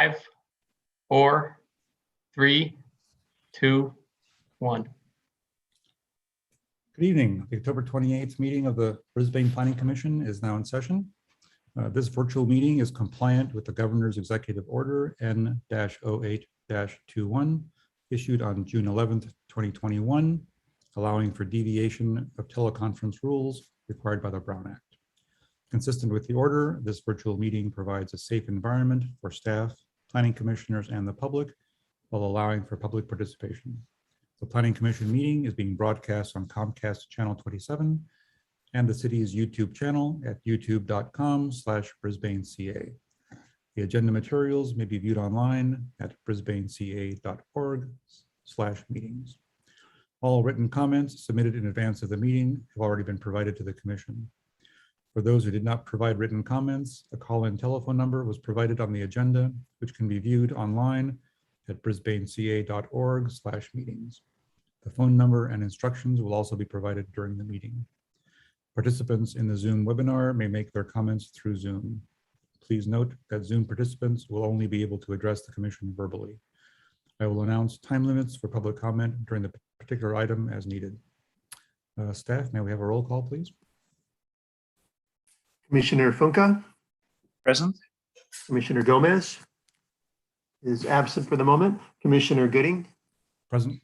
5, 4, 3, 2, 1. Good evening. The October 28th meeting of the Brisbane Planning Commission is now in session. This virtual meeting is compliant with the Governor's Executive Order N-08-21 issued on June 11th, 2021, allowing for deviation of teleconference rules required by the Brown Act. Consistent with the order, this virtual meeting provides a safe environment for staff, planning commissioners, and the public while allowing for public participation. The Planning Commission meeting is being broadcast on Comcast Channel 27 and the city's YouTube channel at youtube.com/BrisbaneCA. The agenda materials may be viewed online at brisbaneca.org/meetings. All written comments submitted in advance of the meeting have already been provided to the Commission. For those who did not provide written comments, a call-in telephone number was provided on the agenda, which can be viewed online at brisbaneca.org/meetings. The phone number and instructions will also be provided during the meeting. Participants in the Zoom webinar may make their comments through Zoom. Please note that Zoom participants will only be able to address the Commission verbally. I will announce time limits for public comment during the particular item as needed. Staff, may we have a roll call, please? Commissioner Funka. Present. Commissioner Gomez is absent for the moment. Commissioner Gooding. Present.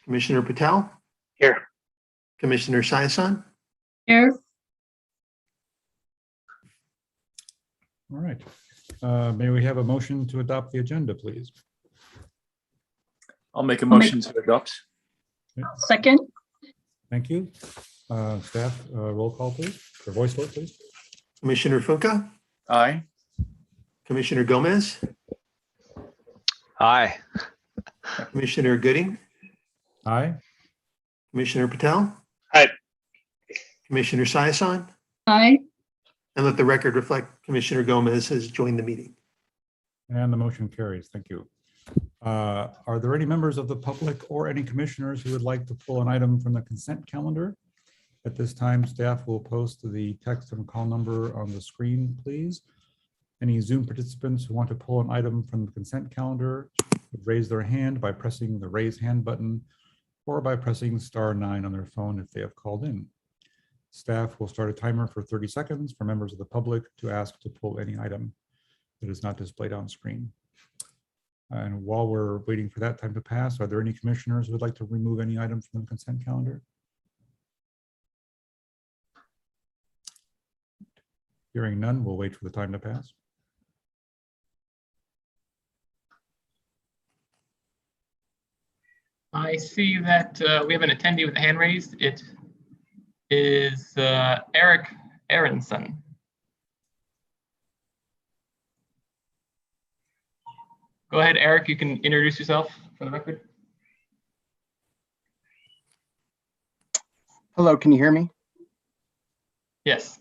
Commissioner Patel. Here. Commissioner Sayasan. Here. All right. May we have a motion to adopt the agenda, please? I'll make a motion to adopt. Second. Thank you. Staff, roll call, please, or voice vote, please. Commissioner Funka. Aye. Commissioner Gomez. Aye. Commissioner Gooding. Aye. Commissioner Patel. Aye. Commissioner Sayasan. Aye. And let the record reflect Commissioner Gomez has joined the meeting. And the motion carries. Thank you. Are there any members of the public or any commissioners who would like to pull an item from the consent calendar? At this time, staff will post the text and call number on the screen, please. Any Zoom participants who want to pull an item from the consent calendar would raise their hand by pressing the raise hand button or by pressing *9 on their phone if they have called in. Staff will start a timer for 30 seconds for members of the public to ask to pull any item that is not displayed on screen. And while we're waiting for that time to pass, are there any commissioners who would like to remove any item from the consent calendar? Hearing none, we'll wait for the time to pass. I see that we have an attendee with a hand raised. It is Eric Aronson. Go ahead, Eric. You can introduce yourself for the record. Hello, can you hear me? Yes.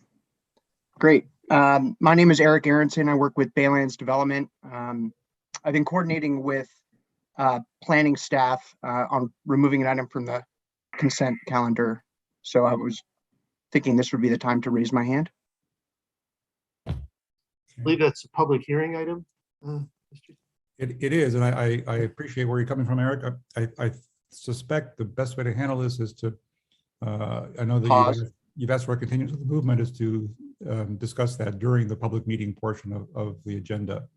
Great. My name is Eric Aronson. I work with Wetlands Development. I've been coordinating with planning staff on removing an item from the consent calendar. So I was thinking this would be the time to raise my hand. I believe that's a public hearing item. It is, and I appreciate where you're coming from, Eric. I suspect the best way to handle this is to, I know that you've asked for a continuance of the movement, is to discuss that during the public meeting portion of the agenda.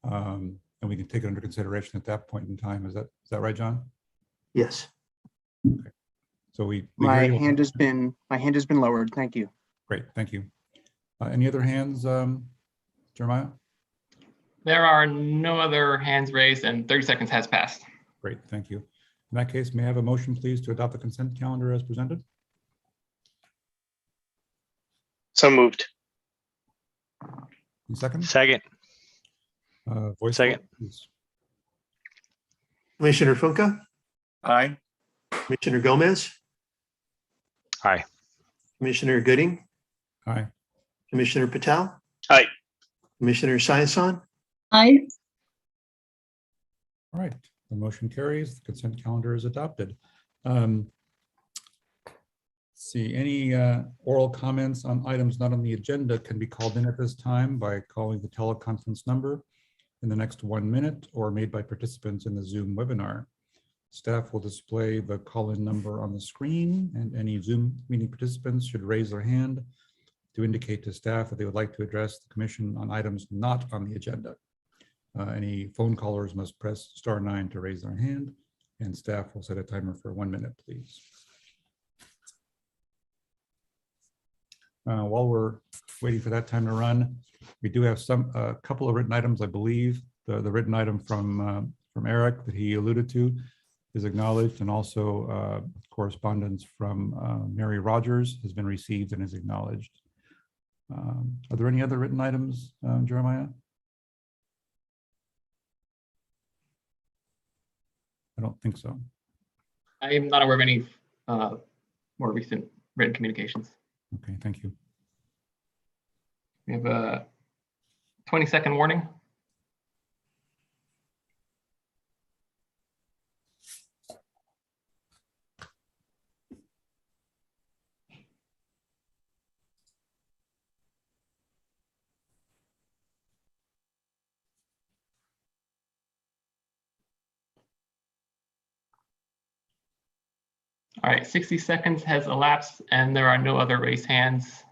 And we can take it under consideration at that point in time. Is that right, John? Yes. Okay. So my hand has been lowered. Thank you. Great, thank you. Any other hands, Jeremiah? There are no other hands raised and 30 seconds has passed. Great, thank you. In that case, may I have a motion, please, to adopt the consent calendar as presented? So moved. Second? Second. Voice Second. vote, please. Commissioner Funka. Aye. Commissioner Gomez. Aye. Commissioner Gooding. Aye. Commissioner Patel. Aye. Commissioner Sayasan. Aye. All right, the motion carries. The consent calendar is adopted. See, any oral comments on items not on the agenda can be called in at this time by calling the teleconference number in the next 1 minute or made by participants in the Zoom webinar. Staff will display the call-in number on the screen, and any Zoom meeting participants should raise their hand to indicate to staff that they would like to address the commission on items not on the agenda. Any phone callers must press *9 to raise their hand, and staff will set a timer for 1 minute, please. While we're waiting for that time to run, we do have a couple of written items, I believe. The written item from Eric that he alluded to is acknowledged, and also correspondence from Mary Rogers has been received and is acknowledged. Are there any other written items, Jeremiah? I don't think so. I am not aware of any more recent written communications. Okay, thank you. We have a 20-second warning. All right, 60 seconds has elapsed and there are no other raised hands.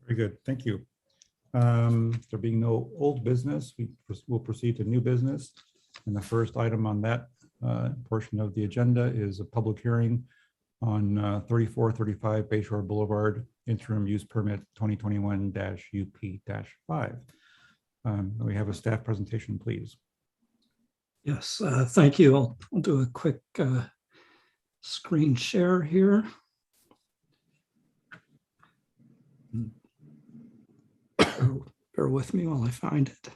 Very good, thank you. There being no old business, we will proceed to new business. And the first item on that portion of the agenda is a public hearing on 3435 Bayshore Boulevard, Interim Use Permit 2021-UP-5. We have a staff presentation, please. Yes, thank you. I'll do a quick screen share here. Bear with me while I find it.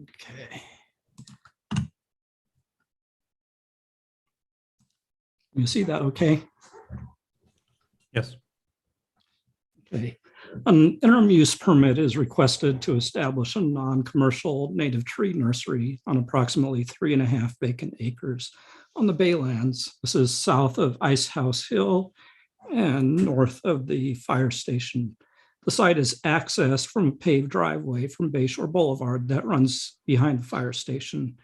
Okay. You see that okay? Yes. Okay. An interim use permit is requested to establish a non-commercial native tree nursery on approximately 3.5 vacant acres on the Baylands. This is south of Ice House Hill and north of the fire station. The site is accessed from a paved driveway from Bayshore Boulevard that runs behind the fire station.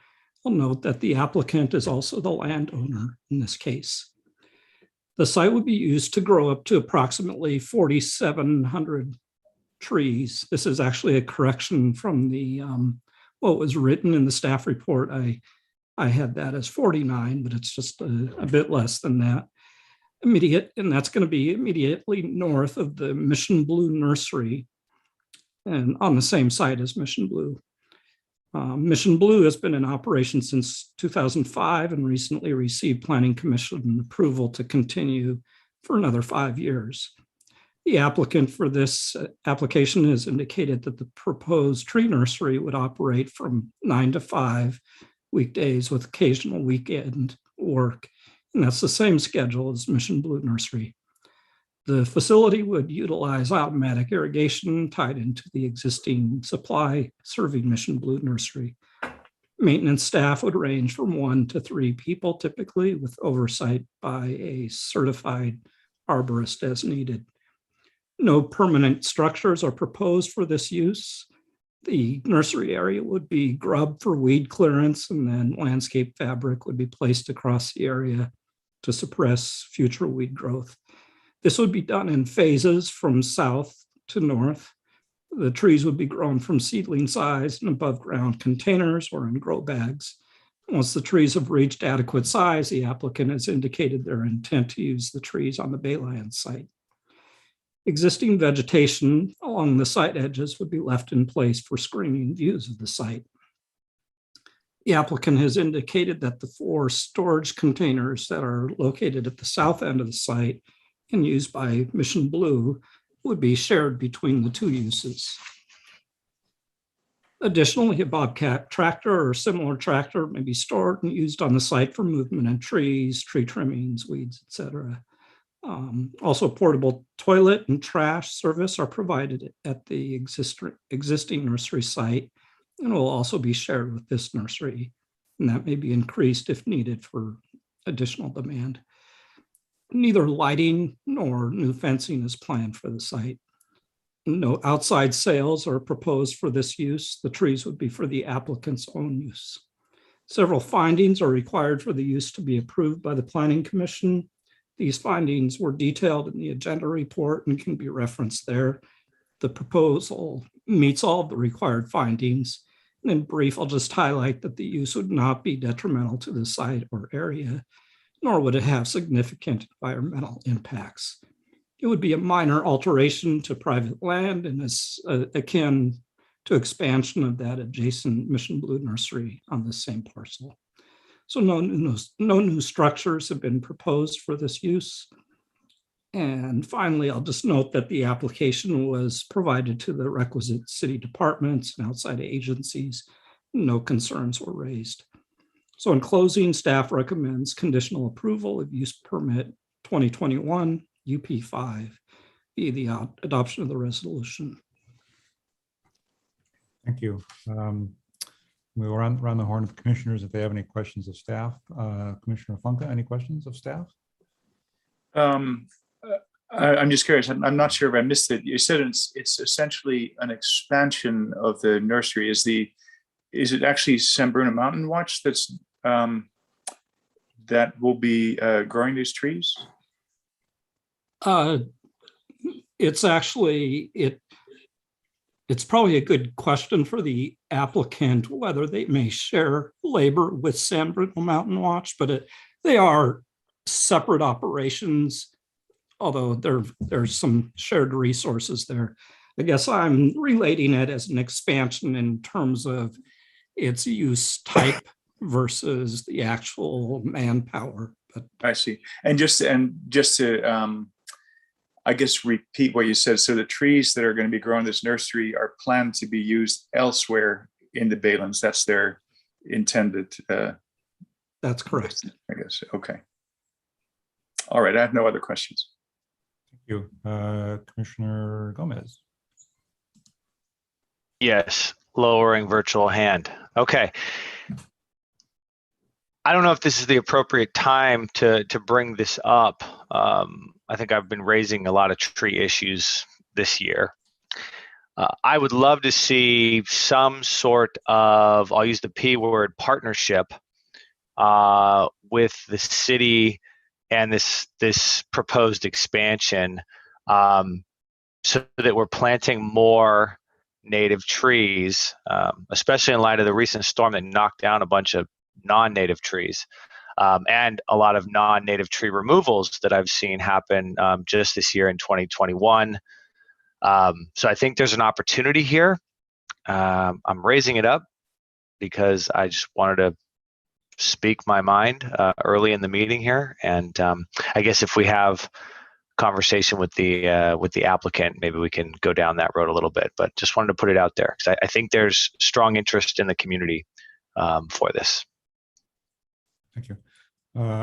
I'll note that the applicant is also the landowner in this case. The site would be used to grow up to approximately 4,700 trees. This is actually a correction from the what was written in the staff report. I had that as 49, but it's just a bit less than that. And that's going to be immediately north of the Mission Blue Nursery and on the same site as Mission Blue. Mission Blue has been in operation since 2005 and recently received Planning Commission approval to continue for another 5 years. The applicant for this application has indicated that the proposed tree nursery would operate from 9 to 5 weekdays with occasional weekend work, and that's the same schedule as Mission Blue Nursery. The facility would utilize automatic irrigation tied into the existing supply serving Mission Blue Nursery. Maintenance staff would range from 1 to 3 people typically, with oversight by a certified arborist as needed. No permanent structures are proposed for this use. The nursery area would be grubbed for weed clearance, and then landscape fabric would be placed across the area to suppress future weed growth. This would be done in phases from south to north. The trees would be grown from seedling size in above ground containers or in grow bags. Once the trees have reached adequate size, the applicant has indicated their intent to use the trees on the Baylands site. Existing vegetation along the site edges would be left in place for screening views of the site. The applicant has indicated that the 4 storage containers that are located at the south end of the site and used by Mission Blue would be shared between the 2 uses. Additionally, a Bobcat tractor or similar tractor may be stored and used on the site for movement in trees, tree trimmings, weeds, etc. Also, portable toilet and trash service are provided at the existing nursery site, and will also be shared with this nursery, and that may be increased if needed for additional demand. Neither lighting nor new fencing is planned for the site. No outside sales are proposed for this use. The trees would be for the applicant's own use. Several findings are required for the use to be approved by the Planning Commission. These findings were detailed in the agenda report and can be referenced there. The proposal meets all of the required findings. And in brief, I'll just highlight that the use would not be detrimental to the site or area, nor would it have significant environmental impacts. It would be a minor alteration to private land and is akin to expansion of that adjacent Mission Blue nursery on the same parcel. So no new structures have been proposed for this use. And finally, I'll just note that the application was provided to the requisite city departments and outside agencies. No concerns were raised. So in closing, staff recommends conditional approval of use permit 2021 UP5 via the adoption of the resolution. Thank you. We will run the horn of commissioners if they have any questions of staff. Commissioner Funke, any questions of staff? I'm just curious. I'm not sure if I missed it. You said it's essentially an expansion of the nursery. Is it actually San Bruno Mountain Watch that's that will be growing these trees? It's actually it's probably a good question for the applicant whether they may share labor with San Bruno Mountain Watch, but they are separate operations, although there's some shared resources there. I guess I'm relating it as an expansion in terms of its use type versus the actual manpower. But I see. And just to I guess repeat what you said. So the trees that are going to be growing in this nursery are planned to be used elsewhere in the Baylands. That's their intended. That's correct. I guess. Okay. All right. I have no other questions. Thank you. Commissioner Gomez. Yes, lowering virtual hand. Okay. I don't know if this is the appropriate time to bring this up. I think I've been raising a lot of tree issues this year. I would love to see some sort of, I'll use the P word, partnership with the city and this proposed expansion, so that we're planting more native trees, especially in light of the recent storm that knocked down a bunch of non-native trees, and a lot of non-native tree removals that I've seen happen just this year in 2021. So I think there's an opportunity here. I'm raising it up because I just wanted to speak my mind early in the meeting here, and I guess if we have conversation with the applicant, maybe we can go down that road a little bit. But just wanted to put it out there because I think there's strong interest in the community for this. Thank you.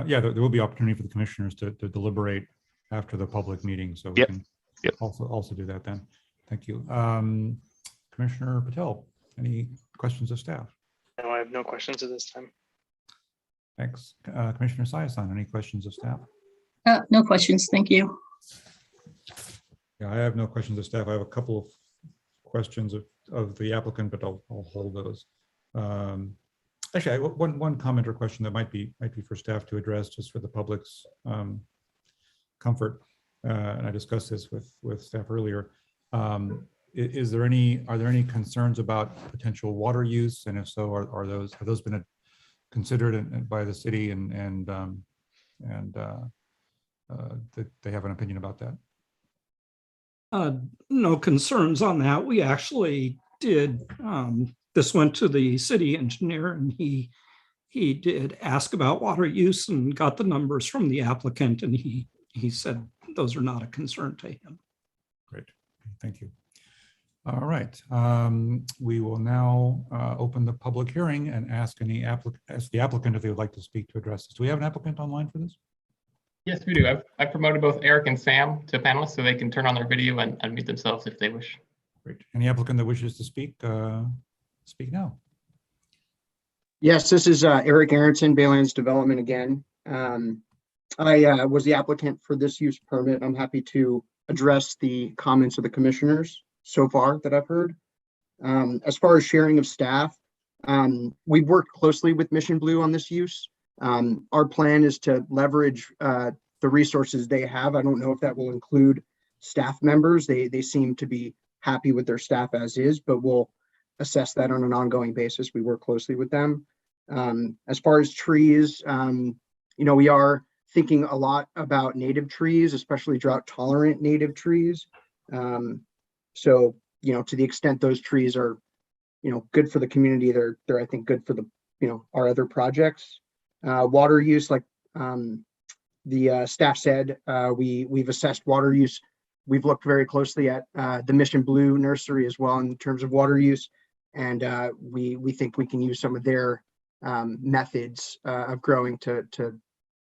Yeah, there will be opportunity for the commissioners to deliberate after the public meeting, so we can also do that then. Thank you. Commissioner Patel, any questions of staff? No, I have no questions at this time. Thanks. Commissioner Sayasan, any questions of staff? No questions. Thank you. Yeah, I have no questions of staff. I have a couple of questions of the applicant, but I'll hold those. Actually, I have one comment or question that might be for staff to address, just for the public's comfort. And I discussed this with staff earlier. Are there any concerns about potential water use, and if so, have those been considered by the city, and they have an opinion about that? No concerns on that. We actually did. This went to the city engineer, and he did ask about water use and got the numbers from the applicant, and he said those are not a concern to him. Great, thank you. All right, we will now open the public hearing and ask the applicant if they would like to speak to address this. Do we have an applicant online for this? Yes, we do. I've promoted both Eric and Sam to panelists so they can turn on their video and unmute themselves if they wish. Great. Any applicant that wishes to speak, speak now. Yes, this is Eric Aronson, Baylands Development again. I was the applicant for this use permit. I'm happy to address the comments of the commissioners so far that I've heard. As far as sharing of staff, we've worked closely with Mission Blue on this use. Our plan is to leverage the resources they have. I don't know if that will include staff members. They seem to be happy with their staff as is, but we'll assess that on an ongoing basis. We work closely with them. As far as trees, we are thinking a lot about native trees, especially drought tolerant native trees. So, to the extent those trees are, good for the community, they're I think good for the, our other projects. Water use, like the staff said, we've assessed water use. We've looked very closely at the Mission Blue nursery as well in terms of water use. And we think we can use some of their methods of growing to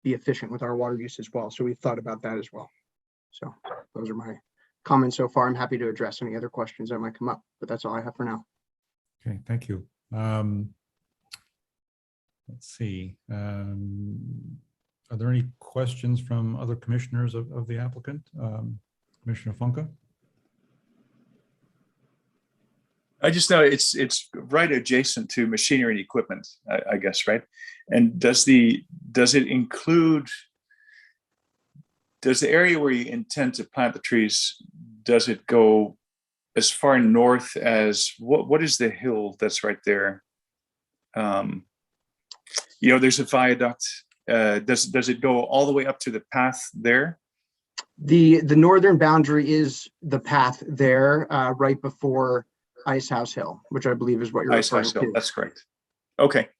be efficient with our water use as well. So we've thought about that as well. So those are my comments so far. I'm happy to address any other questions that might come up, but that's all I have for now. Okay, thank you. Let's see. Are there any questions from other commissioners of the applicant? Commissioner Funke? I just know it's right adjacent to machinery and equipment, I guess, right? And does the area where you intend to plant the trees, does it go as far north as what is the hill that's right there? There's a viaduct. Does it go all the way up to the path there? The northern boundary is the path there, right before Ice House Hill, which I believe is what you're Ice referring House to. Hill, that's correct. Okay.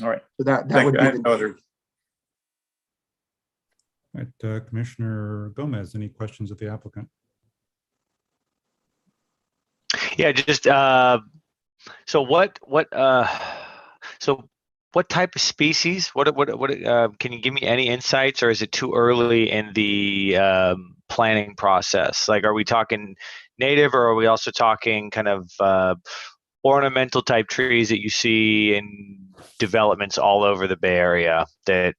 All right. So that Thank would you. be I have no other. All right, Commissioner Gomez, any questions of the applicant? Yeah, just so what type of species? What can you give me any insights, or is it too early in the planning process? Like, are we talking native, or are we also talking kind of ornamental type trees that you see in developments all over the Bay Area that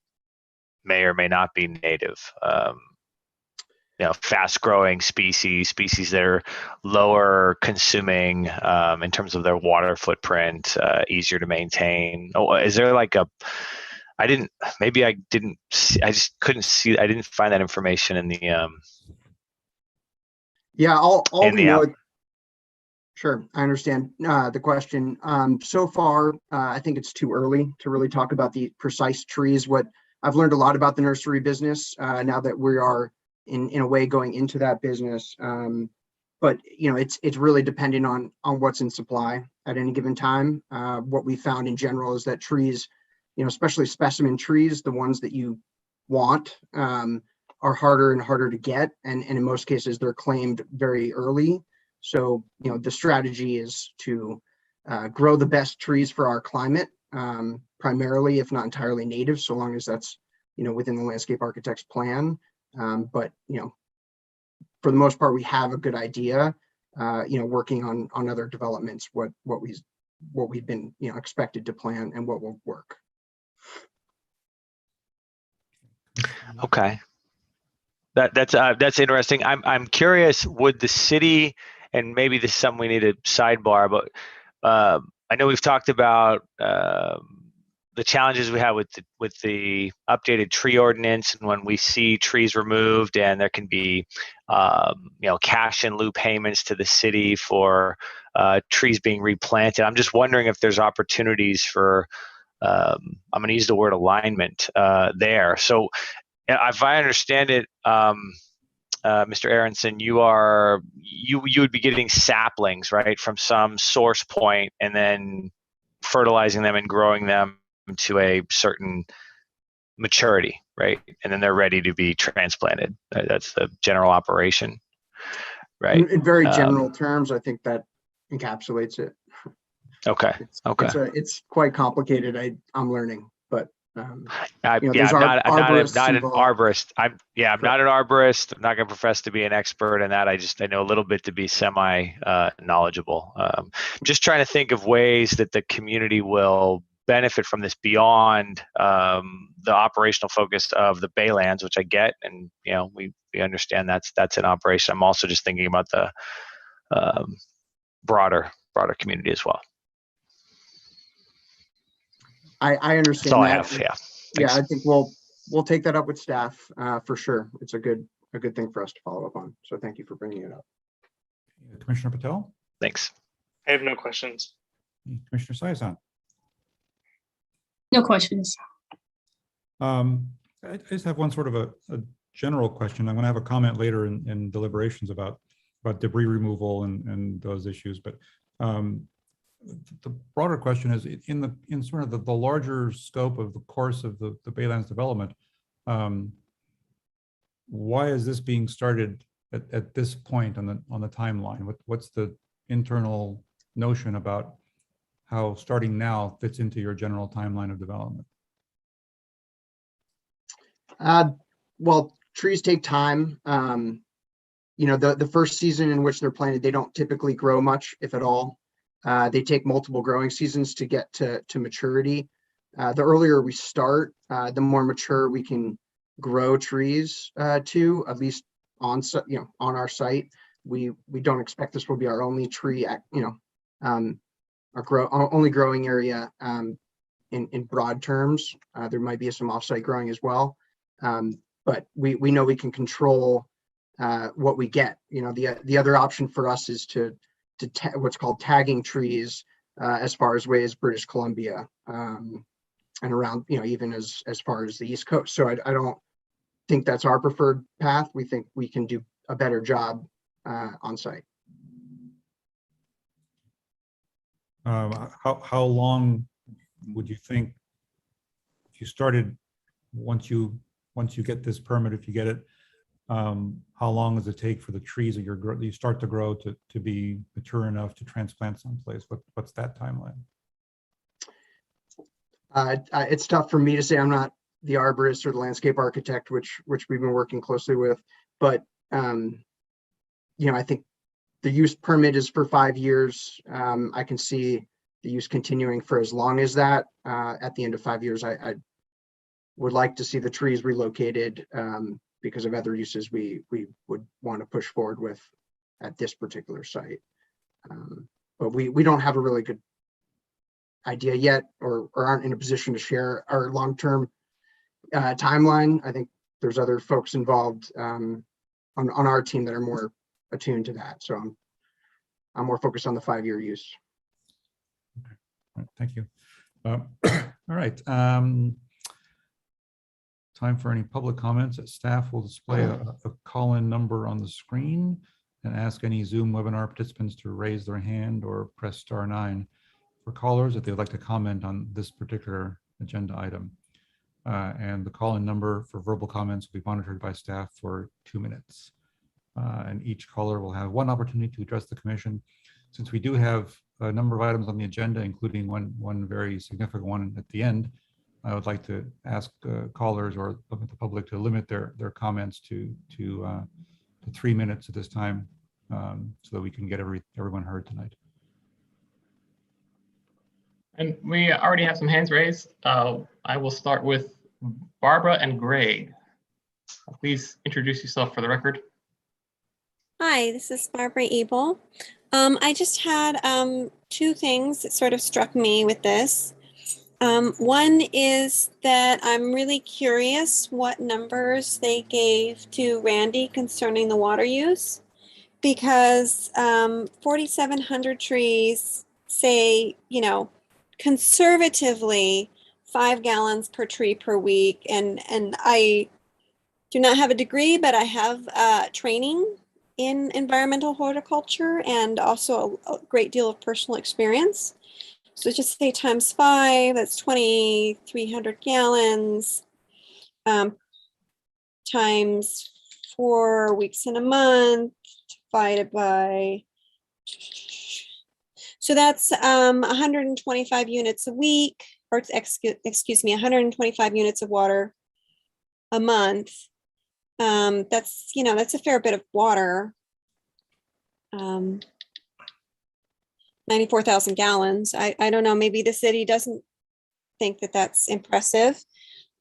may or may not be native? Fast growing species that are lower consuming in terms of their water footprint, easier to maintain. Is there like I just couldn't see, I didn't find that information in the Yeah, all in we the know. app. Sure, I understand the question. So far, I think it's too early to really talk about the precise trees. What I've learned a lot about the nursery business now that we are in a way going into that business. But it's really depending on what's in supply at any given time. What we found in general is that trees, especially specimen trees, the ones that you want, are harder and harder to get, and in most cases they're claimed very early. So the strategy is to grow the best trees for our climate, primarily, if not entirely native, so long as that's within the landscape architect's plan. But for the most part, we have a good idea, working on other developments, what we've been expected to plan and what will work. Okay, that's interesting. I'm curious. Would the city, and maybe this is something we need to sidebar, but I know we've talked about the challenges we have with the updated tree ordinance, and when we see trees removed, and there can be cash in lieu payments to the city for trees being replanted. I'm just wondering if there's opportunities for I'm going to use the word alignment there. So if I understand it, Mr. Aronson, you would be getting saplings, right, from some source point, and then fertilizing them and growing them to a certain maturity, right? And then they're ready to be transplanted. That's the general operation, right? In very general terms, I think that encapsulates it. Okay. It's quite complicated. I'm learning, but I'm there's not arborists an involved. arborist. I'm not an arborist. I'm not going to profess to be an expert in that. I know a little bit to be semi knowledgeable. Just trying to think of ways that the community will benefit from this beyond the operational focus of the Baylands, which I get, and we understand that's an operation. I'm also just thinking about the broader community as well. I understand That's all I that. have. Yeah. Yeah, Thanks. I think we'll take that up with staff for sure. It's a good thing for us to follow up on. So thank you for bringing it up. Commissioner Patel, Thanks. I have no questions. Commissioner Saizon. No questions. I just have one sort of a general question. I'm going to have a comment later in deliberations about debris removal and those issues, but the broader question is in sort of the larger scope of the course of the Baylands development. Why is this being started at this point on the timeline? What's the internal notion about how starting now fits into your general timeline of development? Well, trees take time. The first season in which they're planted, they don't typically grow much, if at all. They take multiple growing seasons to get to maturity. The earlier we start, the more mature we can grow trees to, at least on our site. We don't expect this will be our only tree, only growing area in broad terms. There might be some offsite growing as well, but we know we can control what we get. The other option for us is to what's called tagging trees as far as way as British Columbia and around, even as far as the East Coast. So I don't think that's our preferred path. We think we can do a better job on site. How long would you think if you started once you get this permit, if you get it, how long does it take for the trees that you start to grow to be mature enough to transplant someplace? What's that timeline? It's tough for me to say. I'm not the arborist or the landscape architect, which we've been working closely with, but I think the use permit is for 5 years. I can see the use continuing for as long as that. At the end of 5 years, I would like to see the trees relocated because of other uses we would want to push forward with at this particular site. But we don't have a really good idea yet, or aren't in a position to share our long-term timeline. I think there's other folks involved on our team that are more attuned to that. So I'm more focused on the 5-year use. Okay. All right, thank you. All right. Time for any public comments. Staff will display a call-in number on the screen and ask any Zoom webinar participants to raise their hand or press *9 for callers if they would like to comment on this particular agenda item. And the call-in number for verbal comments will be monitored by staff for 2 minutes. And each caller will have one opportunity to address the commission. Since we do have a number of items on the agenda, including one very significant one at the end, I would like to ask callers or the public to limit their comments to 3 minutes at this time, so that we can get everyone heard tonight. And we already have some hands raised. I will start with Barbara and Greg. Please introduce yourself for the record. Hi, this is Barbara Ebel. I just had 2 things that sort of struck me with this. One is that I'm really curious what numbers they gave to Randy concerning the water use, because 4,700 trees say, conservatively 5 gallons per tree per week. And I do not have a degree, but I have training in environmental horticulture and also a great deal of personal experience. So just say times 5, that's 2,300 gallons, times 4 weeks in a month, divided by, so that's 125 units a week, excuse me, 125 units of water a month. That's, that's a fair bit of water. 94,000 gallons. I don't know, maybe the city doesn't think that that's impressive.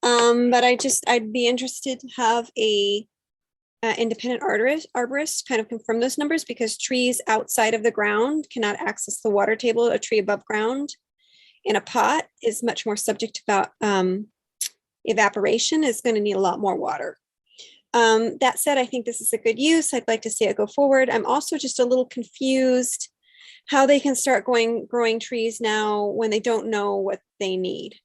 But I'd be interested to have a independent arborist kind of confirm those numbers, because trees outside of the ground cannot access the water table. A tree above ground in a pot is much more subject to evaporation, is going to need a lot more water. That said, I think this is a good use. I'd like to see it go forward. I'm also just a little confused how they can start growing trees now when they don't know what they need.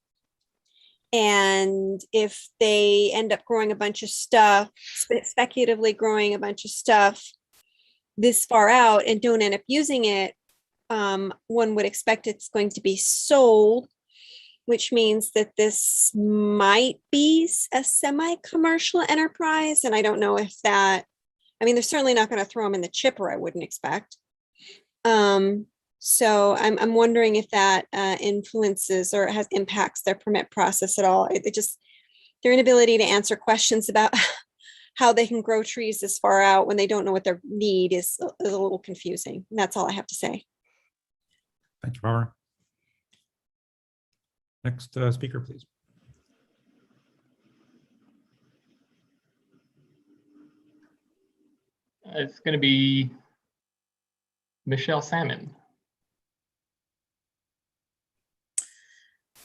And if they end up growing a bunch of stuff, speculatively growing a bunch of stuff this far out and don't end up using it, one would expect it's going to be sold, which means that this might be a semi-commercial enterprise. And I don't know if that, they're certainly not going to throw them in the chipper, I wouldn't expect. So I'm wondering if that influences or impacts their permit process at all. Their inability to answer questions about how they can grow trees this far out when they don't know what their need is a little confusing. And that's all I have to say. Thank you, Barbara. Next speaker, please. It's going to be Michelle Salmon.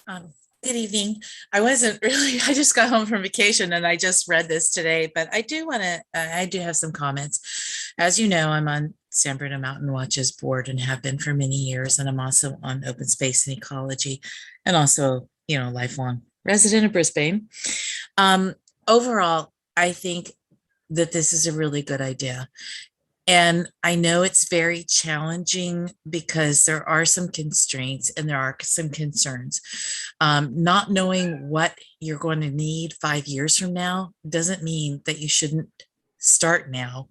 Good evening. I just got home from vacation and I just read this today, but I do have some comments. As you know, I'm on San Bruno Mountain Watch's board and have been for many years. And I'm also on open space and ecology, and also, lifelong resident of Brisbane. Overall, I think that this is a really good idea. And I know it's very challenging because there are some constraints and there are some concerns. Not knowing what you're going to need 5 years from now doesn't mean that you shouldn't start now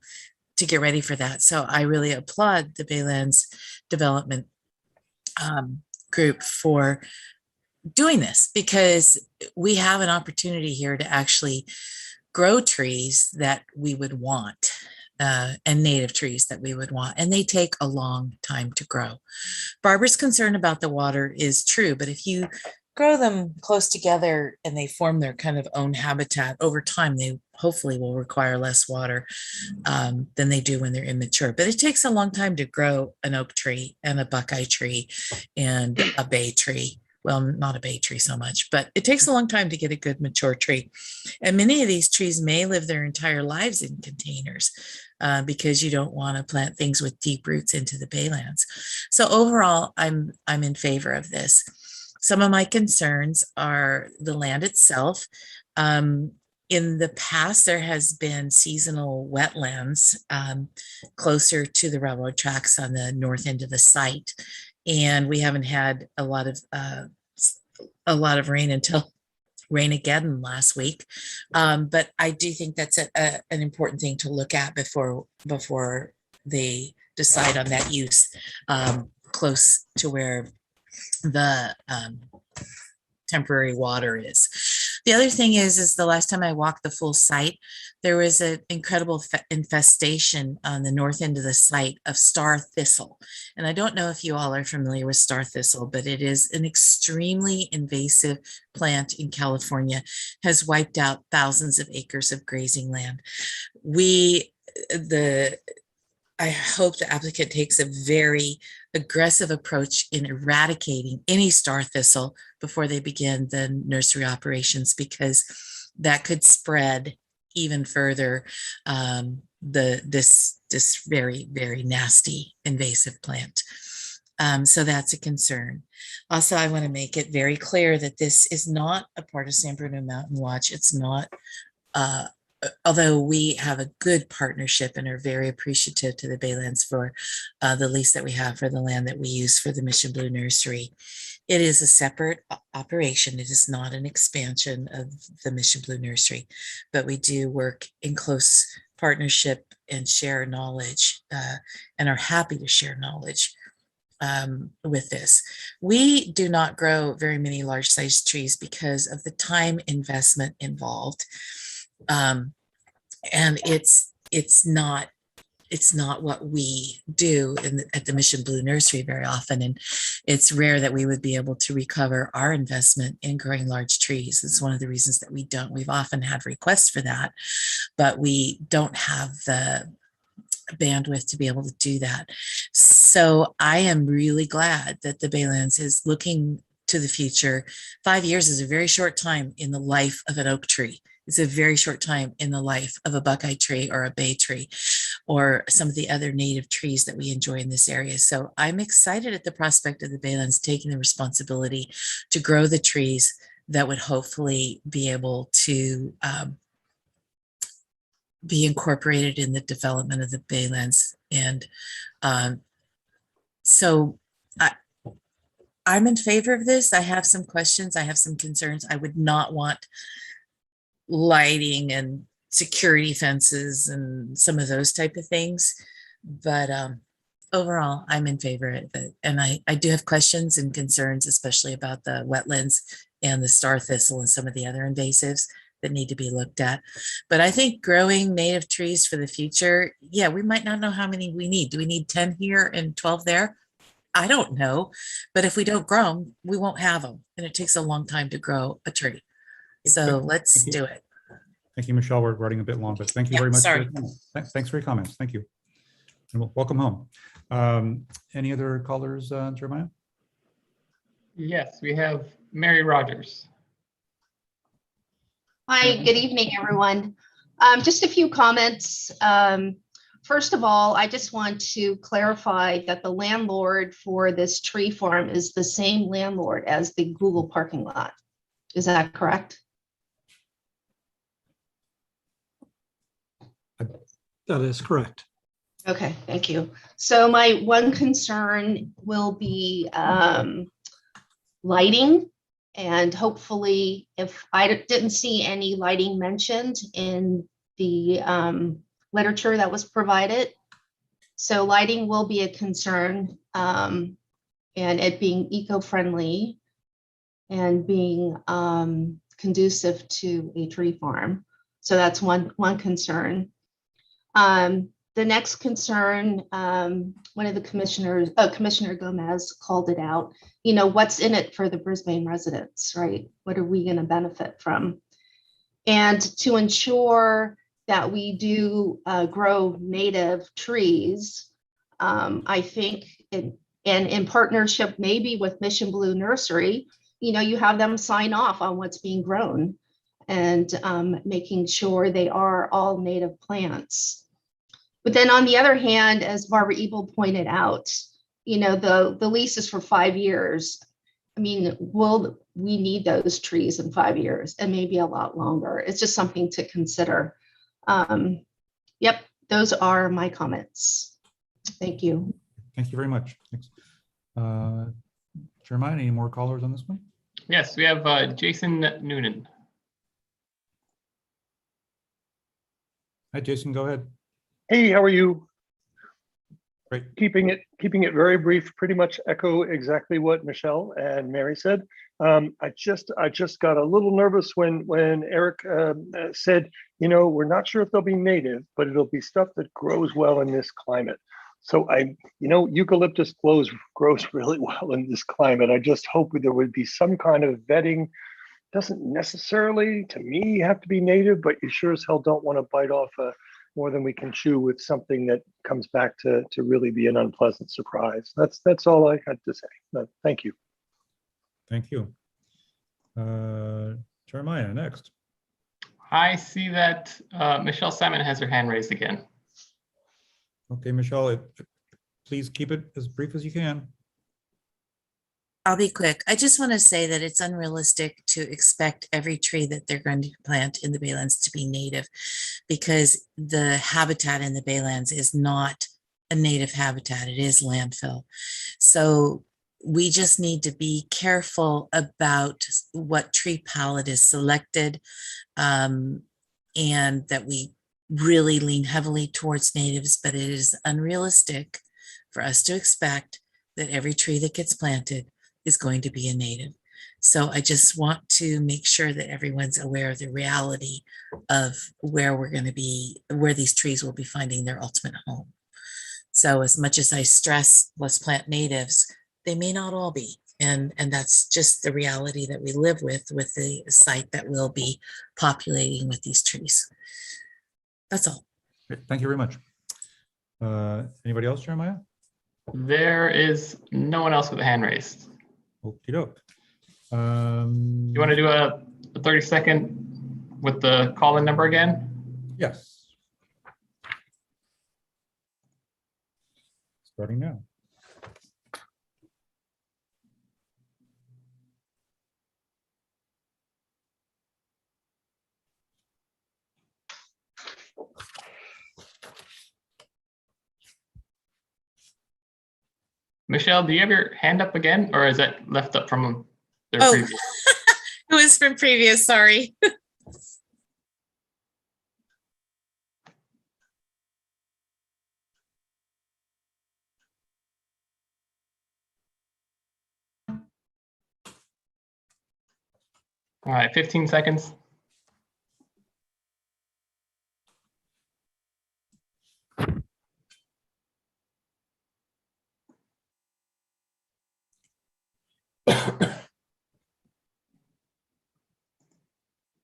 to get ready for that. So I really applaud the Baylands Development group for doing this, because we have an opportunity here to actually grow trees that we would want. And native trees that we would want, and they take a long time to grow. Barbara's concern about the water is true, but if you grow them close together and they form their kind of own habitat, over time they hopefully will require less water than they do when they're immature. But it takes a long time to grow an oak tree and a buckeye tree and a bay tree. Well, not a bay tree so much, but it takes a long time to get a good mature tree. And many of these trees may live their entire lives in containers because you don't want to plant things with deep roots into the baylands. So overall, I'm in favor of this. Some of my concerns are the land itself. In the past, there has been seasonal wetlands closer to the railroad tracks on the north end of the site. And we haven't had a lot of rain until Rain-ageddon last week. But I do think that's an important thing to look at before they decide on that use close to where the temporary water is. The other thing is the last time I walked the full site, there was an incredible infestation on the north end of the site of star thistle. And I don't know if you all are familiar with star thistle, but it is an extremely invasive plant in California, has wiped out thousands of acres of grazing land. I hope the applicant takes a very aggressive approach in eradicating any star thistle before they begin the nursery operations, because that could spread even further this very, very nasty invasive plant. So that's a concern. Also, I want to make it very clear that this is not a part of San Bruno Mountain Watch. It's not, although we have a good partnership and are very appreciative to the Baylands for the lease that we have for the land that we use for the Mission Blue Nursery. It is a separate operation. It is not an expansion of the Mission Blue Nursery, but we do work in close partnership and share knowledge and are happy to share knowledge with this. We do not grow very many large sized trees because of the time investment involved. And it's not what we do at the Mission Blue Nursery very often. And it's rare that we would be able to recover our investment in growing large trees. It's one of the reasons that we don't. We've often had requests for that, but we don't have the bandwidth to be able to do that. So I am really glad that the Baylands is looking to the future. 5 years is a very short time in the life of an oak tree. It's a very short time in the life of a buckeye tree or a bay tree or some of the other native trees that we enjoy in this area. So I'm excited at the prospect of the Baylands taking the responsibility to grow the trees that would hopefully be able to be incorporated in the development of the Baylands. And so I'm in favor of this. I have some questions. I have some concerns. I would not want lighting and security fences and some of those type of things. But overall, I'm in favor of it. And I do have questions and concerns, especially about the wetlands and the star thistle and some of the other invasives that need to be looked at. But I think growing native trees for the future, yeah, we might not know how many we need. Do we need 10 here and 12 there? I don't know. But if we don't grow them, we won't have them. And it takes a long time to grow a tree. So let's do it. Thank you, Michelle. We're running a bit long, but thank you Yeah, very much. sorry. Thanks for your comments. Thank you. And welcome home. Any other callers, Jeremiah? Yes, we have Mary Rogers. Hi, good evening, everyone. Just a few comments. First of all, I just want to clarify that the landlord for this tree farm is the same landlord as the Google parking lot. Is that correct? That is correct. Okay, thank you. So my one concern will be lighting. And hopefully, if I didn't see any lighting mentioned in the literature that was provided. So lighting will be a concern, and it being eco-friendly and being conducive to a tree farm. So that's one concern. The next concern, one of the commissioners, Commissioner Gomez called it out, you know, what's in it for the Brisbane residents, right? What are we going to benefit from? And to ensure that we do grow native trees, I think, and in partnership maybe with Mission Blue Nursery, you know, you have them sign off on what's being grown and making sure they are all native plants. But then on the other hand, as Barbara Ebel pointed out, you know, the lease is for 5 years. I mean, will we need those trees in 5 years and maybe a lot longer? It's just something to consider. Yep, those are my comments. Thank you. Thank you very much. Thanks. Jeremiah, any more callers on this one? Yes, we have Jason Noonan. Hi, Jason, go ahead. Hey, how are you? Great. Keeping it very brief, pretty much echo exactly what Michelle and Mary said. I just got a little nervous when Eric said, you know, we're not sure if they'll be native, but it'll be stuff that grows well in this climate. So you know, eucalyptus grows really well in this climate. I just hope there would be some kind of vetting. Doesn't necessarily, to me, have to be native, but you sure as hell don't want to bite off more than we can chew with something that comes back to really be an unpleasant surprise. That's all I had to say. Thank you. Thank you. Jeremiah, next. I see that Michelle Salmon has her hand raised again. Okay, Michelle, please keep it as brief as you can. I'll be quick. I just want to say that it's unrealistic to expect every tree that they're going to plant in the Baylands to be native, because the habitat in the Baylands is not a native habitat. It is landfill. So we just need to be careful about what tree palette is selected, and that we really lean heavily towards natives, but it is unrealistic for us to expect that every tree that gets planted is going to be a native. So I just want to make sure that everyone's aware of the reality of where we're going to be, where these trees will be finding their ultimate home. So as much as I stress, let's plant natives, they may not all be. And that's just the reality that we live with the site that will be populating with these trees. That's all. Great, thank you very much. Anybody else, Jeremiah? There is no one else with a hand raised. Okey doke. You want to do a 30-second with the call-in number again? Yes. Starting now. Michelle, do you have your hand up again, or is that left up from their Oh. previous? It was from previous, sorry. All right, 15 seconds.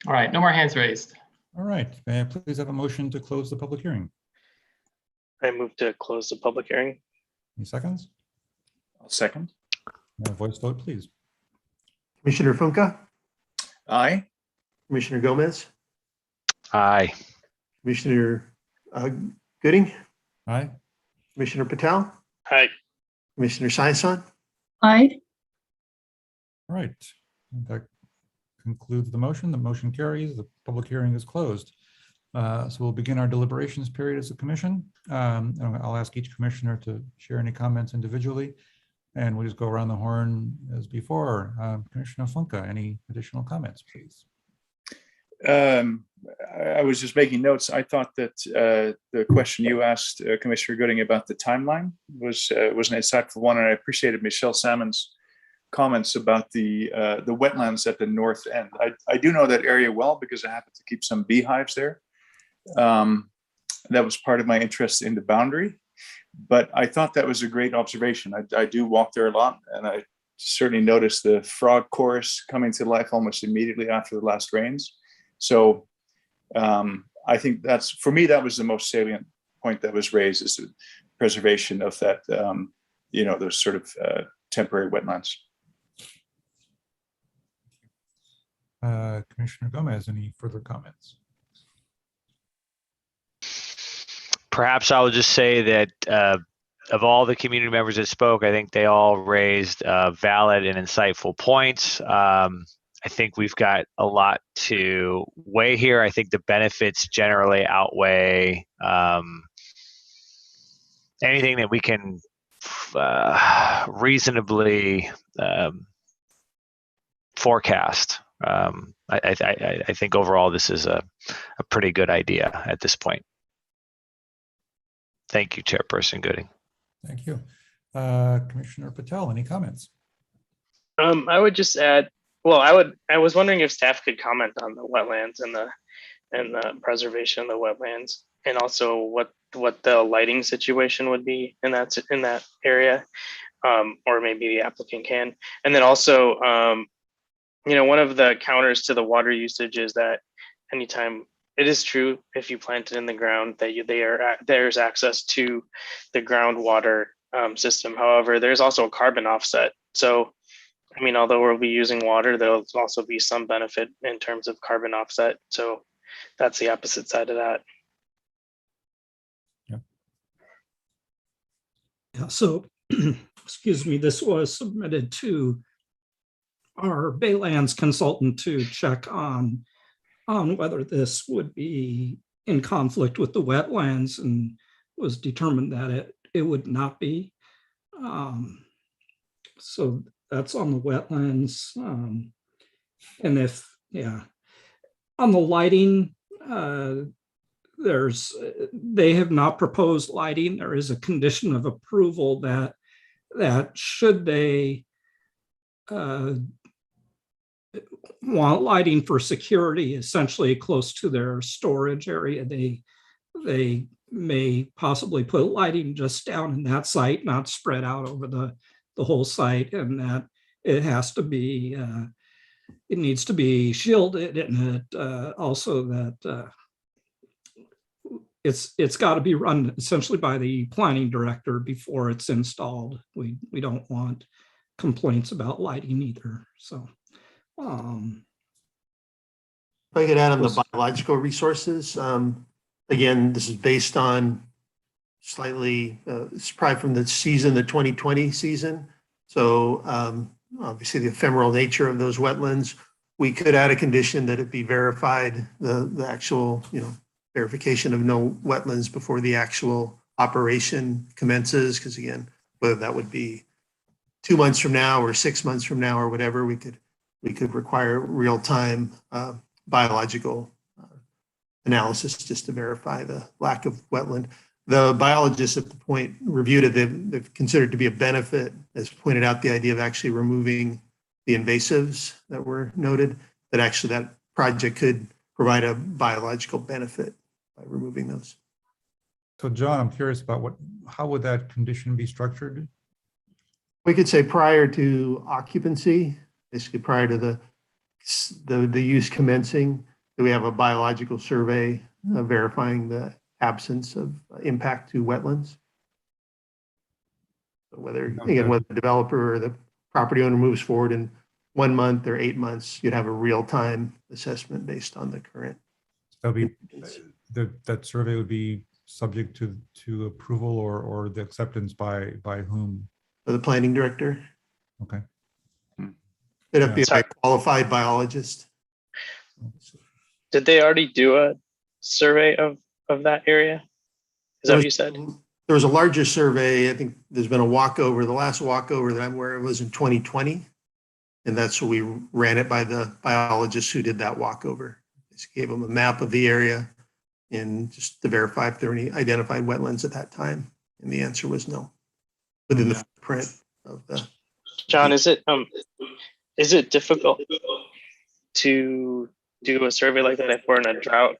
All right, no more hands raised. All right, may I please have a motion to close the public hearing? I move to close the public hearing. Any seconds? I'll second. Voice vote, please. Commissioner Funke, Aye. Commissioner Gomez, Aye. Commissioner Gooding, Aye. Commissioner Patel, Hi. Commissioner Saison. Aye. All right, that concludes the motion. The motion carries. The public hearing is closed. So we'll begin our deliberations period as a commission. I'll ask each commissioner to share any comments individually, and we'll just go around the horn as before. Commissioner Funke, any additional comments, please? I was just making notes. I thought that the question you asked Commissioner Gooding about the timeline was an insightful one, and I appreciated Michelle Salmon's comments about the wetlands at the north end. I do know that area well because I happen to keep some beehives there. That was part of my interest in the boundary, but I thought that was a great observation. I do walk there a lot, and I certainly noticed the frog chorus coming to life almost immediately after the last rains. So I think that's, for me, that was the most salient point that was raised, is the preservation of that, those sort of temporary wetlands. Commissioner Gomez, any further comments? Perhaps I will just say that of all the community members that spoke, I think they all raised valid and insightful points. I think we've got a lot to weigh here. I think the benefits generally outweigh anything that we can reasonably forecast. I think overall this is a pretty good idea at this point. Thank you, Chairperson Gooding. Thank you. Commissioner Patel, any comments? I would just add, well, I was wondering if staff could comment on the wetlands and the preservation of the wetlands, and also what the lighting situation would be in that area, or maybe the applicant can. And then also, one of the counters to the water usage is that anytime, it is true, if you plant it in the ground, that there's access to the groundwater system. However, there's also a carbon offset. So, although we'll be using water, there'll also be some benefit in terms of carbon offset. So that's the opposite side of that. Yeah, so, excuse me, this was submitted to our Baylands consultant to check on whether this would be in conflict with the wetlands, and was determined that it would not be. So that's on the wetlands. And on the lighting, they have not proposed lighting. There is a condition of approval that that should they want lighting for security essentially close to their storage area, they may possibly put lighting just down in that site, not spread out over the whole site, and that it has to be, it needs to be shielded, and it also that it's got to be run essentially by the planning director before it's installed. We don't want complaints about lighting either. So, If I could add on the biological resources, again, this is based on slightly, it's probably from the season, the 2020 season. So obviously the ephemeral nature of those wetlands, we could add a condition that it be verified, the actual, verification of no wetlands before the actual operation commences. Because again, whether that would be 2 months from now or 6 months from now or whatever, we could require real-time biological analysis just to verify the lack of wetland. The biologists at the point reviewed it, they've considered to be a benefit, as pointed out, the idea of actually removing the invasives that were noted, that actually that project could provide a biological benefit by removing those. So John, I'm curious about how would that condition be structured? We could say prior to occupancy, basically prior to the use commencing, that we have a biological survey verifying the absence of impact to wetlands. So whether the developer or the property owner moves forward in 1 month or 8 months, you'd have a real-time assessment based on the current. That survey would be subject to approval or the acceptance by whom? The planning director. Okay. It'd have to be a qualified biologist. Did they already do a survey of that area? Is that what you said? There was a larger survey. I think there's been a walkover. The last walkover that I'm aware of was in 2020. And that's what we ran it by the biologists who did that walkover. Just gave them a map of the area and just to verify if there were any identified wetlands at that time. And the answer was no, within the footprint of the. John, is it difficult to do a survey like that if we're in a drought?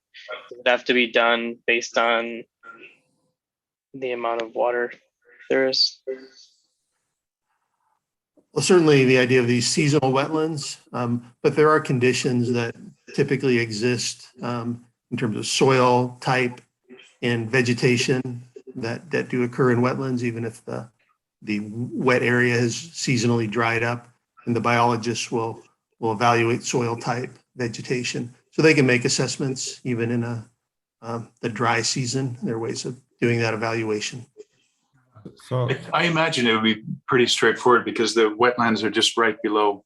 Does it have to be done based on the amount of water there is? Well, certainly the idea of these seasonal wetlands, but there are conditions that typically exist in terms of soil type and vegetation that do occur in wetlands, even if the wet area has seasonally dried up, and the biologists will evaluate soil type, vegetation, so they can make assessments even in the dry season. There are ways of doing that evaluation. So I imagine it would be pretty straightforward because the wetlands are just right below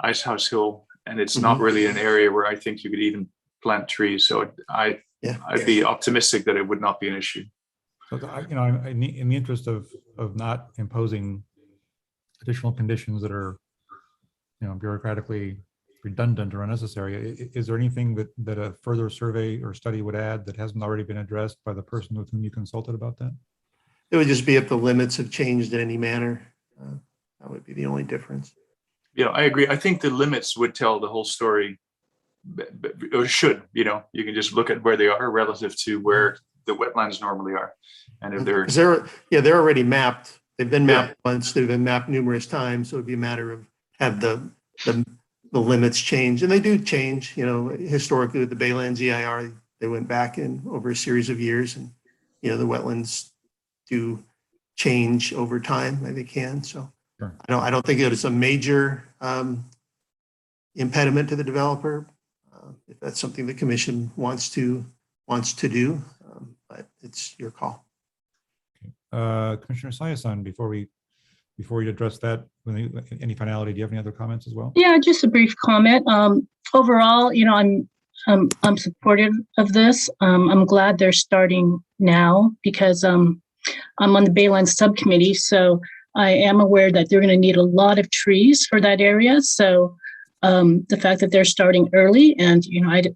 Icehouse Hill, and it's not really an area where I think you could even plant trees. So I'd be optimistic that it would not be an issue. So in the interest of not imposing additional conditions that are, bureaucratically redundant or unnecessary, is there anything that a further survey or study would add that hasn't already been addressed by the person with whom you consulted about that? It would just be if the limits have changed in any manner. That would be the only difference. Yeah, I agree. I think the limits would tell the whole story, or should. You can just look at where they are relative to where the wetlands normally are, and if they're already mapped. They've been mapped once. They've been mapped numerous times. So it'd be a matter of have the limits change, and they do change. Historically with the Baylands EIR, they went back in over a series of years, and the wetlands do change over time. They can. So sure. I don't think it is a major impediment to the developer. If that's something the commission wants to do, but it's your call. Commissioner Sayasan, before you address that, any finality, do you have any other comments as well? Yeah, just a brief comment. Overall, I'm supportive of this. I'm glad they're starting now because I'm on the Baylands subcommittee, so I am aware that they're going to need a lot of trees for that area. So the fact that they're starting early, and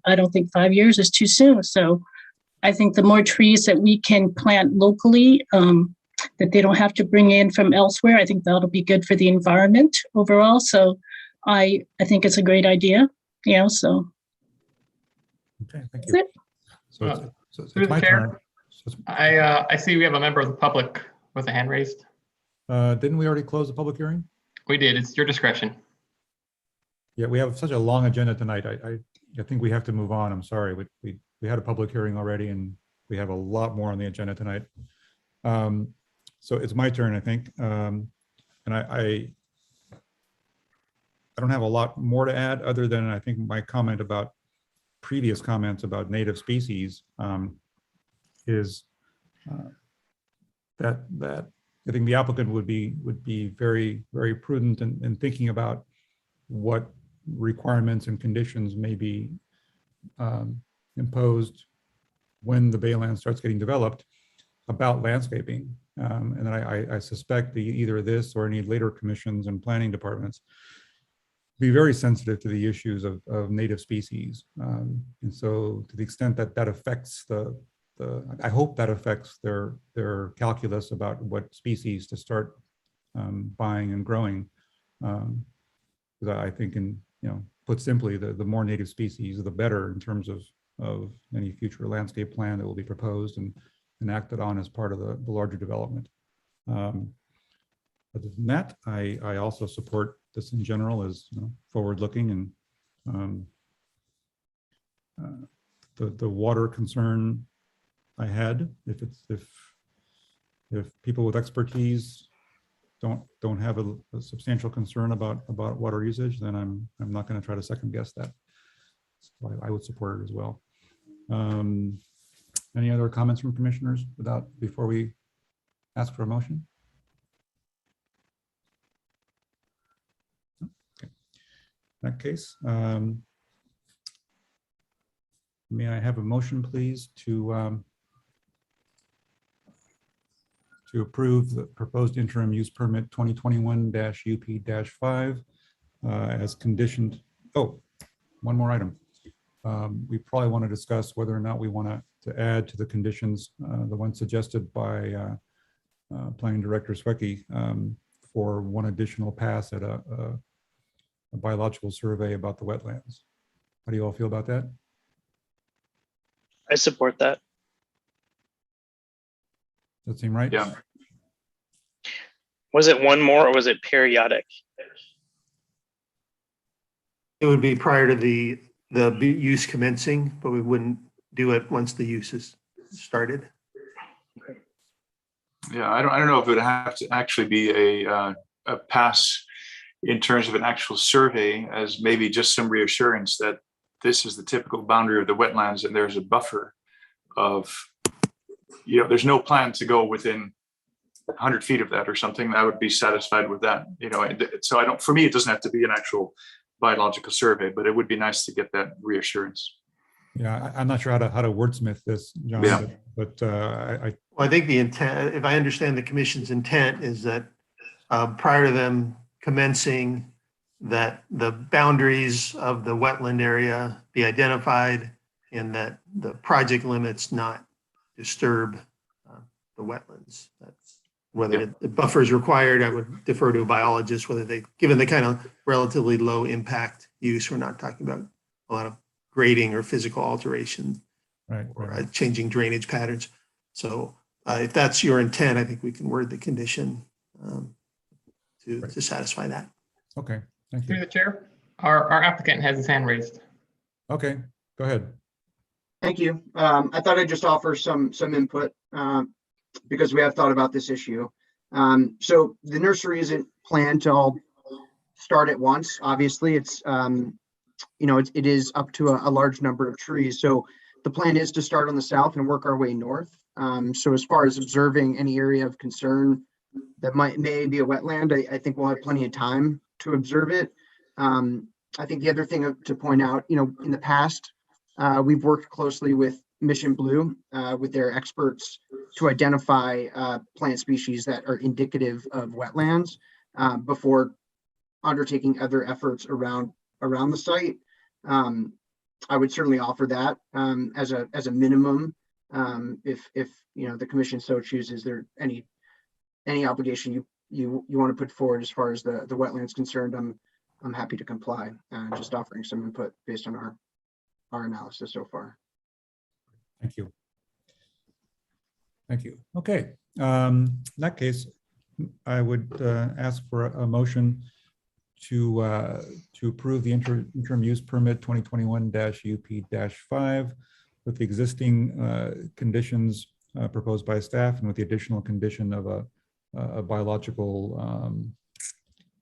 I don't think 5 years is too soon. So I think the more trees that we can plant locally that they don't have to bring in from elsewhere. I think that'll be good for the environment overall. So I think it's a great idea, so. Okay, thank That's you. it. So it's Through the my chair. turn. So I see we have a member of the public with a hand raised. didn't we already close the public hearing? We did. It's your discretion. Yeah, we have such a long agenda tonight. I think we have to move on. I'm sorry. We had a public hearing already and we have a lot more on the agenda tonight. So it's my turn, I think. And I don't have a lot more to add other than I think my comment about previous comments about native species is that I think the applicant would be very, very prudent in thinking about what requirements and conditions may be imposed when the Bayland starts getting developed about landscaping. And then I suspect either this or any later commissions and planning departments be very sensitive to the issues of native species. And so to the extent that that affects I hope that affects their calculus about what species to start buying and growing. Because I think, put simply, the more native species, the better in terms of any future landscape plan that will be proposed and acted on as part of the larger development. Other than that, I also support this in general as forward-looking, and the water concern I had, if people with expertise don't have a substantial concern about water usage, then I'm not going to try to second guess that. So I would support it as well. Any other comments from commissioners before we ask for a motion? Okay. In that case, may I have a motion, please, to approve the proposed interim use permit 2021-UP-5 as conditioned. Oh, one more item. We probably want to discuss whether or not we want to add to the conditions, the one suggested by Planning Director Swecki, for one additional pass at a biological survey about the wetlands. How do you all feel about that? I support that. Does that seem right? Yeah. Was it one more or was it periodic? It would be prior to the use commencing, but we wouldn't do it once the use is started. Yeah, I don't know if it would have to actually be a pass in terms of an actual survey, as maybe just some reassurance that this is the typical boundary of the wetlands and there's a buffer of, there's no plan to go within 100 feet of that or something. I would be satisfied with that. So for me, it doesn't have to be an actual biological survey, but it would be nice to get that reassurance. Yeah, I'm not sure how to wordsmith this, John, Yeah. but Well, I think the intent, if I understand the commission's intent, is that prior to them commencing, that the boundaries of the wetland area be identified and that the project limits not disturb the wetlands. That's whether the buffer is required. I would defer to a biologist, whether given the kind of relatively low impact use, we're not talking about a lot of grading or physical alteration, right. or changing drainage patterns. So if that's your intent, I think we can word the condition to satisfy that. Okay, thank Through you. the chair, our applicant has his hand raised. Okay, go ahead. Thank you. I thought I'd just offer some input because we have thought about this issue. So the nursery isn't planned to all start at once. Obviously, it's it is up to a large number of trees. So the plan is to start on the south and work our way north. So as far as observing any area of concern that may be a wetland, I think we'll have plenty of time to observe it. I think the other thing to point out, in the past, we've worked closely with Mission Blue, with their experts, to identify plant species that are indicative of wetlands before undertaking other efforts around the site. I would certainly offer that as a minimum. If the commission so chooses, there any any obligation you want to put forward as far as the wetlands concerned, I'm happy to comply. Just offering some input based on our analysis so far. Thank you. Thank you. Okay. In that case, I would ask for a motion to approve the interim use permit 2021-UP-5 with the existing conditions proposed by staff and with the additional condition of a biological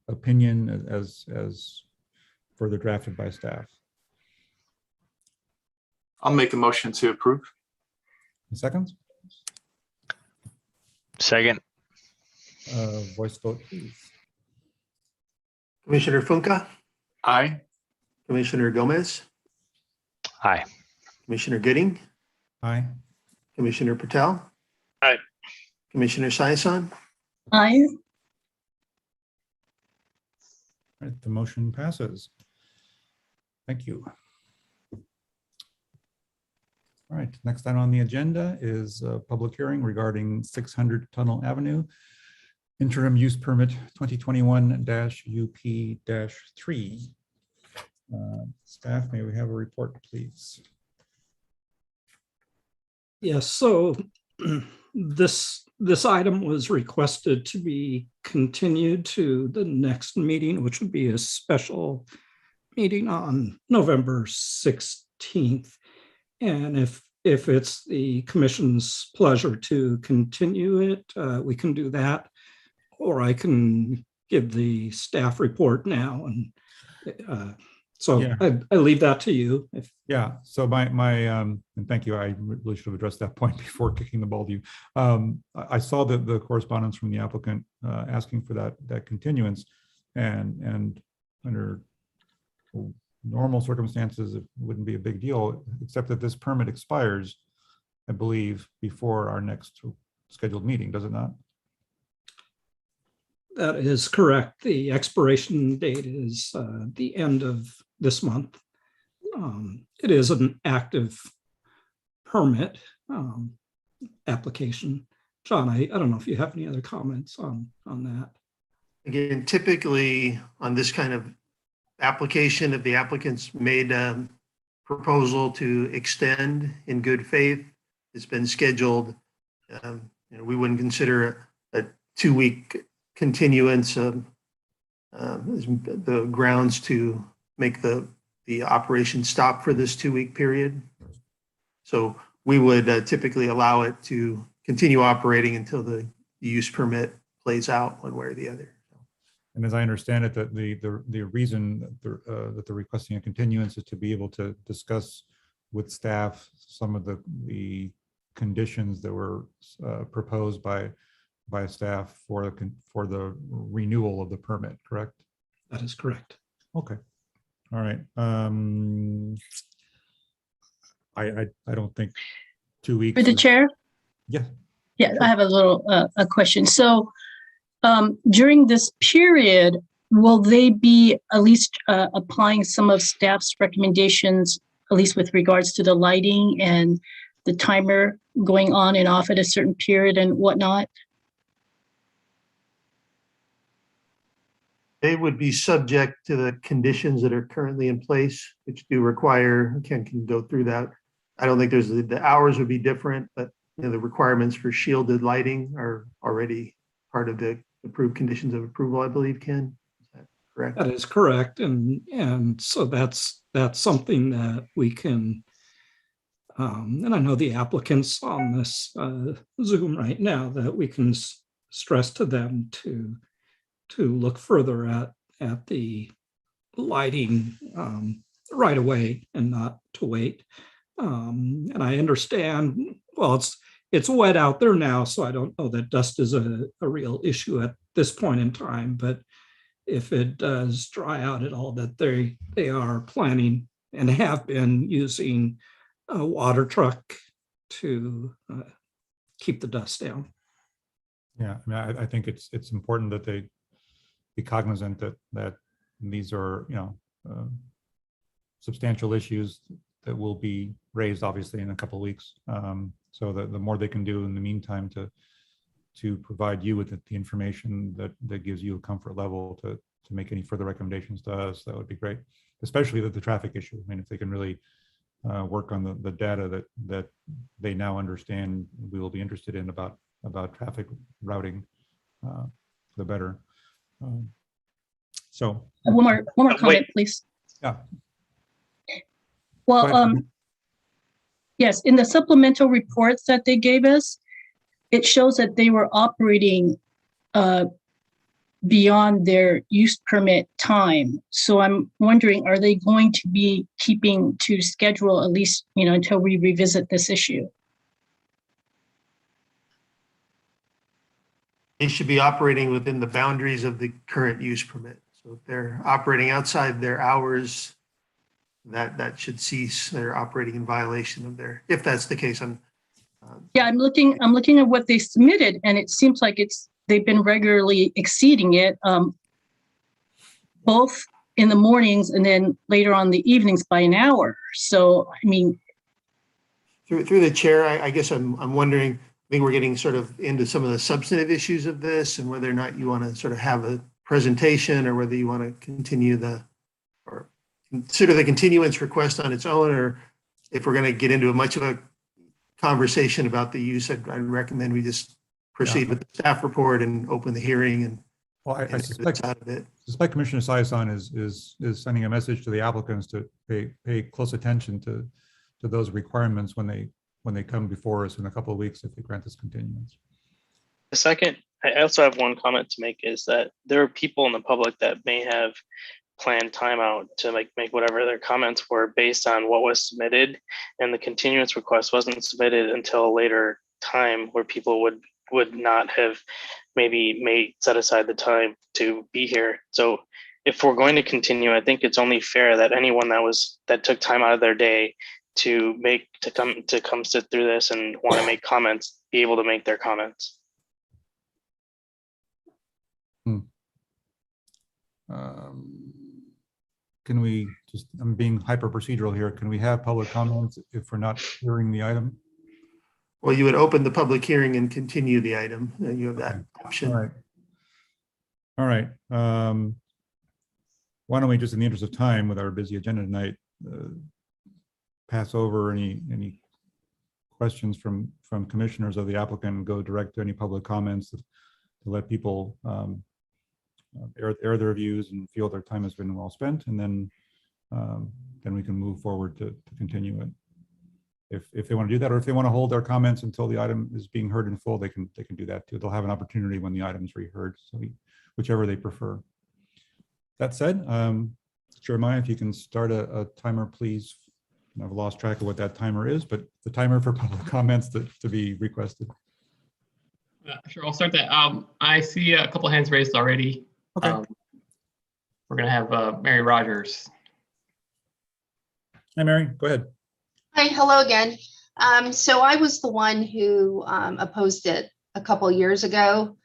opinion as further drafted by staff. I'll make a motion to approve. Seconds? Second. Voice vote, please. Commissioner Funka, Aye. Commissioner Gomez, Aye. Commissioner Gooding, Aye. Commissioner Patel. Aye. Commissioner Saison. Aye. All right, the motion passes. Thank you. All right, next item on the agenda is a public hearing regarding 600 Tunnel Avenue, interim use permit 2021-UP-3. Staff, may we have a report, please? Yes, so this item was requested to be continued to the next meeting, which would be a special meeting on November 16th. And if it's the commission's pleasure to continue it, we can do that. Or I can give the staff report now. And so Yeah. I leave that to you. Yeah, so and thank you, I really should have addressed that point before kicking the ball to you. I saw the correspondence from the applicant asking for that continuance, and under normal circumstances, it wouldn't be a big deal, except that this permit expires, I believe, before our next scheduled meeting, does it not? That is correct. The expiration date is the end of this month. It is an active permit application. John, I don't know if you have any other comments on that. Again, typically on this kind of application, if the applicant's made a proposal to extend in good faith, it's been scheduled, we wouldn't consider a 2-week continuance of the grounds to make the operation stop for this 2-week period. So we would typically allow it to continue operating until the use permit plays out one way or the other. And as I understand it, that the reason that they're requesting a continuance is to be able to discuss with staff some of the conditions that were proposed by staff for the renewal of the permit, correct? That is correct. Okay. All right. I don't think 2 weeks. For the chair? Yeah. Yeah, Sure. I have a little a question. So during this period, will they be at least applying some of staff's recommendations, at least with regards to the lighting and the timer going on and off at a certain period and whatnot? They would be subject to the conditions that are currently in place, which do require, Ken can go through that. I don't think the hours would be different, but the requirements for shielded lighting are already part of the approved conditions of approval, I believe, Ken. Is that correct? That is correct. And so that's something that we can, and I know the applicants on this Zoom right now, that we can stress to them to look further at the lighting right away and not to wait. And I understand, well, it's wet out there now, so I don't know that dust is a real issue at this point in time, but if it does dry out at all, that they are planning and have been using a water truck to keep the dust down. Yeah, I mean, I think it's important that they be cognizant that these are, substantial issues that will be raised obviously in a couple of weeks. So the more they can do in the meantime to provide you with the information that gives you a comfort level to make any further recommendations to us. That would be great, especially the traffic issue. I mean, if they can really work on the data that they now understand, we will be interested in about traffic routing, the better. So one more comment, please. yeah. Well, yes, in the supplemental reports that they gave us, it shows that they were operating beyond their use permit time. So I'm wondering, are they going to be keeping to schedule at least, until we revisit this issue? They should be operating within the boundaries of the current use permit. So if they're operating outside their hours, that should cease. They're operating in violation of their, if that's the case. Yeah, I'm looking at what they submitted, and it seems like they've been regularly exceeding it, both in the mornings and then later on the evenings by an hour. So, I mean, through the chair, I guess I'm wondering, I think we're getting sort of into some of the substantive issues of this and whether or not you want to sort of have a presentation or whether you want to continue or consider the continuance request on its own, or if we're going to get into much of a conversation about the use, I'd recommend we just proceed with the staff report and open the hearing. And well, I suspect Commissioner Saison is sending a message to the applicants to pay close attention to those requirements when they come before us in a couple of weeks if they grant this continuance. The second, I also have one comment to make, is that there are people in the public that may have planned timeout to make whatever their comments were based on what was submitted, and the continuance request wasn't submitted until a later time where people would not have maybe set aside the time to be here. So if we're going to continue, I think it's only fair that anyone that took time out of their day to come sit through this and want to make comments be able to make their comments. Can we just, I'm being hyper procedural here, can we have public comments if we're not hearing the item? Well, you would open the public hearing and continue the item. You have that option. All right. Why don't we just, in the interest of time with our busy agenda tonight, pass over any questions from commissioners of the applicant and go direct to any public comments to let people air their views and feel their time has been well spent, and then we can move forward to continue it. If they want to do that, or if they want to hold their comments until the item is being heard in full, they can do that too. They'll have an opportunity when the item is reheard, so whichever they prefer. That said, Jeremiah, if you can start a timer, please. I've lost track of what that timer is, but the timer for public comments to be requested. Sure, I'll start that. I see a couple of hands raised already. Okay. We're going to have Mary Rogers. Hi, Mary, go ahead. Hi, hello again. So I was the one who opposed it a couple years ago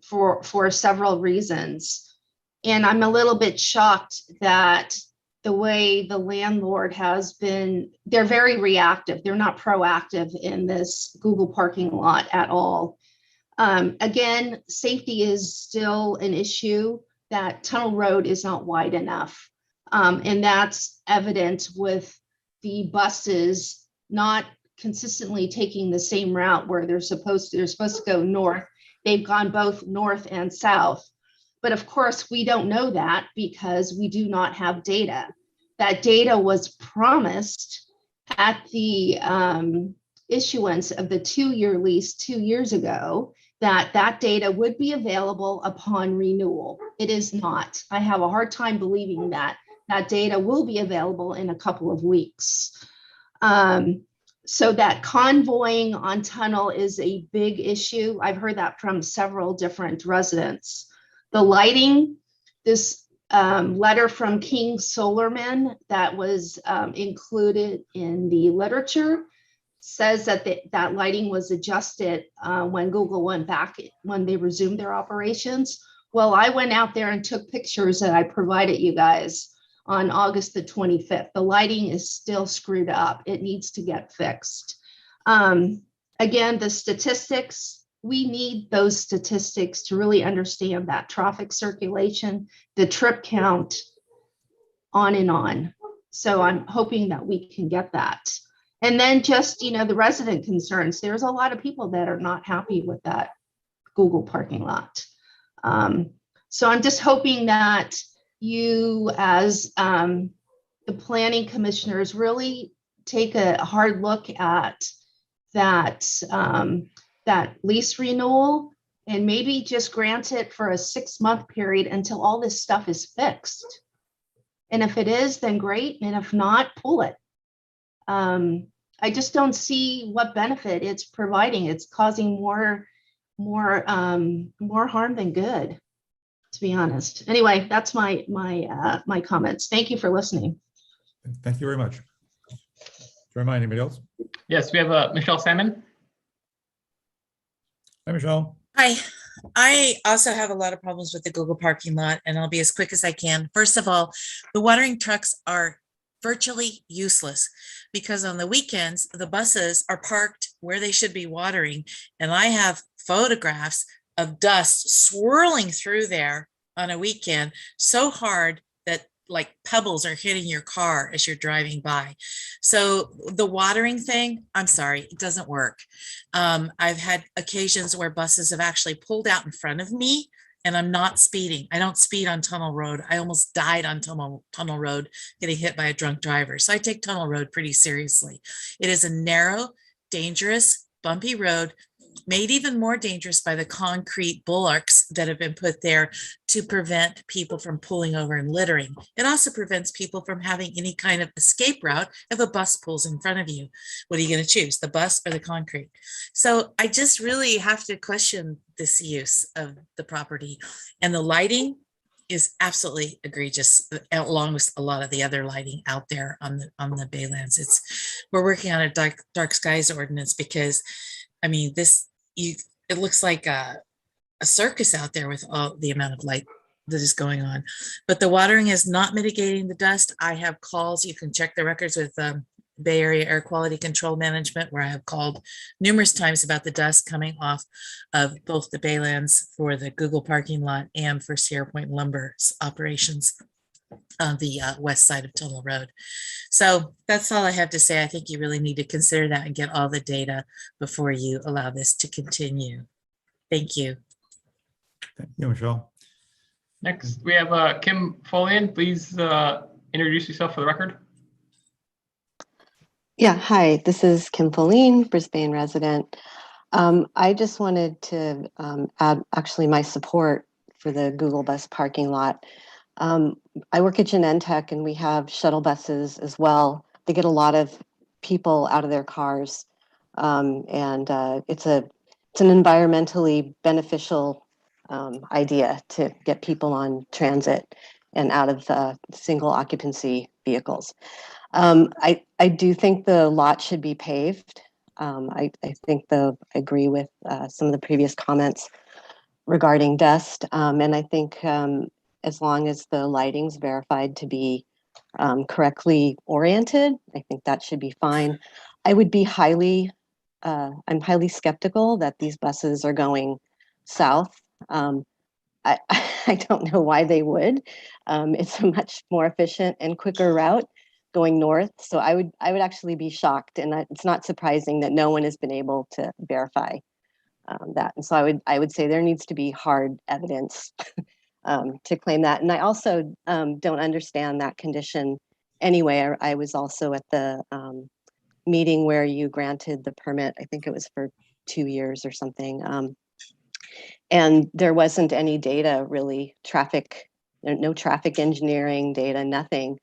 for several reasons. And I'm a little bit shocked that the way the landlord has been, they're very reactive. They're not proactive in this Google parking lot at all. Again, safety is still an issue. That tunnel road is not wide enough. And that's evident with the buses not consistently taking the same route where they're supposed to go north. They've gone both north and south. But of course, we don't know that because we do not have data. That data was promised at the issuance of the 2-year lease 2 years ago, that data would be available upon renewal. It is not. I have a hard time believing that data will be available in a couple of weeks. So that convoying on tunnel is a big issue. I've heard that from several different residents. The lighting, this letter from King Solarman that was included in the literature says that that lighting was adjusted when Google went back, when they resumed their operations. Well, I went out there and took pictures that I provided you guys on August the 25th. The lighting is still screwed up. It needs to get fixed. Again, the statistics we need those statistics to really understand that traffic circulation, the trip count, on and on. So I'm hoping that we can get that. And then just, the resident concerns. There's a lot of people that are not happy with that Google parking lot. So I'm just hoping that you, as the planning commissioners, really take a hard look at that, that lease renewal, and maybe just grant it for a 6-month period until all this stuff is fixed. And if it is, then great. And if not, pull it. I just don't see what benefit it's providing. It's causing more harm than good, to be honest. Anyway, that's my comments. Thank you for listening. Thank you very much. Jeremiah, anybody else? Yes, we have Michelle Salmon. Hi, Michelle. Hi, I also have a lot of problems with the Google parking lot, and I'll be as quick as I can. First of all, the watering trucks are virtually useless because on the weekends, the buses are parked where they should be watering. And I have photographs of dust swirling through there on a weekend so hard that like pebbles are hitting your car as you're driving by. So the watering thing, I'm sorry, it doesn't work. I've had occasions where buses have actually pulled out in front of me, and I'm not speeding. I don't speed on Tunnel Road. I almost died on Tunnel Road getting hit by a drunk driver. So I take Tunnel Road pretty seriously. It is a narrow, dangerous, bumpy road, made even more dangerous by the concrete bulwarks that have been put there to prevent people from pulling over and littering. It also prevents people from having any kind of escape route if a bus pulls in front of you. What are you going to choose, the bus or the concrete? So I just really have to question this use of the property. And the lighting is absolutely egregious, along with a lot of the other lighting out there on the Baylands. We're working on a dark skies ordinance because, I mean, it looks like a circus out there with all the amount of light that is going on. But the watering is not mitigating the dust. I have calls. You can check the records with Bay Area Air Quality Control Management, where I have called numerous times about the dust coming off of both the Baylands for the Google parking lot and for Sierra Point Lumber's operations on the west side of Tunnel Road. So that's all I have to say. I think you really need to consider that and get all the data before you allow this to continue. Thank you. Thank you, Michelle. Next, we have Kim Folian. Please introduce yourself for the record. Yeah, hi, this is Kim Folian, Brisbane resident. I just wanted to add actually my support for the Google bus parking lot. I work at Genentech and we have shuttle buses as well. They get a lot of people out of their cars, and it's an environmentally beneficial idea to get people on transit and out of single occupancy vehicles. I do think the lot should be paved. I think I agree with some of the previous comments regarding dust, and I think as long as the lighting's verified to be correctly oriented, I think that should be fine. I would be I'm highly skeptical that these buses are going south. I don't know why they would. It's a much more efficient and quicker route going north. So I would actually be shocked, and it's not surprising that no one has been able to verify that. And so I would say there needs to be hard evidence to claim that. And I also don't understand that condition anyway. I was also at the meeting where you granted the permit. I think it was for 2 years or something. And there wasn't any data really, no traffic engineering data, nothing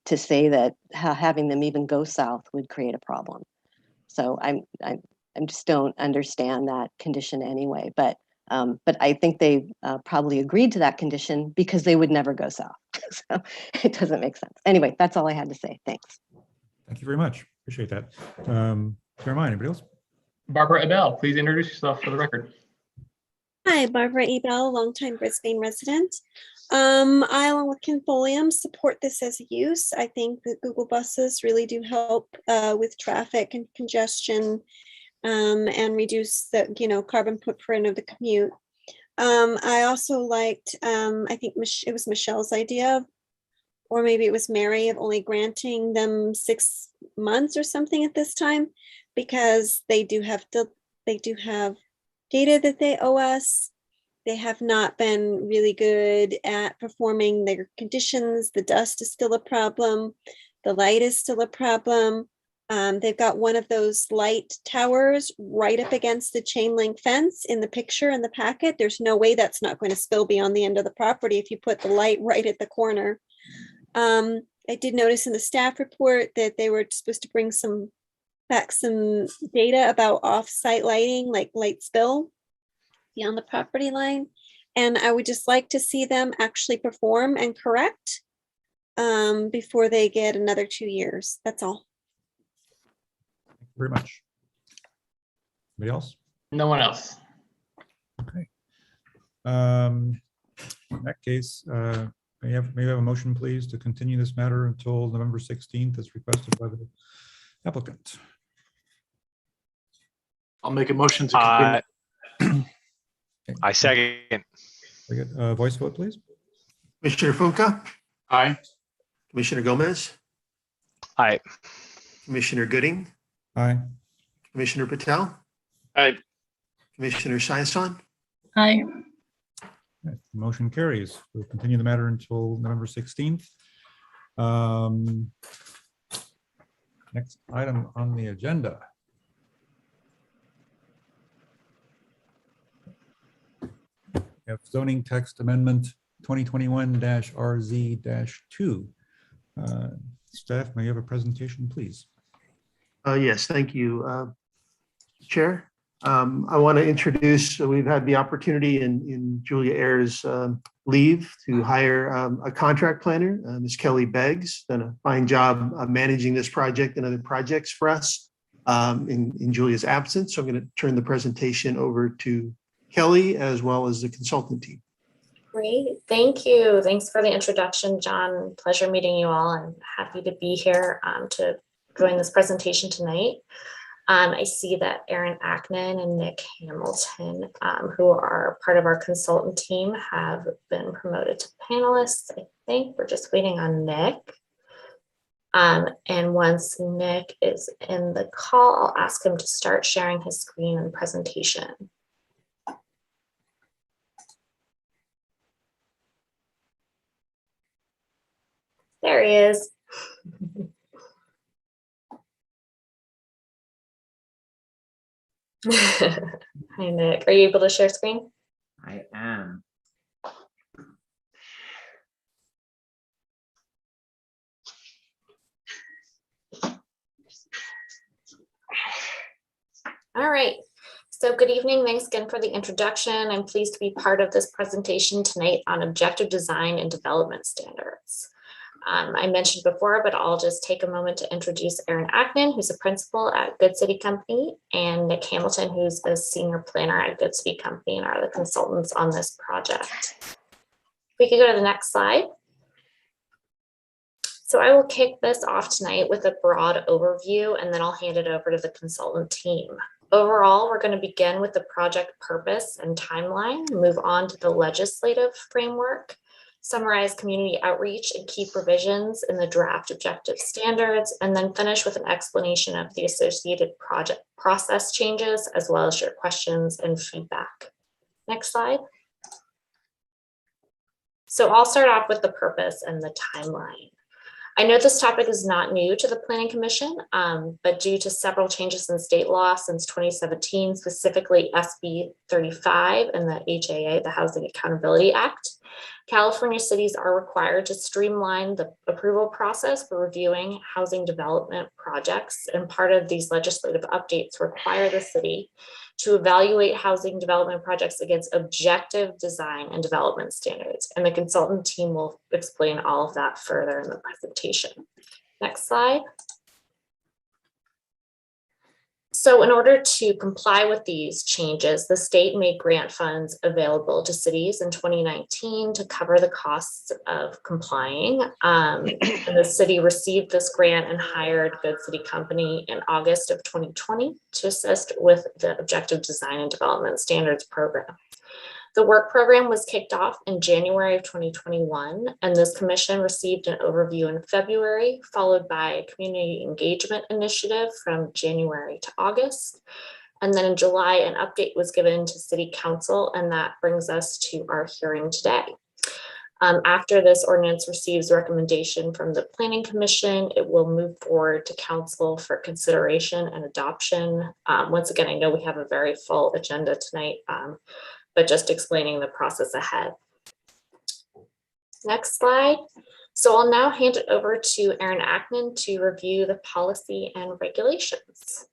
to say that having them even go south would create a problem. So I just don't understand that condition anyway. But I think they probably agreed to that condition because they would never go south. So it doesn't make sense. Anyway, that's all I had to say. Thanks. Thank you very much. Appreciate that. Jeremiah, anybody else? Barbara Abel, please introduce yourself for the record. Hi, Barbara Ebel, longtime Brisbane resident. I, along with Kim Folium, support this as a use. I think that Google buses really do help with traffic and congestion and reduce the, carbon footprint of the commute. I also liked, I think it was Michelle's idea, or maybe it was Mary, of only granting them 6 months or something at this time, because they do have data that they owe us. They have not been really good at performing their conditions. The dust is still a problem. The light is still a problem. They've got one of those light towers right up against the chain link fence in the picture in the packet. There's no way that's not going to spill beyond the end of the property if you put the light right at the corner. I did notice in the staff report that they were supposed to bring some data about off-site lighting, like light spill beyond the property line. And I would just like to see them actually perform and correct before they get another 2 years. That's all. Thank you very much. Anybody else? No one else. Okay. In that case, may I have a motion, please, to continue this matter until November 16th as requested by the applicant? I'll make a motion to continue. I second. Very good. Voice vote, please. Commissioner Funka, Aye. Commissioner Gomez, Aye. Commissioner Gooding, Aye. Commissioner Patel, Aye. Commissioner Saison. Aye. Okay, motion carries. We'll continue the matter until November 16th. Next item on the agenda. We have zoning text amendment 2021-RZ-2. Staff, may you have a presentation, please? Yes, thank you, Chair. I want to introduce, we've had the opportunity in Julia Ayers' leave to hire a contract planner, Ms. Kelly Beggs, done a fine job managing this project and other projects for us in Julia's absence. So I'm going to turn the presentation over to Kelly as well as the consultant team. Great, thank you. Thanks for the introduction, John. Pleasure meeting you all. I'm happy to be here to join this presentation tonight. I see that Aaron Ackman and Nick Hamilton, who are part of our consultant team, have been promoted to panelists. I think we're just waiting on Nick. And once Nick is in the call, I'll ask him to start sharing his screen and presentation. There he is. Hi, Nick. Are you able to share screen? I am. All right. So good evening. Thanks again for the introduction. I'm pleased to be part of this presentation tonight on objective design and development standards. I mentioned before, but I'll just take a moment to introduce Aaron Ackman, who's a principal at Good City Company, and Nick Hamilton, who's a senior planner at Good City Company and are the consultants on this project. If we could go to the next slide. So I will kick this off tonight with a broad overview, and then I'll hand it over to the consultant team. Overall, we're going to begin with the project purpose and timeline, move on to the legislative framework, summarize community outreach and key provisions in the draft objective standards, and then finish with an explanation of the associated project process changes, as well as your questions and feedback. Next slide. So I'll start off with the purpose and the timeline. I know this topic is not new to the Planning Commission, but due to several changes in state law since 2017, specifically SB 35 and the HAA, the Housing Accountability Act, California cities are required to streamline the approval process for reviewing housing development projects, and part of these legislative updates require the city to evaluate housing development projects against objective design and development standards. And the consultant team will explain all of that further in the presentation. Next slide. So in order to comply with these changes, the state made grant funds available to cities in 2019 to cover the costs of complying. And the city received this grant and hired Good City Company in August of 2020 to assist with the Objective Design and Development Standards program. The work program was kicked off in January of 2021, and this commission received an overview in February, followed by a community engagement initiative from January to August. And then in July, an update was given to City Council, and that brings us to our hearing today. After this ordinance receives recommendation from the Planning Commission, it will move forward to Council for consideration and adoption. Once again, I know we have a very full agenda tonight, but just explaining the process ahead. Next slide. So I'll now hand it over to Aaron Ackman to review the policy and regulations.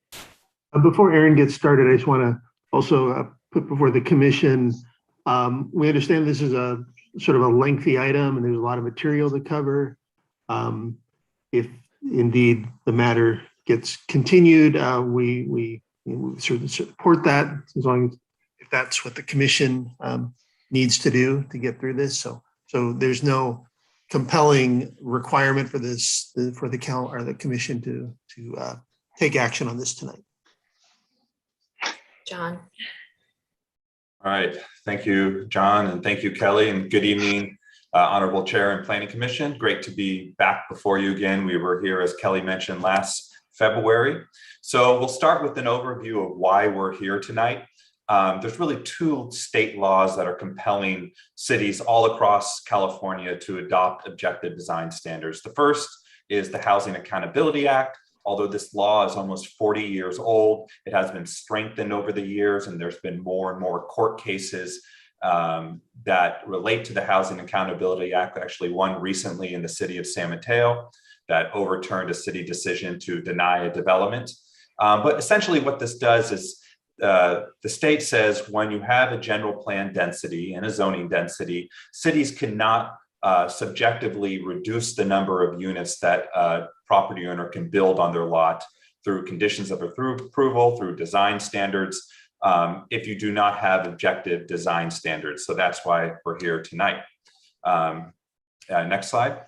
Before Aaron gets started, I just want to also put before the commission, we understand this is a sort of a lengthy item and there's a lot of material to cover. If indeed the matter gets continued, we certainly support that, as long as if that's what the commission needs to do to get through this. So there's no compelling requirement for this for the commission to take action on this tonight. John. All right, thank you, John, and thank you, Kelly, and good evening, Honorable Chair and Planning Commission. Great to be back before you again. We were here, as Kelly mentioned, last February. So we'll start with an overview of why we're here tonight. There's really two state laws that are compelling cities all across California to adopt objective design standards. The first is the Housing Accountability Act. Although this law is almost 40 years old, it has been strengthened over the years, and there's been more and more court cases that relate to the Housing Accountability Act. Actually, one recently in the city of San Mateo that overturned a city decision to deny a development. But essentially what this does is the state says when you have a general plan density and a zoning density, cities cannot subjectively reduce the number of units that a property owner can build on their lot through conditions of approval, through design standards, if you do not have objective design standards. So that's why we're here tonight. Next slide.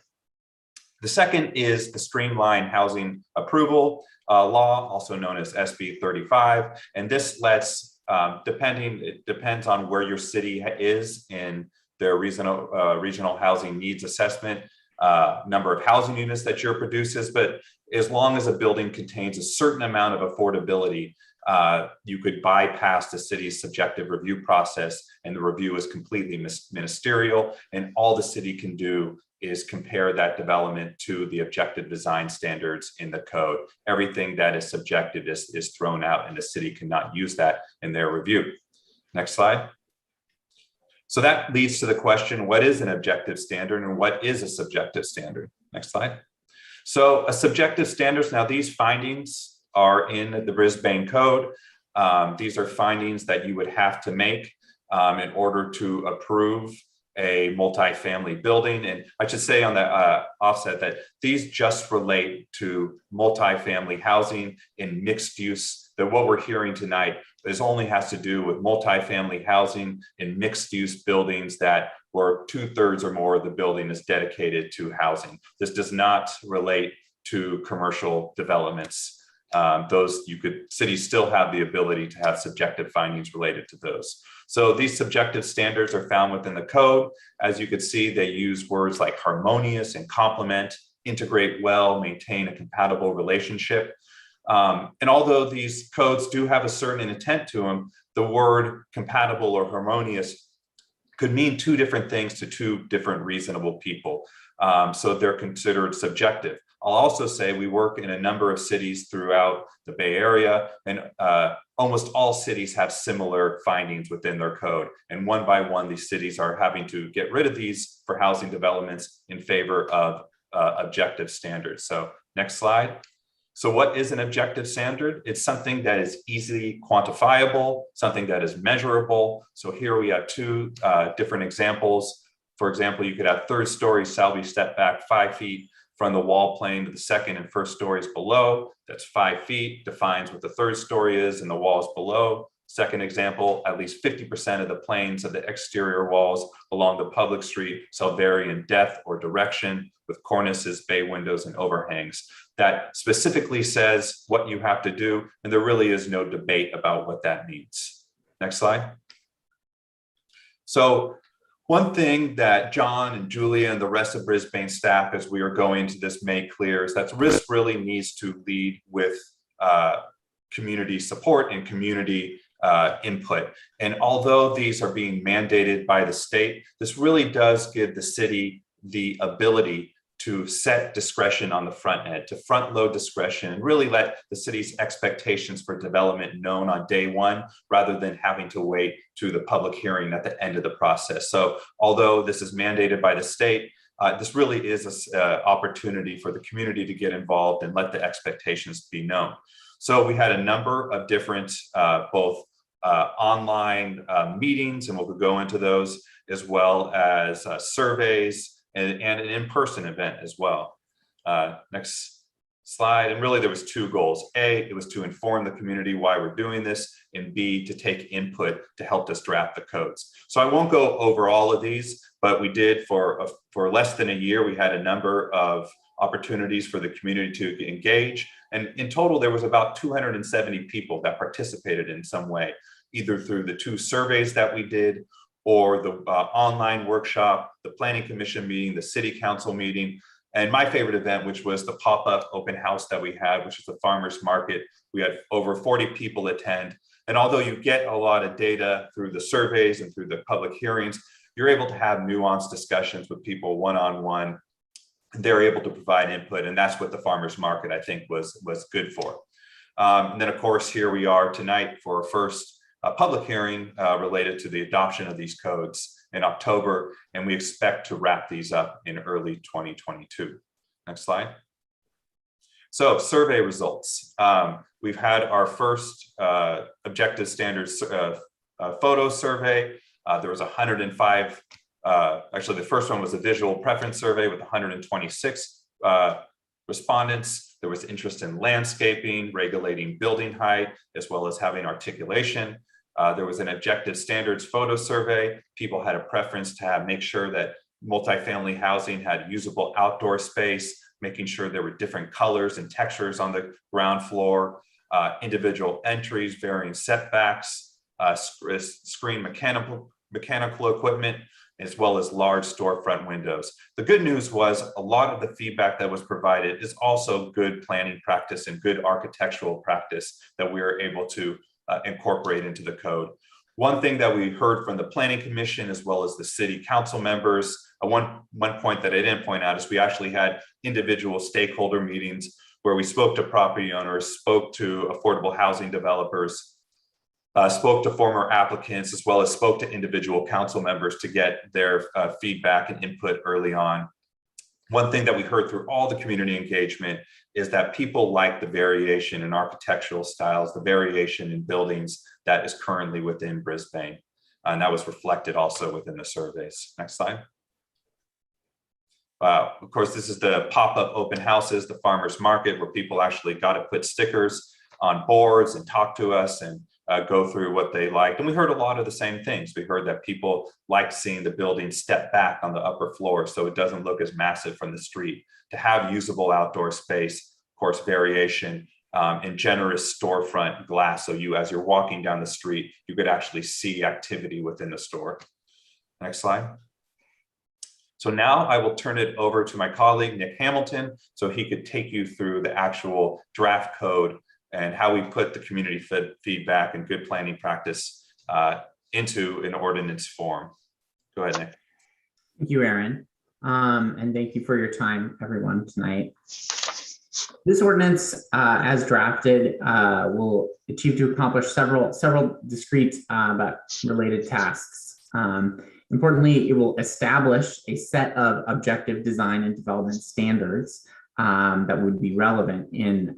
The second is the Streamline Housing Approval Law, also known as SB 35. And this lets, it depends on where your city is in their regional housing needs assessment, number of housing units that your produces, but as long as a building contains a certain amount of affordability, you could bypass the city's subjective review process, and the review is completely ministerial, and all the city can do is compare that development to the objective design standards in the code. Everything that is subjective is thrown out, and the city cannot use that in their review. Next slide. So that leads to the question, what is an objective standard and what is a subjective standard? Next slide. So a subjective standards, now these findings are in the Brisbane Code. These are findings that you would have to make in order to approve a multifamily building. And I should say on the offset that these just relate to multifamily housing in mixed use. That what we're hearing tonight is only has to do with multifamily housing in mixed use buildings that where 2/3 or more of the building is dedicated to housing. This does not relate to commercial developments. Cities still have the ability to have subjective findings related to those. So these subjective standards are found within the code. As you can see, they use words like harmonious and complement, integrate well, maintain a compatible relationship. And although these codes do have a certain intent to them, the word compatible or harmonious could mean two different things to two different reasonable people. So they're considered subjective. I'll also say we work in a number of cities throughout the Bay Area, and almost all cities have similar findings within their code. And one by one, these cities are having to get rid of these for housing developments in favor of objective standards. So next slide. So what is an objective standard? It's something that is easily quantifiable, something that is measurable. So here we have two different examples. For example, you could have third story shall be set back 5 feet from the wall plane to the second and first stories below. That's 5 feet, defines what the third story is and the walls below. Second example, at least 50% of the planes of the exterior walls along the public street shall vary in depth or direction with cornices, bay windows, and overhangs. That specifically says what you have to do, and there really is no debate about what that means. Next slide. So one thing that John and Julia and the rest of Brisbane staff, as we are going into this, made clear is that RISP really needs to lead with community support and community input. And although these are being mandated by the state, this really does give the city the ability to set discretion on the front end, to front load discretion and really let the city's expectations for development known on day one, rather than having to wait to the public hearing at the end of the process. So although this is mandated by the state, this really is an opportunity for the community to get involved and let the expectations be known. So we had a number of different both online meetings, and we'll go into those, as well as surveys and an in-person event as well. Next slide. And really there was 2 goals. A, it was to inform the community why we're doing this, and B, to take input to help us draft the codes. So I won't go over all of these, but we did for less than a year, we had a number of opportunities for the community to engage. And in total, there was about 270 people that participated in some way, either through the 2 surveys that we did, or the online workshop, the planning commission meeting, the city council meeting, and my favorite event, which was the pop-up open house that we had, which is the farmers market. We had over 40 people attend. And although you get a lot of data through the surveys and through the public hearings, you're able to have nuanced discussions with people one-on-one. They're able to provide input, and that's what the farmers market, I think, was good for. And then of course, here we are tonight for our first public hearing related to the adoption of these codes in October, and we expect to wrap these up in early 2022. Next slide. So survey results. We've had our first objective standards photo survey. There was 105, actually the first one was a visual preference survey with 126 respondents. There was interest in landscaping, regulating building height, as well as having articulation. There was an objective standards photo survey. People had a preference to make sure that multifamily housing had usable outdoor space, making sure there were different colors and textures on the ground floor, individual entries, varying setbacks, screen mechanical equipment, as well as large storefront windows. The good news was a lot of the feedback that was provided is also good planning practice and good architectural practice that we were able to incorporate into the code. One thing that we heard from the Planning Commission as well as the City Council members, one point that I didn't point out is we actually had individual stakeholder meetings where we spoke to property owners, spoke to affordable housing developers, spoke to former applicants, as well as spoke to individual council members to get their feedback and input early on. One thing that we heard through all the community engagement is that people like the variation in architectural styles, the variation in buildings that is currently within Brisbane. And that was reflected also within the surveys. Next slide. Of course, this is the pop-up open houses, the farmers market, where people actually got to put stickers on boards and talk to us and go through what they liked. And we heard a lot of the same things. We heard that people liked seeing the building step back on the upper floor so it doesn't look as massive from the street, to have usable outdoor space, of course, variation, and generous storefront glass. So you, as you're walking down the street, you could actually see activity within the store. Next slide. So now I will turn it over to my colleague, Nick Hamilton, so he could take you through the actual draft code and how we put the community feedback and good planning practice into an ordinance form. Go ahead, Nick. Thank you, Aaron. And thank you for your time, everyone, tonight. This ordinance, as drafted, will achieve to accomplish several discrete but related tasks. Importantly, it will establish a set of objective design and development standards that would be relevant in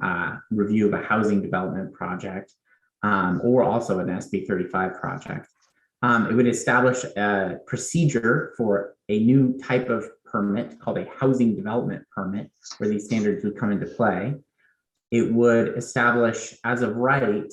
review of a housing development project or also an SB 35 project. It would establish a procedure for a new type of permit called a housing development permit, where these standards would come into play. It would establish as of right,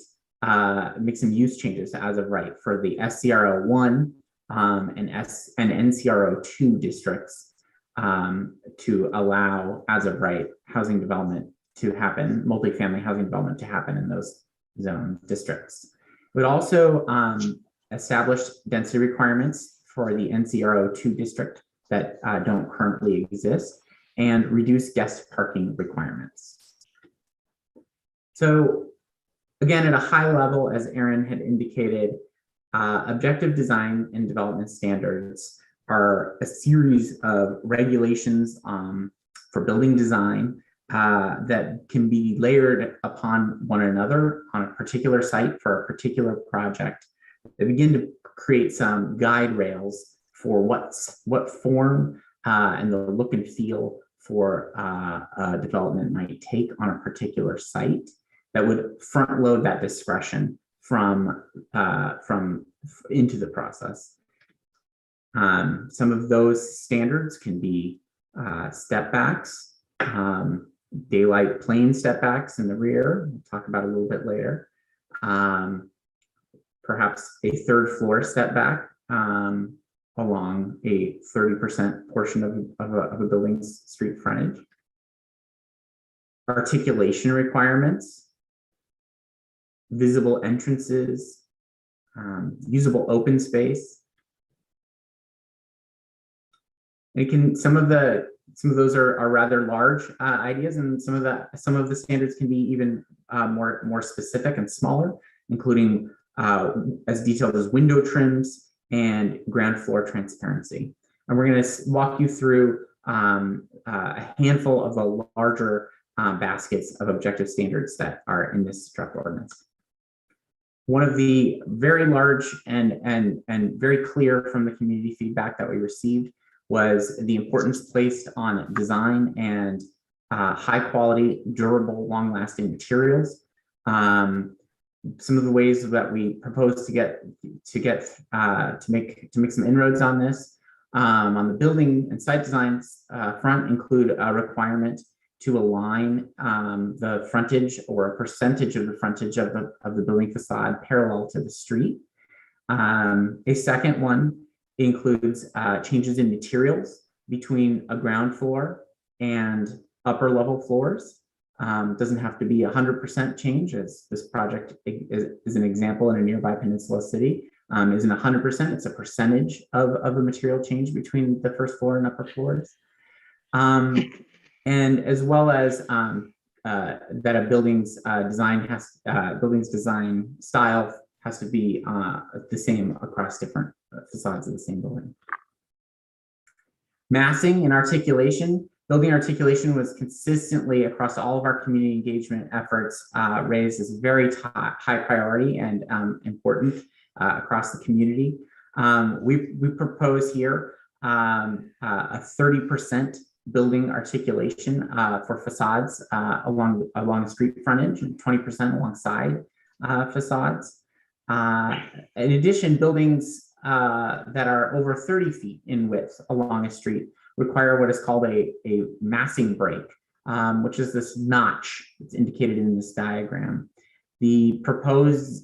make some use changes as of right for the SCRO1 and NCRO2 districts to allow as of right housing development to happen, multifamily housing development to happen in those zone districts. It would also establish density requirements for the NCRO2 district that don't currently exist, and reduce guest parking requirements. So again, at a high level, as Aaron had indicated, objective design and development standards are a series of regulations for building design that can be layered upon one another on a particular site for a particular project. They begin to create some guide rails for what form and the look and feel for development might take on a particular site that would front load that discretion from into the process. Some of those standards can be step backs, daylight plane step backs in the rear, we'll talk about a little bit later. Perhaps a third floor step back along a 30% portion of a building's street frontage. Articulation requirements, visible entrances, usable open space. It can, some of those are rather large ideas, and some of the standards can be even more specific and smaller, including as detailed as window trims and ground floor transparency. And we're going to walk you through a handful of the larger baskets of objective standards that are in this draft ordinance. One of the very large and very clear from the community feedback that we received was the importance placed on design and high quality, durable, long lasting materials. Some of the ways that we propose to make some inroads on this on the building and site design front include a requirement to align the frontage or a percentage of the frontage of the building facade parallel to the street. A second one includes changes in materials between a ground floor and upper level floors. Doesn't have to be 100% change, as this project is an example in a nearby peninsula city. Isn't 100%, it's a percentage of a material change between the first floor and upper floors. And as well as that a building's design style has to be the same across different facades of the same building. Massing and articulation. Building articulation was consistently across all of our community engagement efforts raised as a very high priority and important across the community. We propose here a 30% building articulation for facades along street frontage and 20% alongside facades. In addition, buildings that are over 30 feet in width along a street require what is called a massing break, which is this notch that's indicated in this diagram. The proposed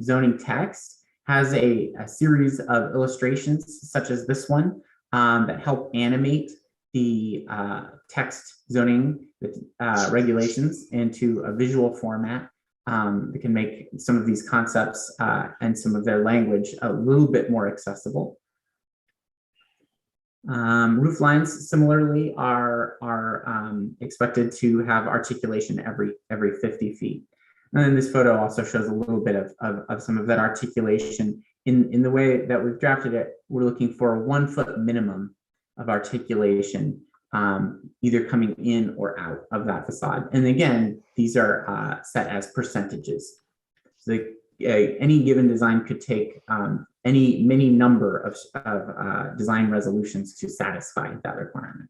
zoning text has a series of illustrations such as this one that help animate the text zoning regulations into a visual format that can make some of these concepts and some of their language a little bit more accessible. Roof lines similarly are expected to have articulation every 50 feet. And then this photo also shows a little bit of some of that articulation. In the way that we've drafted it, we're looking for a 1 foot minimum of articulation, either coming in or out of that facade. And again, these are set as percentages. So any given design could take many number of design resolutions to satisfy that requirement.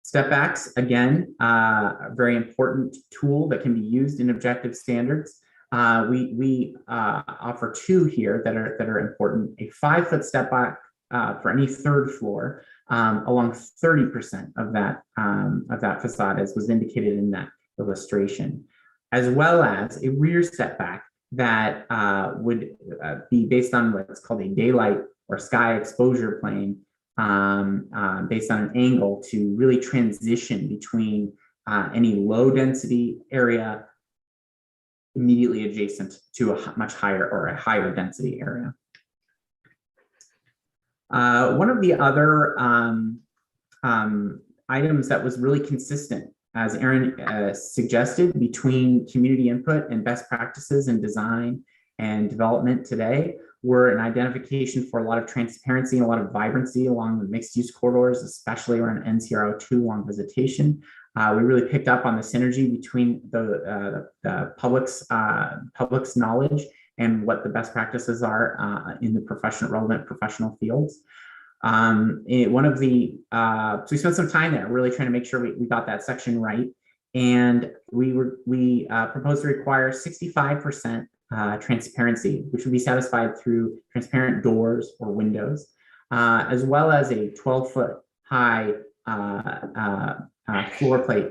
Step backs, again, a very important tool that can be used in objective standards. We offer two here that are important: a 5 foot step back for any third floor along 30% of that facade, as was indicated in that illustration, as well as a rear setback that would be based on what's called a daylight or sky exposure plane, based on an angle to really transition between any low density area immediately adjacent to a much higher or a higher density area. One of the other items that was really consistent, as Aaron suggested, between community input and best practices in design and development today were an identification for a lot of transparency and a lot of vibrancy along the mixed use corridors, especially around NCR02 along visitation. We really picked up on the synergy between the public's knowledge and what the best practices are in the relevant professional fields. So we spent some time there really trying to make sure we got that section right. And we proposed to require 65% transparency, which would be satisfied through transparent doors or windows, as well as a 12-foot high floor plate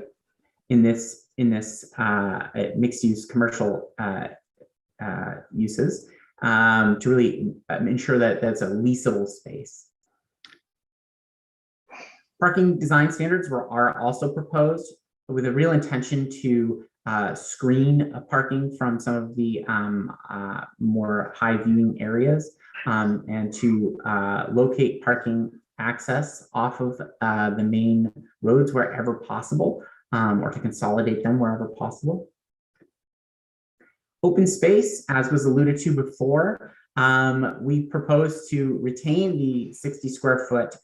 in this mixed-use commercial uses to really ensure that that's a leasable space. Parking design standards are also proposed with a real intention to screen parking from some of the more high viewing areas and to locate parking access off of the main roads wherever possible, or to consolidate them wherever possible. Open space, as was alluded to before, we propose to retain the 60 square foot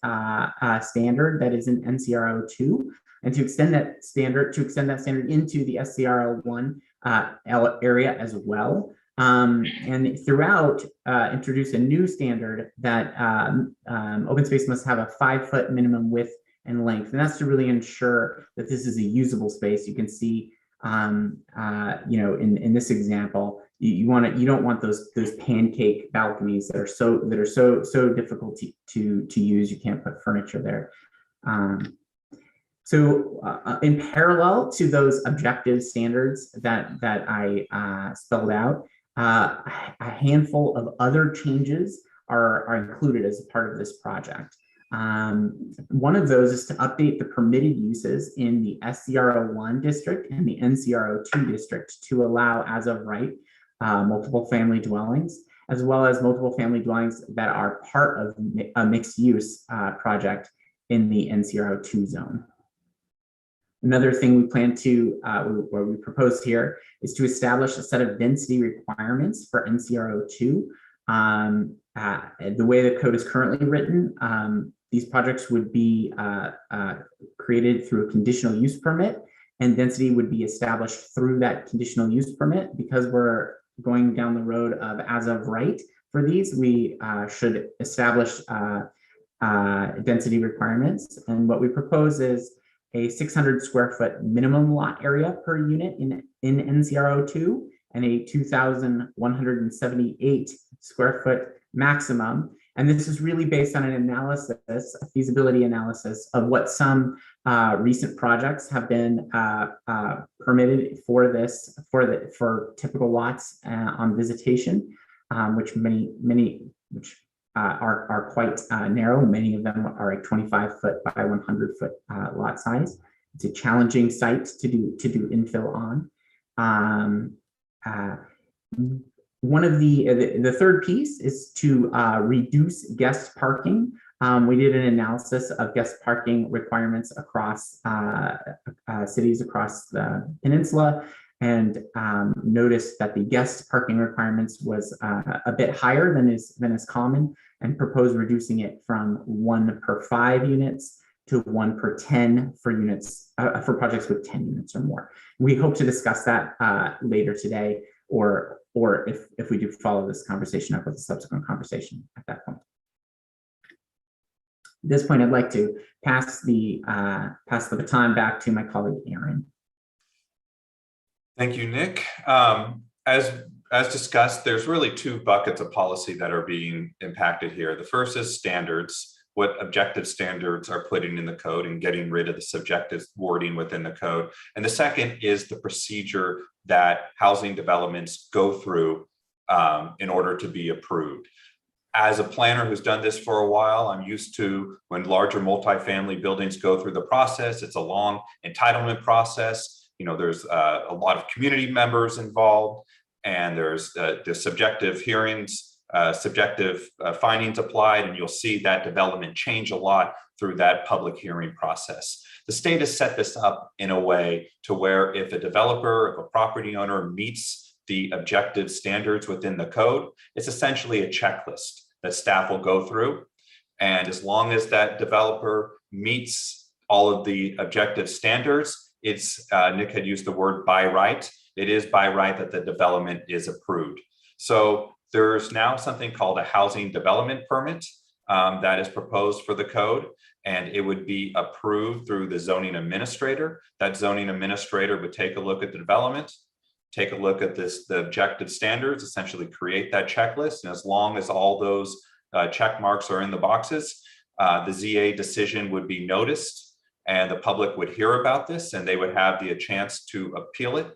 standard that is in NCR02 and to extend that standard into the SCR01 area as well. And throughout, introduce a new standard that open space must have a 5-foot minimum width and length. And that's to really ensure that this is a usable space. You can see, in this example, you don't want those pancake balconies that are so difficult to use. You can't put furniture there. So in parallel to those objective standards that I spelled out, a handful of other changes are included as a part of this project. One of those is to update the permitted uses in the SCR01 district and the NCR02 district to allow as of right multiple family dwellings, as well as multiple family dwellings that are part of a mixed use project in the NCR02 zone. Another thing we plan to, what we proposed here, is to establish a set of density requirements for NCR02. The way the code is currently written, these projects would be created through a conditional use permit, and density would be established through that conditional use permit. Because we're going down the road of as of right for these, we should establish density requirements. And what we propose is a 600 square foot minimum lot area per unit in NCR02 and a 2,178 square foot maximum. And this is really based on an analysis, a feasibility analysis of what some recent projects have been permitted for typical lots on visitation, which are quite narrow. Many of them are a 25-foot by 100-foot lot size. It's a challenging site to do infill on. One of the third piece is to reduce guest parking. We did an analysis of guest parking requirements across cities across the peninsula, and noticed that the guest parking requirements was a bit higher than is common, and proposed reducing it from 1 per 5 units to 1 per 10 for units for projects with 10 units or more. We hope to discuss that later today, or if we do follow this conversation up with a subsequent conversation at that point. At this point, I'd like to pass the baton back to my colleague, Aaron. Thank you, Nick. As as discussed, there's really two buckets of policy that are being impacted here. The first is standards, what objective standards are putting in the code and getting rid of the subjective wording within the code. And the second is the procedure that housing developments go through in order to be approved. As a planner who's done this for a while, I'm used to when larger multifamily buildings go through the process. It's a long entitlement process. You know, there's a lot of community members involved, and there's the subjective hearings, subjective findings applied, and you'll see that development change a lot through that public hearing process. The state has set this up in a way to where if a developer, if a property owner meets the objective standards within the code, it's essentially a checklist that staff will go through. And as long as that developer meets all of the objective standards, it's, Nick had used the word by right. It is by right that the development is approved. So there's now something called a housing development permit that is proposed for the code, and it would be approved through the zoning administrator. That zoning administrator would take a look at the development, take a look at the objective standards, essentially create that checklist. And as long as all those check marks are in the boxes, the ZA decision would be noticed and the public would hear about this and they would have the chance to appeal it.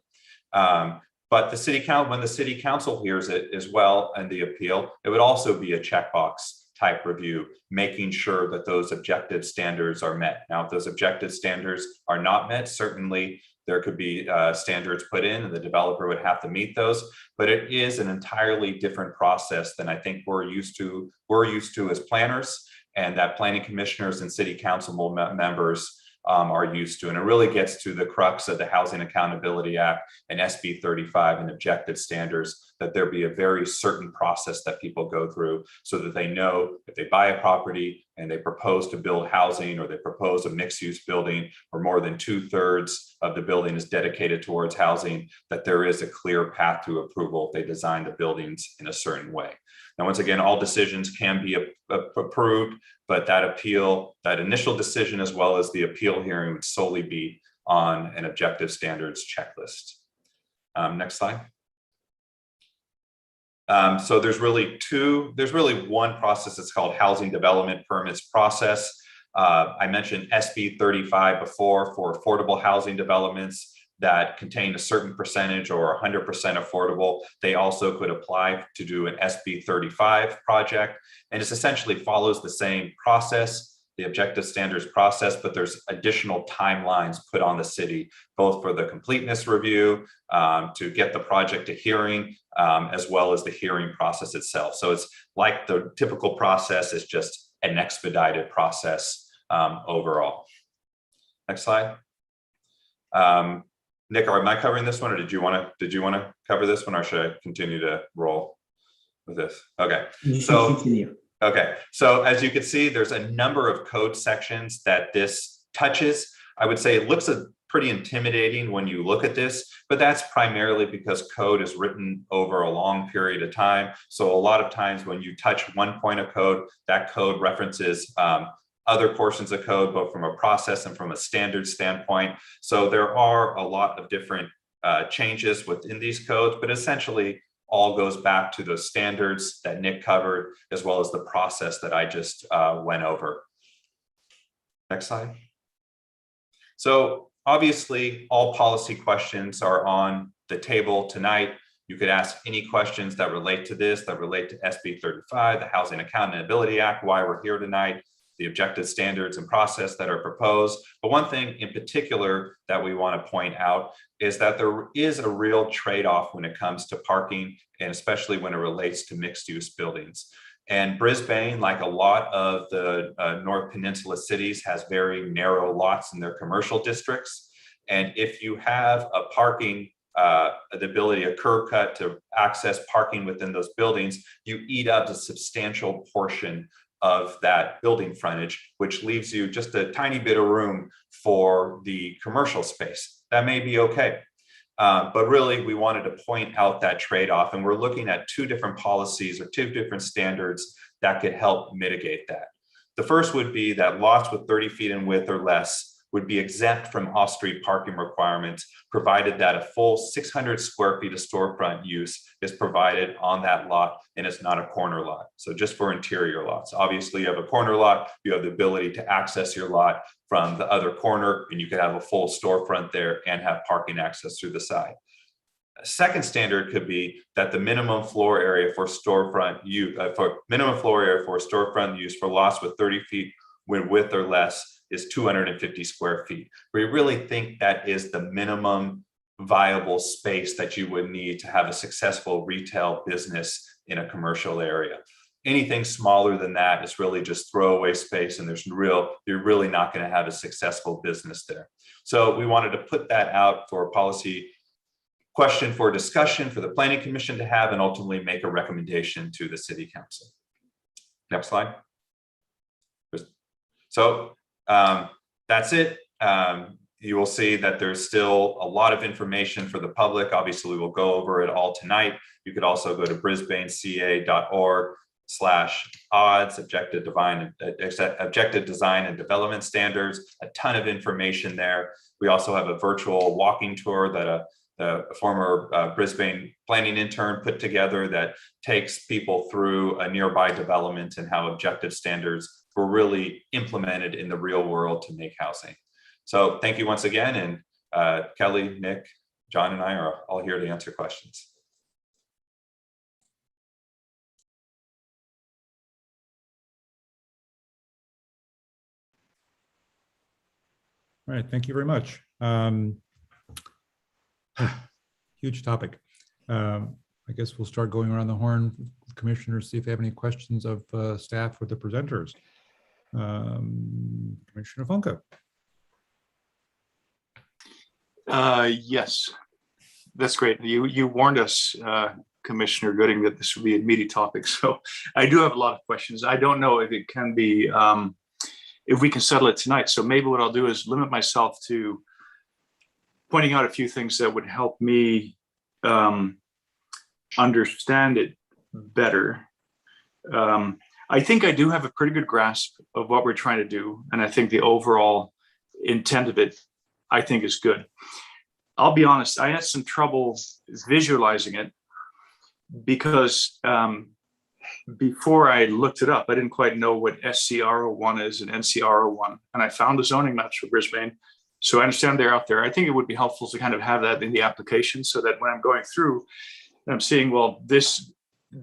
But the city council, when the city council hears it as well and the appeal, it would also be a checkbox type review, making sure that those objective standards are met. Now, if those objective standards are not met, certainly there could be standards put in and the developer would have to meet those, but it is an entirely different process than I think we're used to as planners, and that planning commissioners and city council members are used to. And it really gets to the crux of the Housing Accountability Act and SB 35 and objective standards, that there be a very certain process that people go through so that they know if they buy a property and they propose to build housing or they propose a mixed use building or more than 2/3 of the building is dedicated towards housing, that there is a clear path to approval if they design the buildings in a certain way. Now, once again, all decisions can be approved, but that appeal, that initial decision, as well as the appeal hearing would solely be on an objective standards checklist. Next slide. So there's really one process. It's called housing development permits process. I mentioned SB 35 before for affordable housing developments that contain a certain percentage or 100% affordable. They also could apply to do an SB 35 project. And it essentially follows the same process, the objective standards process, but there's additional timelines put on the city, both for the completeness review, to get the project to hearing, as well as the hearing process itself. So it's like the typical process is just an expedited process overall. Next slide. Nick, am I covering this one, or did you want to cover this one, or should I continue to roll with this? Okay. So continue. Okay, so as you can see, there's a number of code sections that this touches. I would say it looks pretty intimidating when you look at this, but that's primarily because code is written over a long period of time. So a lot of times when you touch one point of code, that code references other portions of code, both from a process and from a standard standpoint. So there are a lot of different changes within these codes, but essentially all goes back to those standards that Nick covered, as well as the process that I just went over. Next slide. So obviously all policy questions are on the table tonight. You could ask any questions that relate to this, that relate to SB 35, the Housing Accountability Act, why we're here tonight, the objective standards and process that are proposed. But one thing in particular that we want to point out is that there is a real trade-off when it comes to parking, and especially when it relates to mixed-use buildings. And Brisbane, like a lot of the North Peninsula cities, has very narrow lots in their commercial districts. And if you have a parking, the ability, a curb cut to access parking within those buildings, you eat up a substantial portion of that building frontage, which leaves you just a tiny bit of room for the commercial space. That may be okay. But really, we wanted to point out that trade-off, and we're looking at two different policies or two different standards that could help mitigate that. The first would be that lots with 30 feet in width or less would be exempt from off-street parking requirements, provided that a full 600 square feet of storefront use is provided on that lot and it's not a corner lot. So just for interior lots. Obviously, you have a corner lot, you have the ability to access your lot from the other corner, and you could have a full storefront there and have parking access through the side. A second standard could be that the minimum floor area for storefront use, storefront use for lots with 30 feet width or less is 250 square feet. We really think that is the minimum viable space that you would need to have a successful retail business in a commercial area. Anything smaller than that is really just throwaway space, and you're really not going to have a successful business there. So we wanted to put that out for a policy question for discussion for the Planning Commission to have and ultimately make a recommendation to the City Council. Next slide. So that's it. You will see that there's still a lot of information for the public. Obviously, we will go over it all tonight. You could also go to brisbaneca.org/odds, objective design and development standards, a ton of information there. We also have a virtual walking tour that a former Brisbane planning intern put together that takes people through a nearby development and how objective standards were really implemented in the real world to make housing. So thank you once again. And Kelly, Nick, John, and I are all here to answer questions. All right, thank you very much. Huge topic. I guess we'll start going around the horn. Commissioners, see if they have any questions of staff or the presenters. Commissioner Funke. Yes, that's great. You warned us, Commissioner Gooding, that this would be a meaty topic. So I do have a lot of questions. I don't know if it can be, if we can settle it tonight. So maybe what I'll do is limit myself to pointing out a few things that would help me understand it better. I think I do have a pretty good grasp of what we're trying to do. And I think the overall intent of it, I think, is good. I'll be honest, I had some trouble visualizing it because before I looked it up, I didn't quite know what SCR01 is and NCR01. And I found the zoning maps for Brisbane. So I understand they're out there. I think it would be helpful to kind of have that in the application so that when I'm going through, I'm seeing, well, this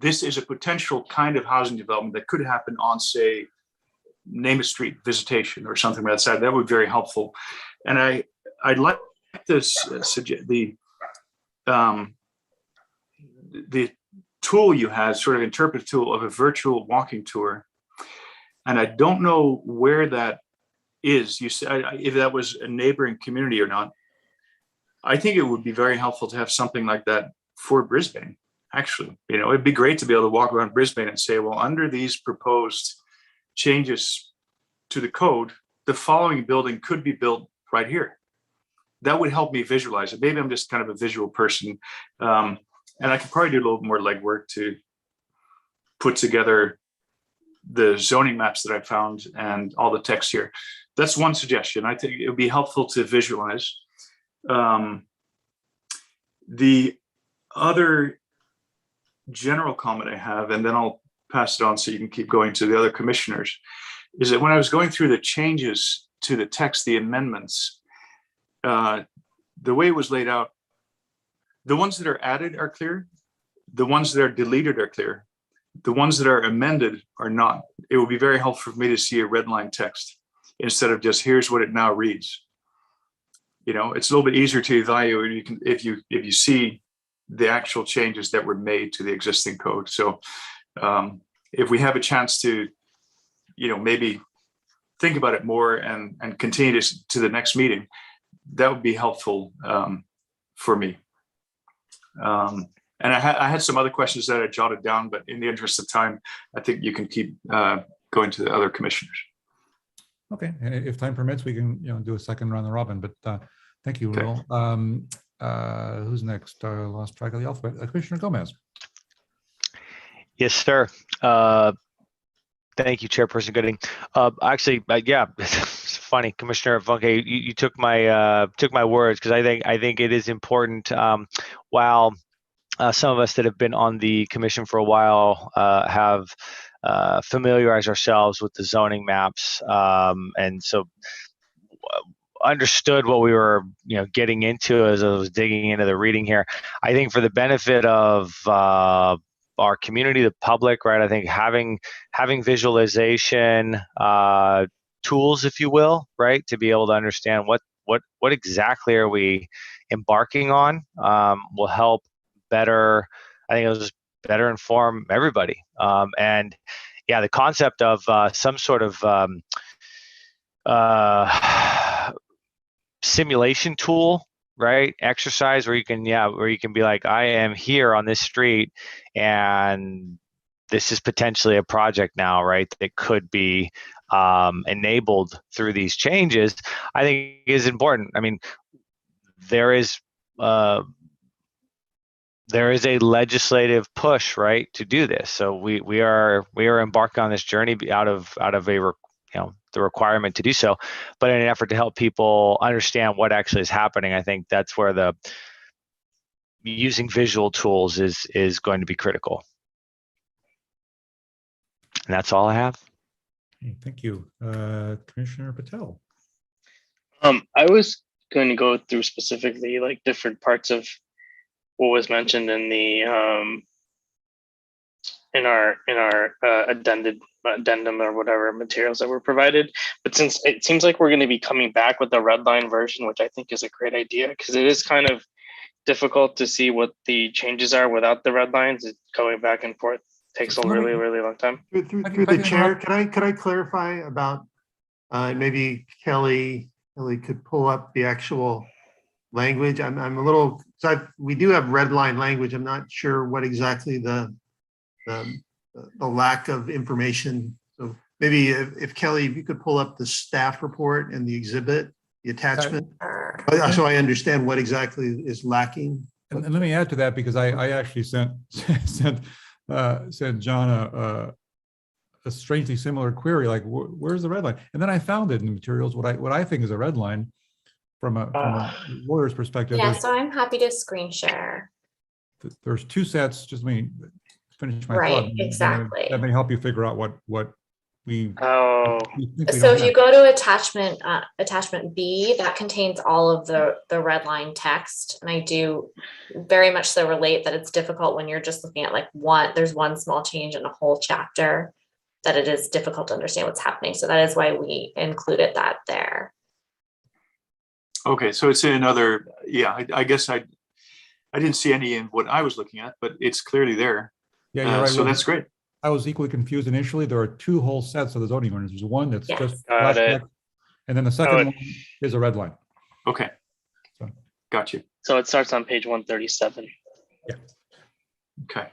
is a potential kind of housing development that could happen on, say, name a street, Visitation or something like that. That would be very helpful. And I'd like this the tool you had, sort of interpretive tool of a virtual walking tour. And I don't know where that is. You said if that was a neighboring community or not. I think it would be very helpful to have something like that for Brisbane. Actually, it'd be great to be able to walk around Brisbane and say, well, under these proposed changes to the code, the following building could be built right here. That would help me visualize it. Maybe I'm just kind of a visual person. And I could probably do a little more legwork to put together the zoning maps that I found and all the text here. That's one suggestion. I think it would be helpful to visualize. The other general comment I have, and then I'll pass it on so you can keep going to the other commissioners, is that when I was going through the changes to the text, the amendments, the way it was laid out, the ones that are added are clear. The ones that are deleted are clear. The ones that are amended are not. It would be very helpful for me to see a red line text instead of just here's what it now reads. It's a little bit easier to evaluate if you see the actual changes that were made to the existing code. So if we have a chance to, maybe think about it more and continue to the next meeting, that would be helpful for me. And I had some other questions that I jotted down, but in the interest of time, I think you can keep going to the other commissioners. Okay, and if time permits, we can do a second round of robin. But thank you, Will. Who's next? Lost track of the alphabet. Commissioner Gomez. Yes, sir. Thank you, Chairperson Gooding. Actually, yeah, funny, Commissioner Funke, you took my words, because I think it is important. While some of us that have been on the commission for a while have familiarized ourselves with the zoning maps, and so understood what we were getting into as I was digging into the reading here. I think for the benefit of our community, the public, right? I think having visualization tools, if you will, right, to be able to understand what exactly are we embarking on will help better. I think it'll just better inform everybody. And yeah, the concept of some sort of simulation tool, right, exercise where you can be like, I am here on this street and this is potentially a project now, right, that could be enabled through these changes, I think is important. I mean, there is a legislative push, right, to do this. So we are embarking on this journey out of the requirement to do so, but in an effort to help people understand what actually is happening. I think that's where the using visual tools is going to be critical. And that's all I have. Okay, thank you. Commissioner Patel. I was going to go through specifically like different parts of what was mentioned in the in our addendum or whatever materials that were provided. But since it seems like we're going to be coming back with the red line version, which I think is a great idea, because it is kind of difficult to see what the changes are without the red lines. It's going back and forth takes a really long time. Through the chair, could I clarify about maybe Kelly could pull up the actual language? I'm a little, we do have red line language. I'm not sure what exactly the lack of information. So maybe if Kelly, if you could pull up the staff report and the exhibit, the attachment, so I understand what exactly is lacking. And let me add to that, because I actually sent John a strangely similar query, like where's the red line? And then I found it in the materials what I think is a red line from a lawyer's perspective. Yeah, so I'm happy to screen share. There's two sets. Just let me finish my Right, thought. exactly. That may help you figure out what we. So if you go to attachment B, that contains all of the red line text, and I do very much so relate that it's difficult when you're just looking at like there's one small change in a whole chapter, that it is difficult to understand what's happening. So that is why we included that there. Okay, so it's in another, yeah, I guess I didn't see any in what I was looking at, but it's clearly there. Yeah, you're right. So that's great. I was equally confused initially. There are two whole sets of the zoning ordinance. There's one that's just Got it. and then the second one is a red line. Okay. Got you. So it starts on page 137. Yeah. Okay.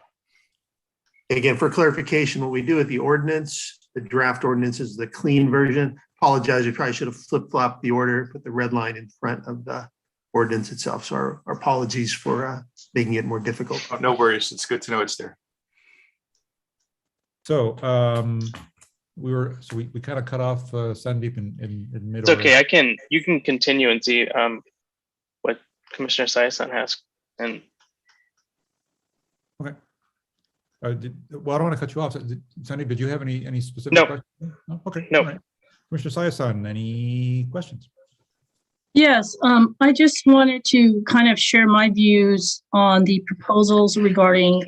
Again, for clarification, what we do with the ordinance, the draft ordinance is the clean version. Apologize, we probably should have flip-flopped the order, put the red line in front of the ordinance itself. So our apologies for making it more difficult. Oh, no worries. It's good to know it's there. So we kind of cut off Sandeep in mid. It's okay. You can continue and see what Commissioner Sayasan has. And okay. Well, I don't want to cut you off. Sandeep, did you have any specific questions? No. Okay. No. Right. Commissioner Sayasan, any questions? Yes, I just wanted to kind of share my views on the proposals regarding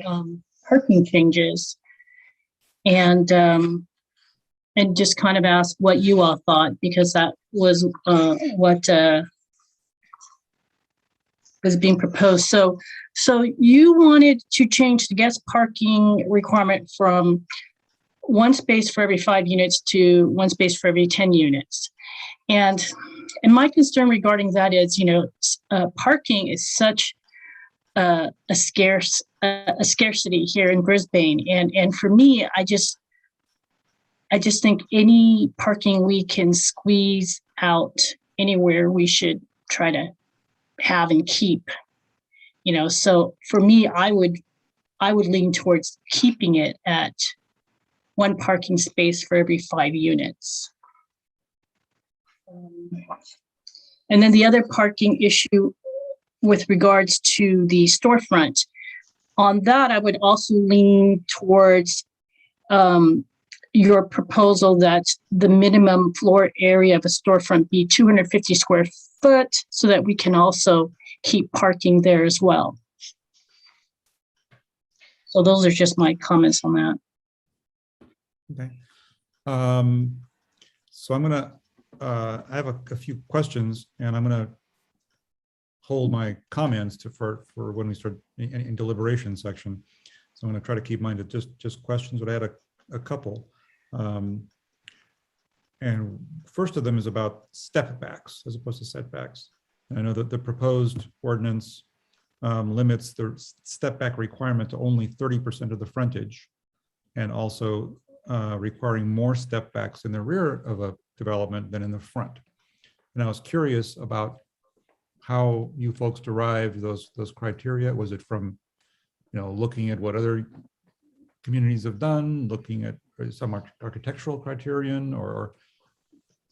parking changes, and just kind of ask what you all thought, because that was what was being proposed. So you wanted to change the guest parking requirement from 1 space for every 5 units to 1 space for every 10 units. And my concern regarding that is, parking is such a scarcity here in Brisbane. And for me, I just think any parking we can squeeze out anywhere, we should try to have and keep. So for me, I would lean towards keeping it at 1 parking space for every 5 units. And then the other parking issue with regards to the storefront, on that, I would also lean towards your proposal that the minimum floor area of a storefront be 250 square foot so that we can also keep parking there as well. So those are just my comments on that. Okay. So I'm gonna, I have a few questions, and I'm gonna hold my comments for when we start in deliberation section. So I'm gonna try to keep mine to just questions, but I had a couple. And first of them is about step backs as opposed to setbacks. And I know that the proposed ordinance limits the step back requirement to only 30% of the frontage, and also requiring more step backs in the rear of a development than in the front. And I was curious about how you folks derived those criteria. Was it from, looking at what other communities have done, looking at some architectural criterion, or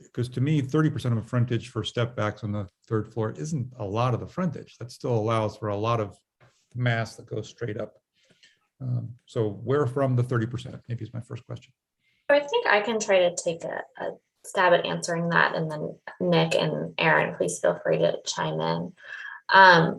because to me, 30% of a frontage for step backs on the third floor isn't a lot of the frontage. That still allows for a lot of mass that goes straight up. So where from the 30%? Maybe is my first question. I think I can try to take a stab at answering that, and then Nick and Aaron, please feel free to chime in.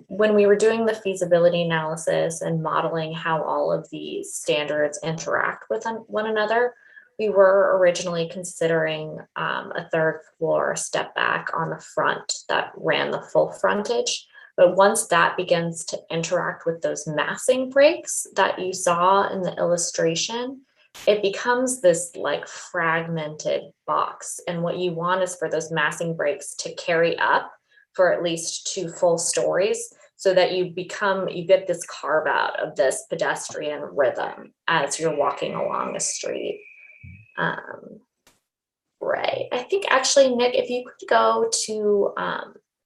When we were doing the feasibility analysis and modeling how all of these standards interact with one another, we were originally considering a third floor step back on the front that ran the full frontage. But once that begins to interact with those massing breaks that you saw in the illustration, it becomes this like fragmented box. And what you want is for those massing breaks to carry up for at least 2 full stories, so that you get this carve out of this pedestrian rhythm as you're walking along the street. Right. I think actually, Nick, if you could go to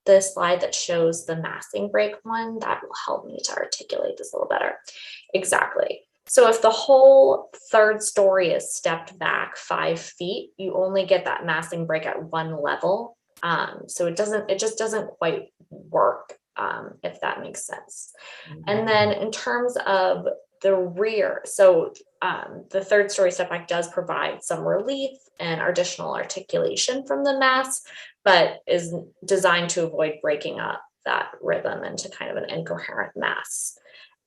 the slide that shows the massing break one, that will help me to articulate this a little better. Exactly. So if the whole third story is stepped back 5 feet, you only get that massing break at one level. So it just doesn't quite work, if that makes sense. And then in terms of the rear, so the third story step back does provide some relief and additional articulation from the mass, but is designed to avoid breaking up that rhythm into kind of an incoherent mass.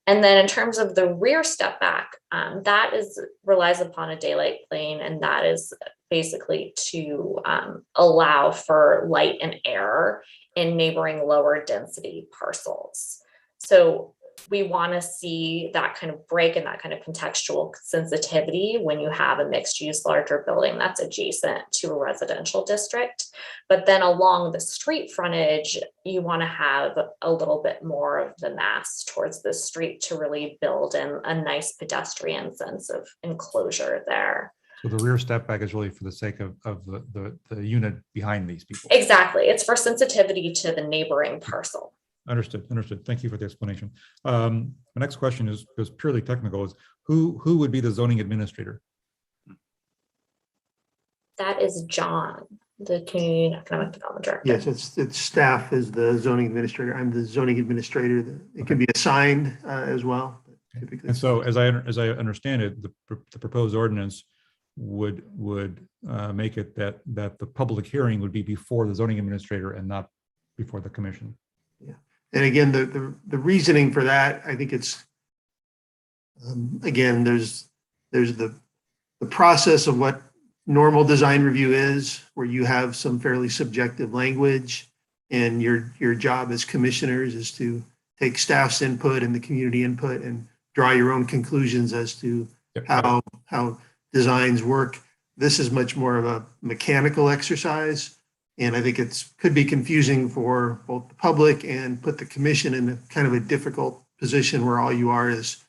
And then in terms of the rear step back, that relies upon a daylight plane, and that is basically to allow for light and air in neighboring lower density parcels. So we want to see that kind of break and that kind of contextual sensitivity when you have a mixed use larger building that's adjacent to a residential district. But then along the street frontage, you want to have a little bit more of the mass towards the street to really build in a nice pedestrian sense of enclosure there. So the rear step back is really for the sake of the unit behind these people. Exactly. It's for sensitivity to the neighboring parcel. Understood. Thank you for the explanation. My next question is purely technical. Is who would be the zoning administrator? That is John, the Community and Economic Development Director. Yes, it's staff is the zoning administrator. I'm the zoning administrator. It can be assigned as well. Typically. And so, as I understand it, the proposed ordinance would make it that the public hearing would be before the zoning administrator and not before the commission. Yeah. And again, the reasoning for that, I think it's, again, there's the process of what normal design review is, where you have some fairly subjective language, and your job as commissioners is to take staff's input and the community input and draw your own conclusions as to how designs work. This is much more of a mechanical exercise. And I think could be confusing for both the public and put the commission in a kind of a difficult position where all you are is,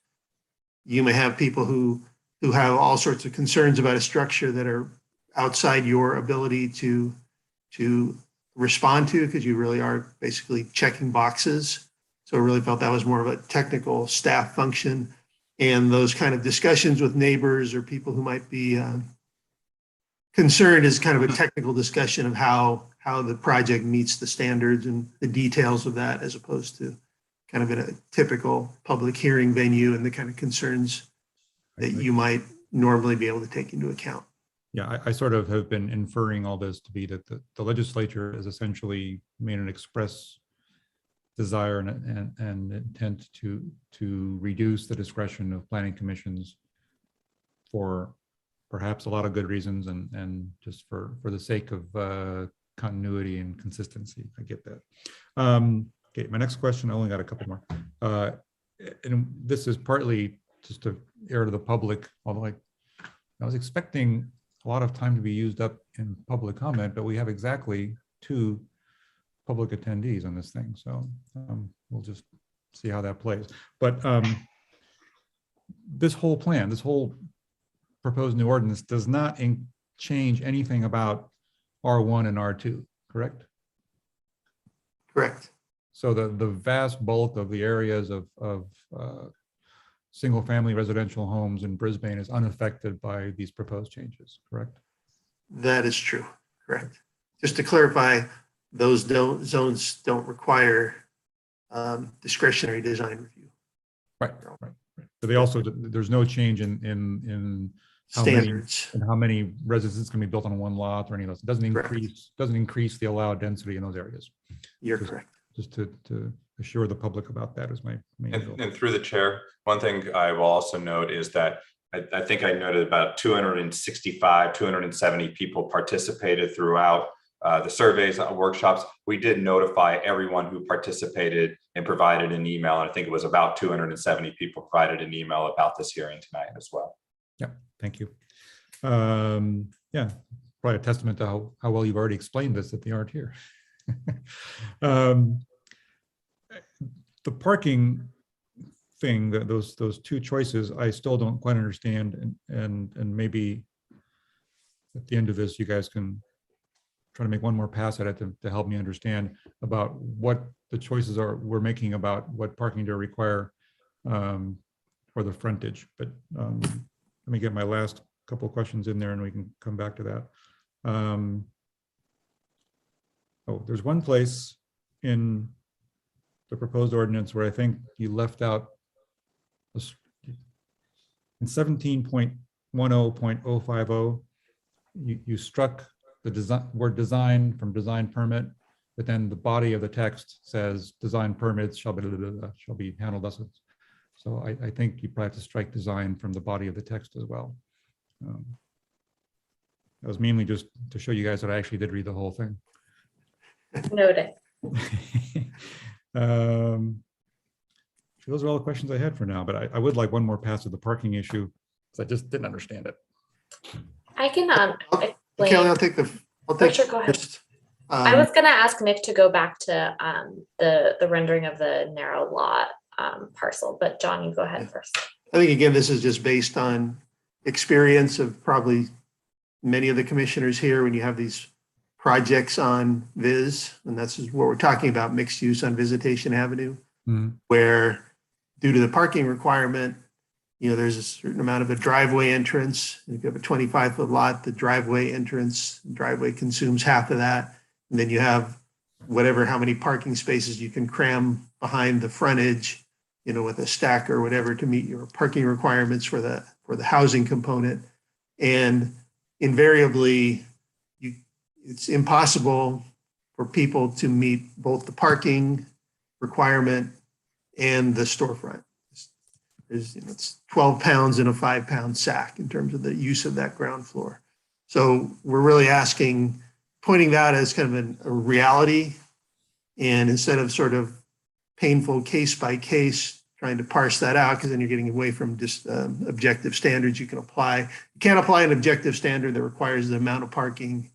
you may have people who have all sorts of concerns about a structure that are outside your ability to respond to, because you really are basically checking boxes. So I really felt that was more of a technical staff function, and those kind of discussions with neighbors or people who might be concerned is kind of a technical discussion of how how the project meets the standards and the details of that, as opposed to kind of in a typical public hearing venue and the kind of concerns that you might normally be able to take into account. Yeah, I sort of have been inferring all this to be that the legislature has essentially made an express desire and intent to reduce the discretion of planning commissions for perhaps a lot of good reasons and just for the sake of continuity and consistency. I get that. Okay, my next question, I only got a couple more. And this is partly just to air to the public, although I was expecting a lot of time to be used up in public comment, but we have exactly 2 public attendees on this thing. So we'll just see how that plays. But this whole plan, this whole proposed new ordinance does not change anything about R1 and R2, correct? Correct. So the vast bulk of the areas of single family residential homes in Brisbane is unaffected by these proposed changes, correct? That is true, correct. Just to clarify, those zones don't require discretionary design review. Right. So they also, there's no change in how standards many, and how many residences can be built on one lot or any of those. It doesn't increase the allowed density in those areas. You're correct. Just to assure the public about that is my main goal. And through the chair, one thing I will also note is that I think I noted about 265, 270 people participated throughout the surveys, workshops. We did notify everyone who participated and provided an email. And I think it was about 270 people provided an email about this hearing tonight as well. Yeah, thank you. Yeah, probably a testament to how well you've already explained this that they aren't here. The parking thing, those 2 choices, I still don't quite understand, and maybe at the end of this, you guys can try to make one more pass at it to help me understand about what the choices are we're making about what parking to require for the frontage. But let me get my last couple of questions in there and we can come back to that. Oh, there's one place in the proposed ordinance where I think you left out in 17.10.050, you struck the word design from design permit, but then the body of the text says design permits shall be handled thus. So I think you probably have to strike design from the body of the text as well. That was mainly just to show you guys that I actually did read the whole thing. Noted. Those are all the questions I had for now, but I would like one more pass of the parking issue because I just didn't understand it. I can explain. Kelly, I'll take Richard, go ahead. I was going to ask Nick to go back to the rendering of the narrow lot parcel, but John, you go ahead first. I think, again, this is just based on experience of probably many of the commissioners here when you have these projects on Viz, and that's what we're talking about, mixed use on Visitation Avenue, where due to the parking requirement, there's a certain amount of a driveway entrance. If you have a 25-foot lot, the driveway consumes half of that. And then you have how many parking spaces you can cram behind the frontage, with a stack or whatever to meet your parking requirements for the housing component. And invariably, it's impossible for people to meet both the parking requirement and the storefront. It's 12 pounds in a 5-pound sack in terms of the use of that ground floor. So we're really pointing that as kind of a reality. And instead of sort of painful case by case, trying to parse that out, because then you're getting away from just objective standards you can apply. You can't apply an objective standard that requires the amount of parking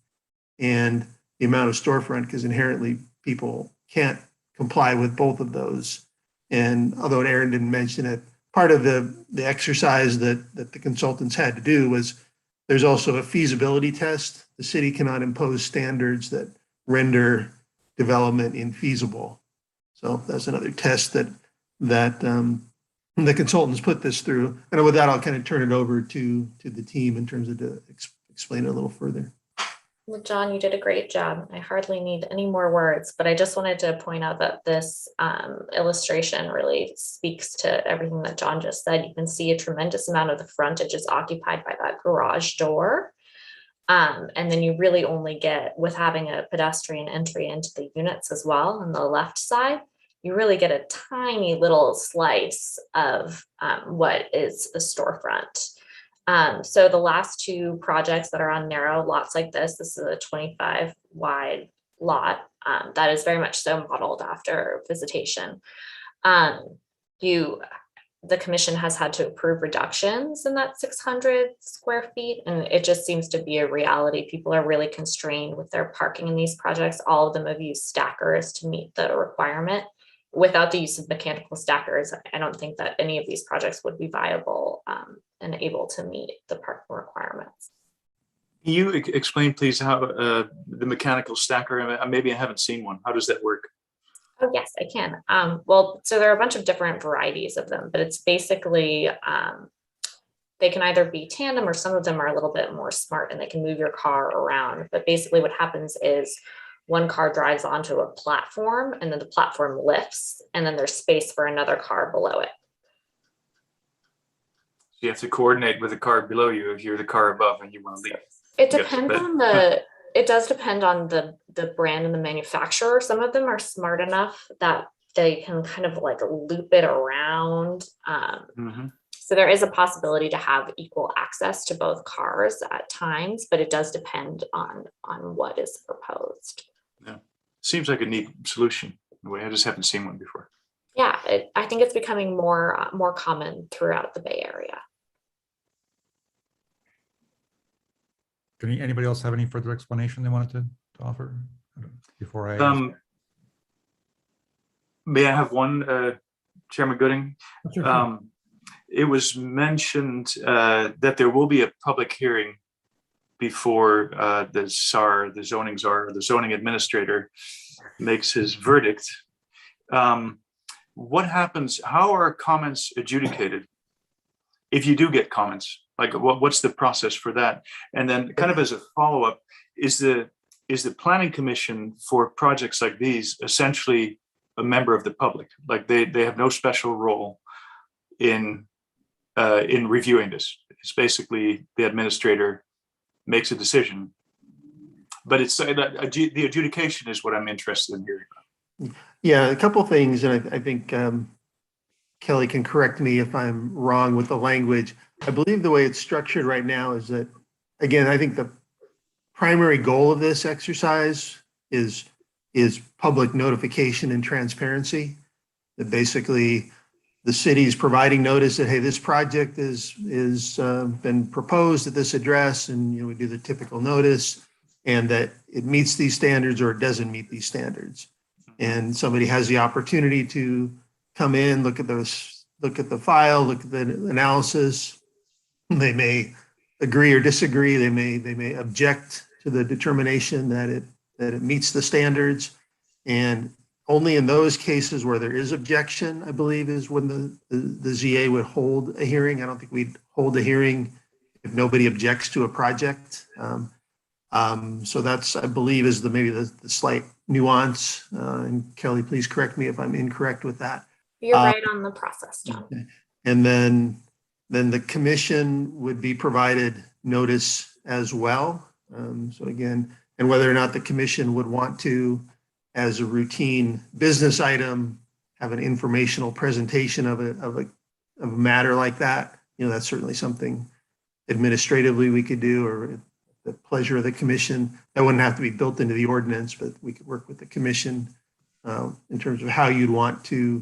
and the amount of storefront, because inherently people can't comply with both of those. And although Aaron didn't mention it, part of the exercise that the consultants had to do was there's also a feasibility test. The city cannot impose standards that render development infeasible. So that's another test that the consultants put this through. And with that, I'll kind of turn it over to the team in terms of to explain it a little further. Well, John, you did a great job. I hardly need any more words, but I just wanted to point out that this illustration really speaks to everything that John just said. You can see a tremendous amount of the frontage is occupied by that garage door. And then you really only get, with having a pedestrian entry into the units as well on the left side, you really get a tiny little slice of what is a storefront. So the last two projects that are on narrow lots like this is a 25 wide lot that is very much so modeled after visitation. The commission has had to approve reductions in that 600 square feet, and it just seems to be a reality. People are really constrained with their parking in these projects. All of them have used stackers to meet the requirement. Without the use of mechanical stackers, I don't think that any of these projects would be viable and able to meet the parking requirements. Can you explain, please, how the mechanical stacker, maybe I haven't seen one. How does that work? Oh, yes, I can. Well, so there are a bunch of different varieties of them, but it's basically, they can either be tandem or some of them are a little bit more smart and they can move your car around. But basically what happens is one car drives onto a platform and then the platform lifts and then there's space for another car below it. You have to coordinate with the car below you if you're the car above and you want to leave. It depends on it does depend on the brand and the manufacturer. Some of them are smart enough that they can kind of like loop it around. So there is a possibility to have equal access to both cars at times, but it does depend on what is proposed. Yeah, seems like a neat solution. In a way, I just haven't seen one before. Yeah, I think it's becoming more common throughout the Bay Area. Anybody else have any further explanation they wanted to offer before I? May I have one, Chairman Gooding? Sure. It was mentioned that there will be a public hearing before the SAR, the zoning czar, the zoning administrator makes his verdict. What happens? How are comments adjudicated? If you do get comments, like what's the process for that? And then kind of as a follow-up, is the planning commission for projects like these essentially a member of the public? Like they have no special role in reviewing this. It's basically the administrator makes a decision, but it's the adjudication is what I'm interested in hearing about. Yeah, a couple things, and I think Kelly can correct me if I'm wrong with the language. I believe the way it's structured right now is that, again, I think the primary goal of this exercise is public notification and transparency. That basically the city's providing notice that, hey, this project is been proposed at this address, and we do the typical notice, and that it meets these standards or it doesn't meet these standards. And somebody has the opportunity to come in, look at the file, look at the analysis. They may agree or disagree. They may object to the determination that it meets the standards. And only in those cases where there is objection, I believe, is when the ZA would hold a hearing. I don't think we'd hold a hearing if nobody objects to a project. So that's, I believe, is maybe the slight nuance. And Kelly, please correct me if I'm incorrect with that. You're right on the process, John. Okay. And then the commission would be provided notice as well. So again, and whether or not the commission would want to, as a routine business item, have an informational presentation of a matter like that, that's certainly something administratively we could do, or at the pleasure of the commission. That wouldn't have to be built into the ordinance, but we could work with the commission in terms of how you'd want to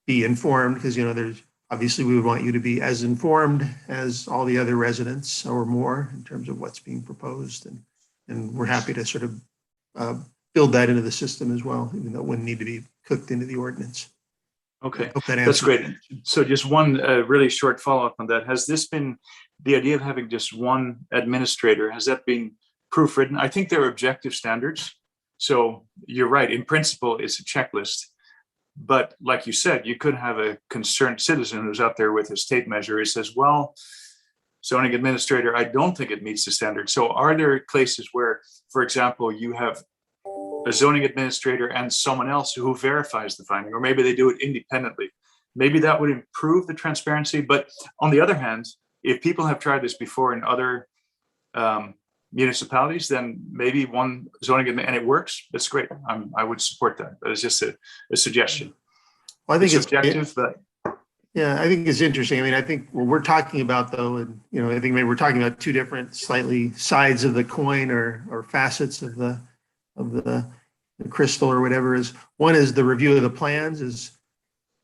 be informed, because there's obviously we would want you to be as informed as all the other residents or more in terms of what's being proposed, and we're happy to sort of build that into the system as well, even though it wouldn't need to be cooked into the ordinance. Okay, Hope that that's great. answers. So just one really short follow-up on that. Has this been the idea of having just one administrator? Has that been proofwritten? I think there are objective standards. So you're right. In principle, it's a checklist. But like you said, you could have a concerned citizen who's out there with his tape measure. He says, well, zoning administrator, I don't think it meets the standard. So are there places where, for example, you have a zoning administrator and someone else who verifies the finding, or maybe they do it independently? Maybe that would improve the transparency. But on the other hand, if people have tried this before in other municipalities, then maybe one zoning and it works. That's great. I would support that. But it's just a suggestion. Well, I think it's subjective, but yeah, I think it's interesting. I mean, I think what we're talking about though, and I think maybe we're talking about two different slightly sides of the coin or facets of the crystal or whatever. Is one is the review of the plans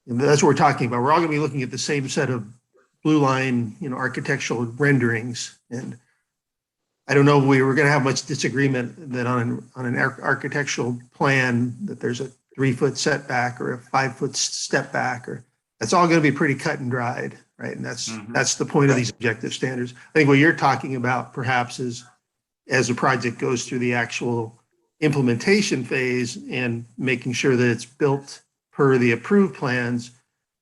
that's what we're talking about. We're all going to be looking at the same set of blue line, architectural renderings. And I don't know if we were going to have much disagreement that on an architectural plan that there's a 3-foot setback or a 5-foot step back, or that's all going to be pretty cut and dried, right? And that's the point of these objective standards. I think what you're talking about perhaps is as a project goes through the actual implementation phase and making sure that it's built per the approved plans,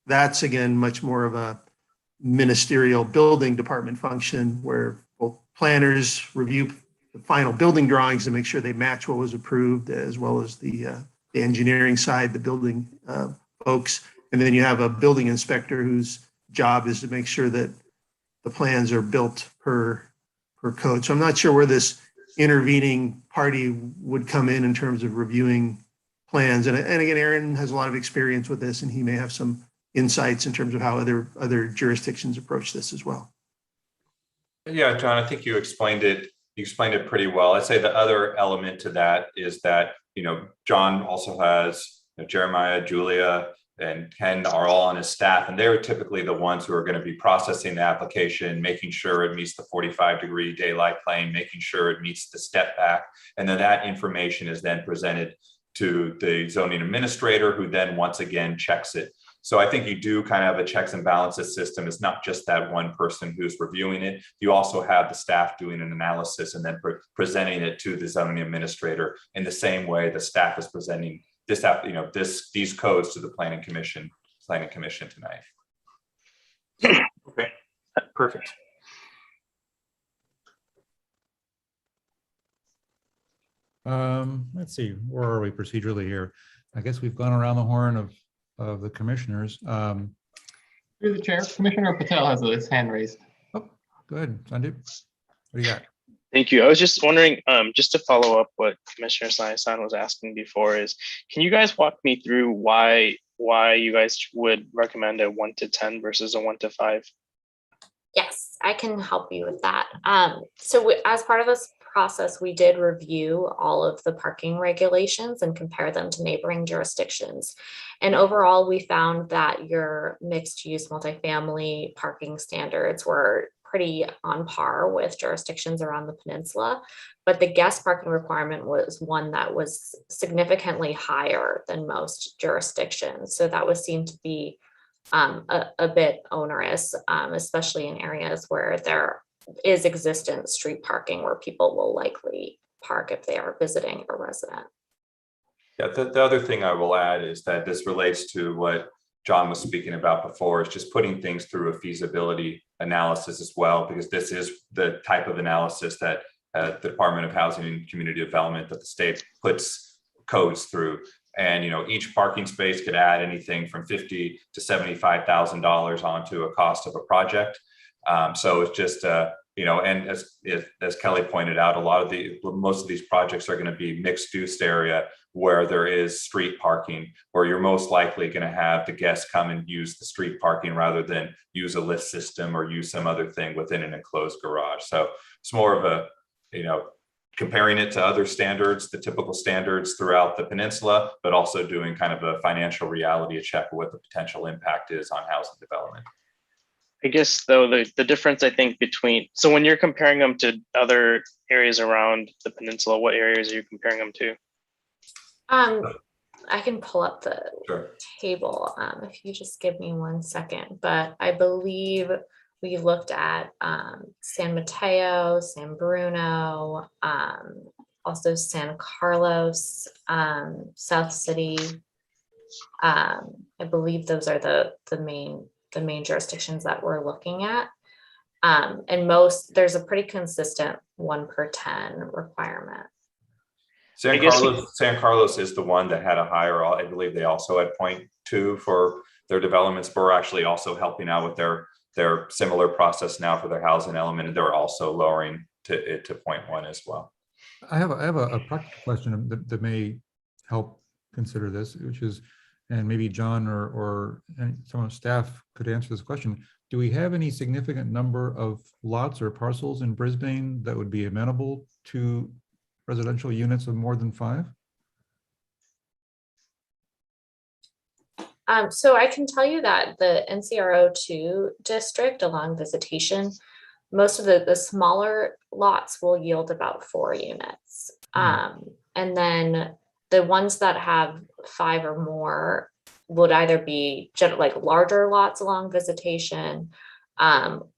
that's again much more of a ministerial building department function where both planners review the final building drawings to make sure they match what was approved, as well as the engineering side, the building folks. And then you have a building inspector whose job is to make sure that the plans are built per code. So I'm not sure where this intervening party would come in terms of reviewing plans. And again, Aaron has a lot of experience with this, and he may have some insights in terms of how other jurisdictions approach this as well. Yeah, John, I think you explained it. You explained it pretty well. I'd say the other element to that is that, John also has Jeremiah, Julia, and Ken are all on his staff, and they're typically the ones who are going to be processing the application, making sure it meets the 45-degree daylight plane, making sure it meets the step back. And then that information is then presented to the zoning administrator, who then once again checks it. So I think you do kind of have a checks and balances system. It's not just that one person who's reviewing it. You also have the staff doing an analysis and then presenting it to the zoning administrator in the same way the staff is presenting these codes to the planning commission tonight. Okay, perfect. Let's see, where are we procedurally here? I guess we've gone around the horn of the commissioners. Through the chair, Commissioner Patel has his hand raised. Oh, go ahead, Sandeep. What do you got? Thank you. I was just wondering, just to follow up what Commissioner Sayasan was asking before, is can you guys walk me through why you guys would recommend a 1 to 10 versus a 1 to 5? Yes, I can help you with that. As part of this process, we did review all of the parking regulations and compare them to neighboring jurisdictions. And overall, we found that your mixed use multifamily parking standards were pretty on par with jurisdictions around the peninsula, but the guest parking requirement was one that was significantly higher than most jurisdictions. So that was seen to be a bit onerous, especially in areas where there is existent street parking where people will likely park if they are visiting a resident. Yeah, the other thing I will add is that this relates to what John was speaking about before, is just putting things through a feasibility analysis as well, because this is the type of analysis that the Department of Housing and Community Development, that the state puts codes through. And each parking space could add anything from $50,000 to $75,000 onto a cost of a project. So it's just and as Kelly pointed out, most of these projects are going to be mixed use area where there is street parking, where you're most likely going to have the guests come and use the street parking rather than use a lift system or use some other thing within an enclosed garage. So it's more of a, comparing it to other standards, the typical standards throughout the peninsula, but also doing kind of a financial reality check of what the potential impact is on housing development. I guess though the difference I think so when you're comparing them to other areas around the peninsula, what areas are you comparing them to? I can pull up the table if you just give me 1 second, but I believe we looked at San Mateo, San Bruno, also San Carlos, South City. I believe those are the main jurisdictions that we're looking at. And there's a pretty consistent 1 per 10 requirement. San Carlos is the one that had a higher, I believe they also had 0.2 for their developments, but we're actually also helping out with their similar process now for their housing element, and they're also lowering it to 0.1 as well. I have a practical question that may help consider this, which is, and maybe John or some of staff could answer this question. Do we have any significant number of lots or parcels in Brisbane that would be amenable to residential units of more than 5? So I can tell you that the NCR02 district along Visitation, most of the smaller lots will yield about 4 units. And then the ones that have 5 or more would either be like larger lots along Visitation,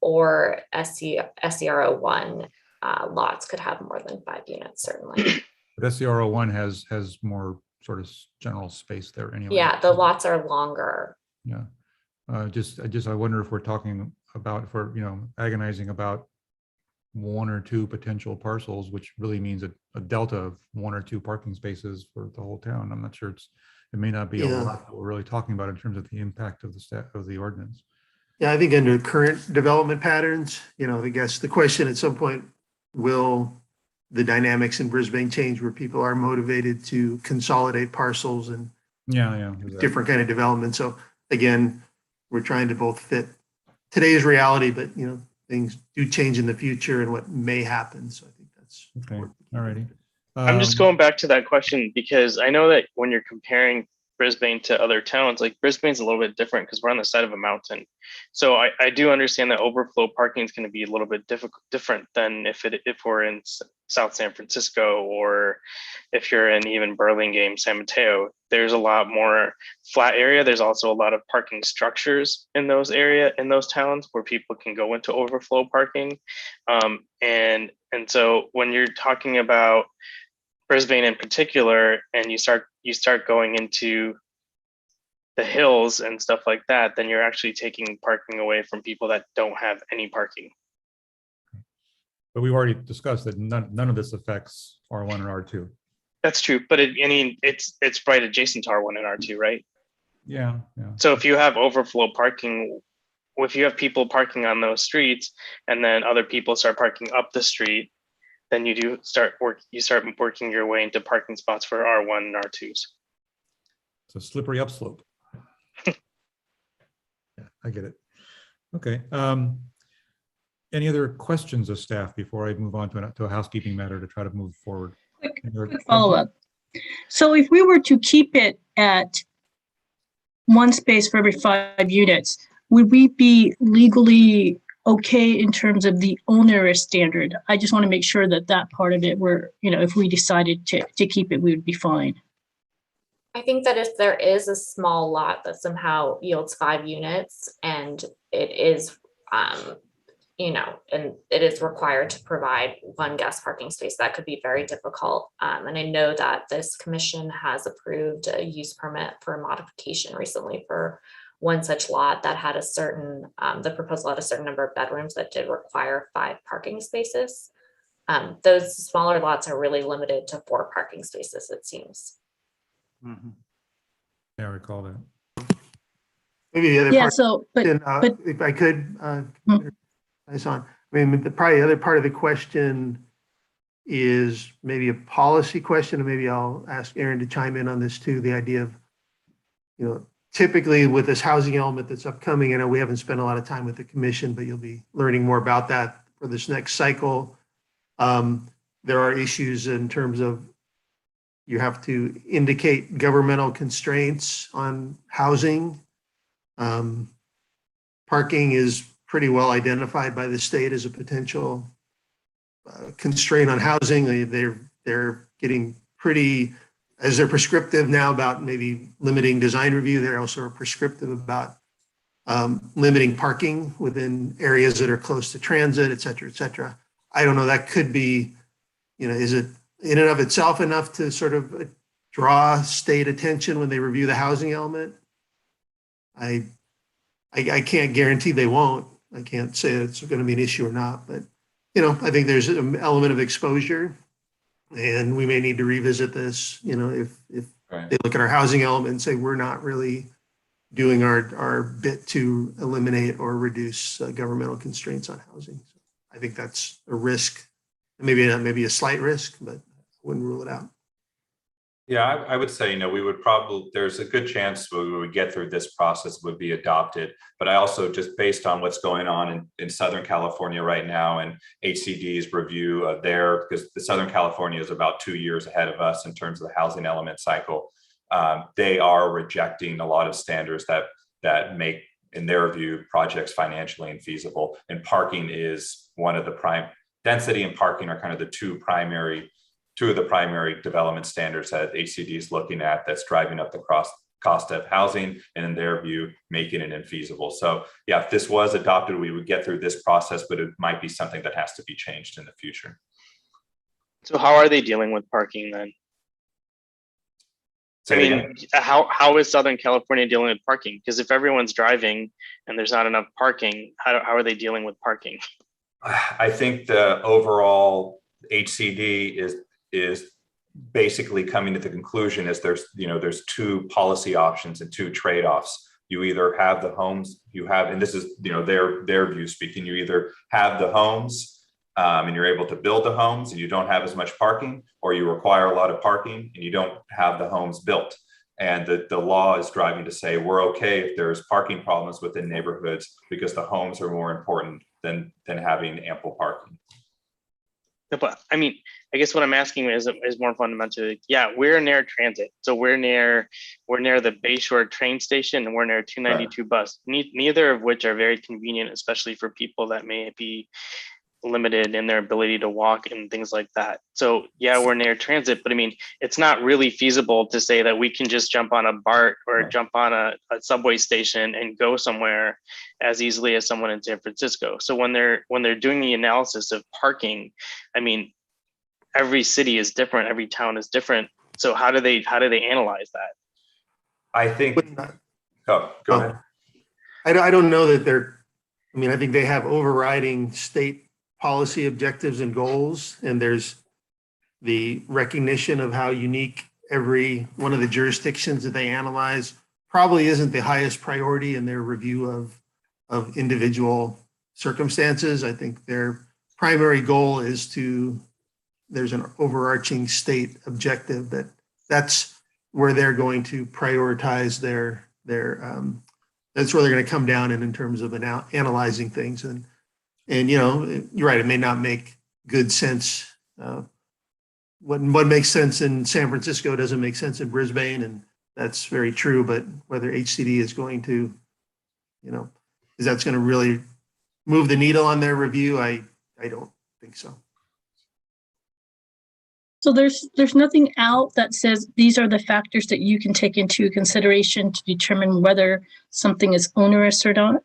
or SCR01 lots could have more than 5 units, certainly. But SCR01 has more sort of general space there anyway. Yeah, the lots are longer. Yeah. I wonder if we're talking about, agonizing about 1 or 2 potential parcels, which really means a delta of 1 or 2 parking spaces for the whole town. I'm not sure it may not be a lot that we're really talking about in terms of the impact of the ordinance. Yeah, I think under current development patterns, I guess the question at some point, will the dynamics in Brisbane change where people are motivated to consolidate parcels and exactly. different kind of development? So again, we're trying to both fit today's reality, but things do change in the future and what may happen. So I think that's okay. All righty. I'm just going back to that question because I know that when you're comparing Brisbane to other towns, like Brisbane's a little bit different because we're on the side of a mountain. So I do understand that overflow parking is going to be a little bit different than if we're in South San Francisco, or if you're in even Burlingame, San Mateo. There's a lot more flat area. There's also a lot of parking structures in those towns where people can go into overflow parking. And so when you're talking about Brisbane in particular, and you start going into the hills and stuff like that, then you're actually taking parking away from people that don't have any parking. But we've already discussed that none of this affects R1 and R2. That's true, but it's right adjacent to R1 and R2, right? Yeah. So if you have overflow parking, if you have people parking on those streets, and then other people start parking up the street, then you start working your way into parking spots for R1 and R2s. It's a slippery upslope. Yeah, I get it. Okay. Any other questions of staff before I move on to a housekeeping matter to try to move forward? Quick follow-up. So if we were to keep it at 1 space for every 5 units, would we be legally okay in terms of the onerous standard? I just want to make sure that part of it if we decided to keep it, we would be fine. I think that if there is a small lot that somehow yields 5 units and it is, and it is required to provide 1 guest parking space, that could be very difficult. And I know that this commission has approved a use permit for a modification recently for 1 such lot that had the proposal had a certain number of bedrooms that did require 5 parking spaces. Those smaller lots are really limited to 4 parking spaces, it seems. Mm-hmm. Yeah, I recall that. Maybe the other part, if I could, probably the other part of the question is maybe a policy question, and maybe I'll ask Aaron to chime in on this too. The idea of, typically with this housing element that's upcoming, I know we haven't spent a lot of time with the commission, but you'll be learning more about that for this next cycle. There are issues in terms of you have to indicate governmental constraints on housing. Parking is pretty well identified by the state as a potential constraint on housing. They're getting pretty, as they're prescriptive now about maybe limiting design review, they're also prescriptive about limiting parking within areas that are close to transit, et cetera, et cetera. I don't know, that could be, is it in and of itself enough to sort of draw state attention when they review the housing element? I can't guarantee they won't. I can't say it's going to be an issue or not, but, you know, I think there's an element of exposure, and we may need to revisit this, you know, if Right. they look at our housing element and say, we're not really doing our bit to eliminate or reduce governmental constraints on housing. So I think that's a risk, maybe a slight risk, but I wouldn't rule it out. Yeah, I would say, you know, we would probably, there's a good chance we would get through this process, would be adopted. But I also, just based on what's going on in Southern California right now and HCD's review of their, because the Southern California is about 2 years ahead of us in terms of the housing element cycle. They are rejecting a lot of standards that make, in their view, projects financially infeasible. And parking is one of the prime, density and parking are kind of the two of the primary development standards that HCD is looking at that's driving up the cost of housing, and in their view, making it infeasible. So yeah, if this was adopted, we would get through this process, but it might be something that has to be changed in the future. So how are they dealing with parking then? I mean, how is Southern California dealing with parking? Because if everyone's driving and there's not enough parking, how are they dealing with parking? I think the overall HCD is basically coming to the conclusion is there's two policy options and two trade-offs. You either have the homes, and this is, you know, their view speaking, you either have the homes and you're able to build the homes and you don't have as much parking, or you require a lot of parking and you don't have the homes built. And the law is driving to say we're okay if there's parking problems within neighborhoods because the homes are more important than having ample parking. But I mean, I guess what I'm asking is more fundamental. Yeah, we're near transit, so we're near the Bayshore train station, and we're near 292 bus. Neither of which are very convenient, especially for people that may be limited in their ability to walk and things like that. So yeah, we're near transit, but I mean, it's not really feasible to say that we can just jump on a BART or jump on a subway station and go somewhere as easily as someone in San Francisco. So when they're doing the analysis of parking, I mean, every city is different, every town is different. So how do they analyze that? I think. Go ahead. I don't know that I mean, I think they have overriding state policy objectives and goals, and there's the recognition of how unique every one of the jurisdictions that they analyze probably isn't the highest priority in their review of individual circumstances. I think their primary goal is there's an overarching state objective that's where they're going to prioritize that's where they're going to come down in terms of analyzing things. And, you know, you're right, it may not make good sense. What makes sense in San Francisco doesn't make sense in Brisbane, and that's very true. But whether HCD is going to, you know, is that's going to really move the needle on their review, I don't think so. So there's nothing out that says these are the factors that you can take into consideration to determine whether something is onerous or not?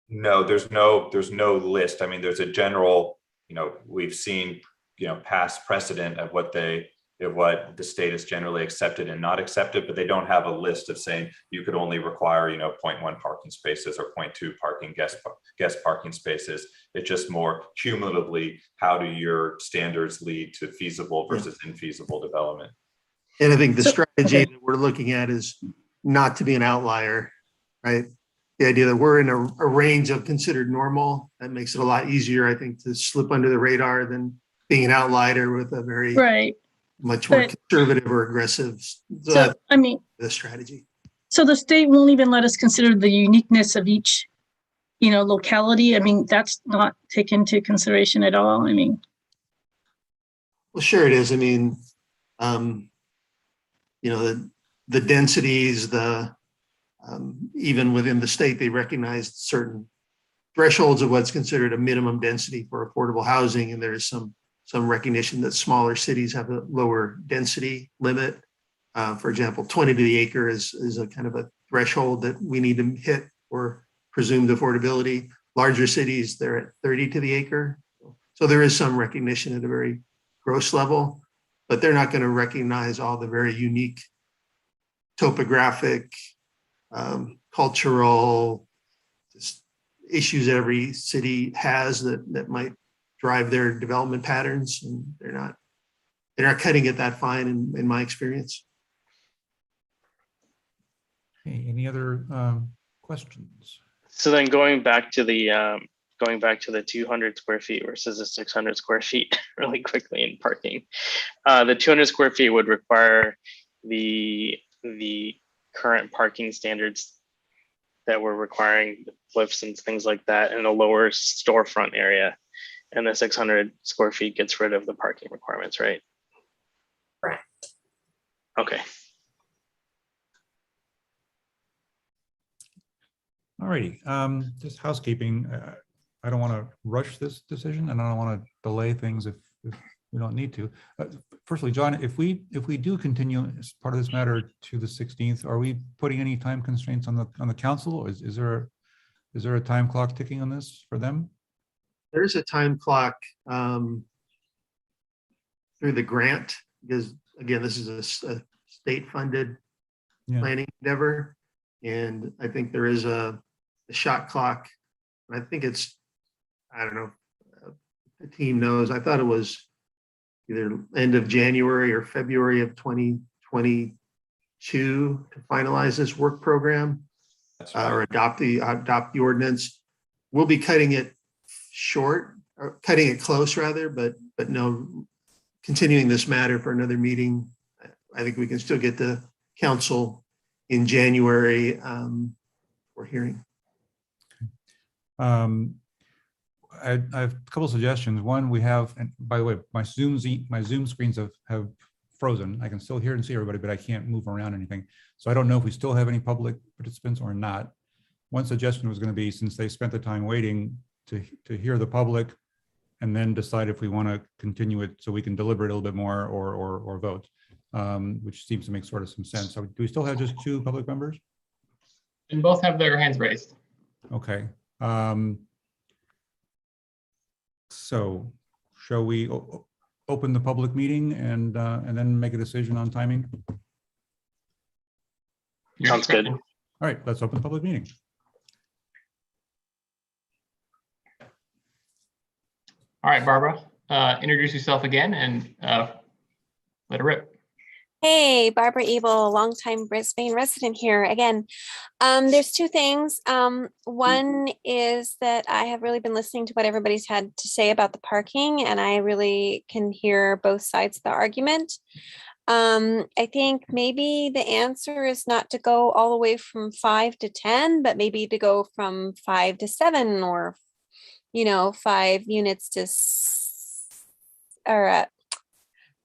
No, there's no list. I mean, there's a general, you know, we've seen, you know, past precedent of what the state is generally accepted and not accepted, but they don't have a list of saying you could only require, you know, 0.1 parking spaces or 0.2 parking guest parking spaces. It's just more cumulatively, how do your standards lead to feasible versus infeasible development? And I think the strategy that we're looking at is not to be an outlier, right? The idea that we're in a range of considered normal, that makes it a lot easier, I think, to slip under the radar than being an outlier with a very much more conservative or aggressive. So I mean, the strategy. So the state won't even let us consider the uniqueness of each, you know, locality. I mean, that's not taken into consideration at all. I mean, well, sure it is. I mean, you know, the densities, even within the state, they recognized certain thresholds of what's considered a minimum density for affordable housing. And there is some recognition that smaller cities have a lower density limit. For example, 20 to the acre is a kind of a threshold that we need to hit for presumed affordability. Larger cities, they're at 30 to the acre. So there is some recognition at a very gross level, but they're not going to recognize all the very unique topographic, cultural, issues that every city has that might drive their development patterns, and they're not cutting it that fine in my experience. Okay, any other questions? So then going back to the 200 square feet versus the 600 square feet really quickly in parking. The 200 square feet would require the current parking standards that we're requiring, lifts and things like that, in a lower storefront area. And the 600 square feet gets rid of the parking requirements, right? Correct. Okay. All righty, just housekeeping. I don't want to rush this decision, and I don't want to delay things if we don't need to. Firstly, John, if we do continue as part of this matter to the 16th, are we putting any time constraints on the council? Or is there a time clock ticking on this for them? There's a time clock through the grant, because again, this is a state-funded planning endeavor, and I think there is a shot clock. I think it's, I don't know, the team knows. I thought it was either end of January or February of 2022 to finalize this work program or adopt the ordinance. We'll be cutting it short, or cutting it close rather, but no, continuing this matter for another meeting. I think we can still get the council in January for hearing. I have a couple of suggestions. One, we have, and by the way, my Zoom screens have frozen. I can still hear and see everybody, but I can't move around anything. So I don't know if we still have any public participants or not. One suggestion was going to be, since they spent the time waiting to hear the public and then decide if we want to continue it so we can deliberate a little bit more or vote, which seems to make sort of some sense. So do we still have just 2 public members? And both have their hands raised. Okay. So shall we open the public meeting and then make a decision on timing? Sounds good. All right, let's open the public meeting. All right, Barbara, introduce yourself again and let it rip. Hey, Barbara Ebel, longtime Brisbane resident here again. There's 2 things. One is that I have really been listening to what everybody's had to say about the parking, and I really can hear both sides of the argument. I think maybe the answer is not to go all the way from 5 to 10, but maybe to go from 5 to 7, or 5 units to or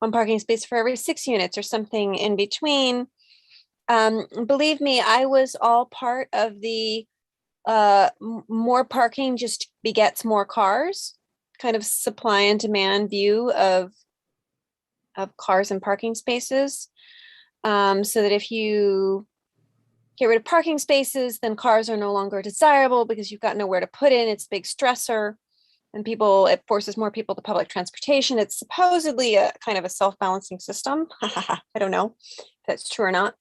1 parking space for every 6 units or something in between. Believe me, I was all part of the more parking just begets more cars kind of supply and demand view of cars and parking spaces. So that if you get rid of parking spaces, then cars are no longer desirable because you've got nowhere to put in. It's a big stressor. And it forces more people to public transportation. It's supposedly a kind of a self-balancing system. I don't know if that's true or not.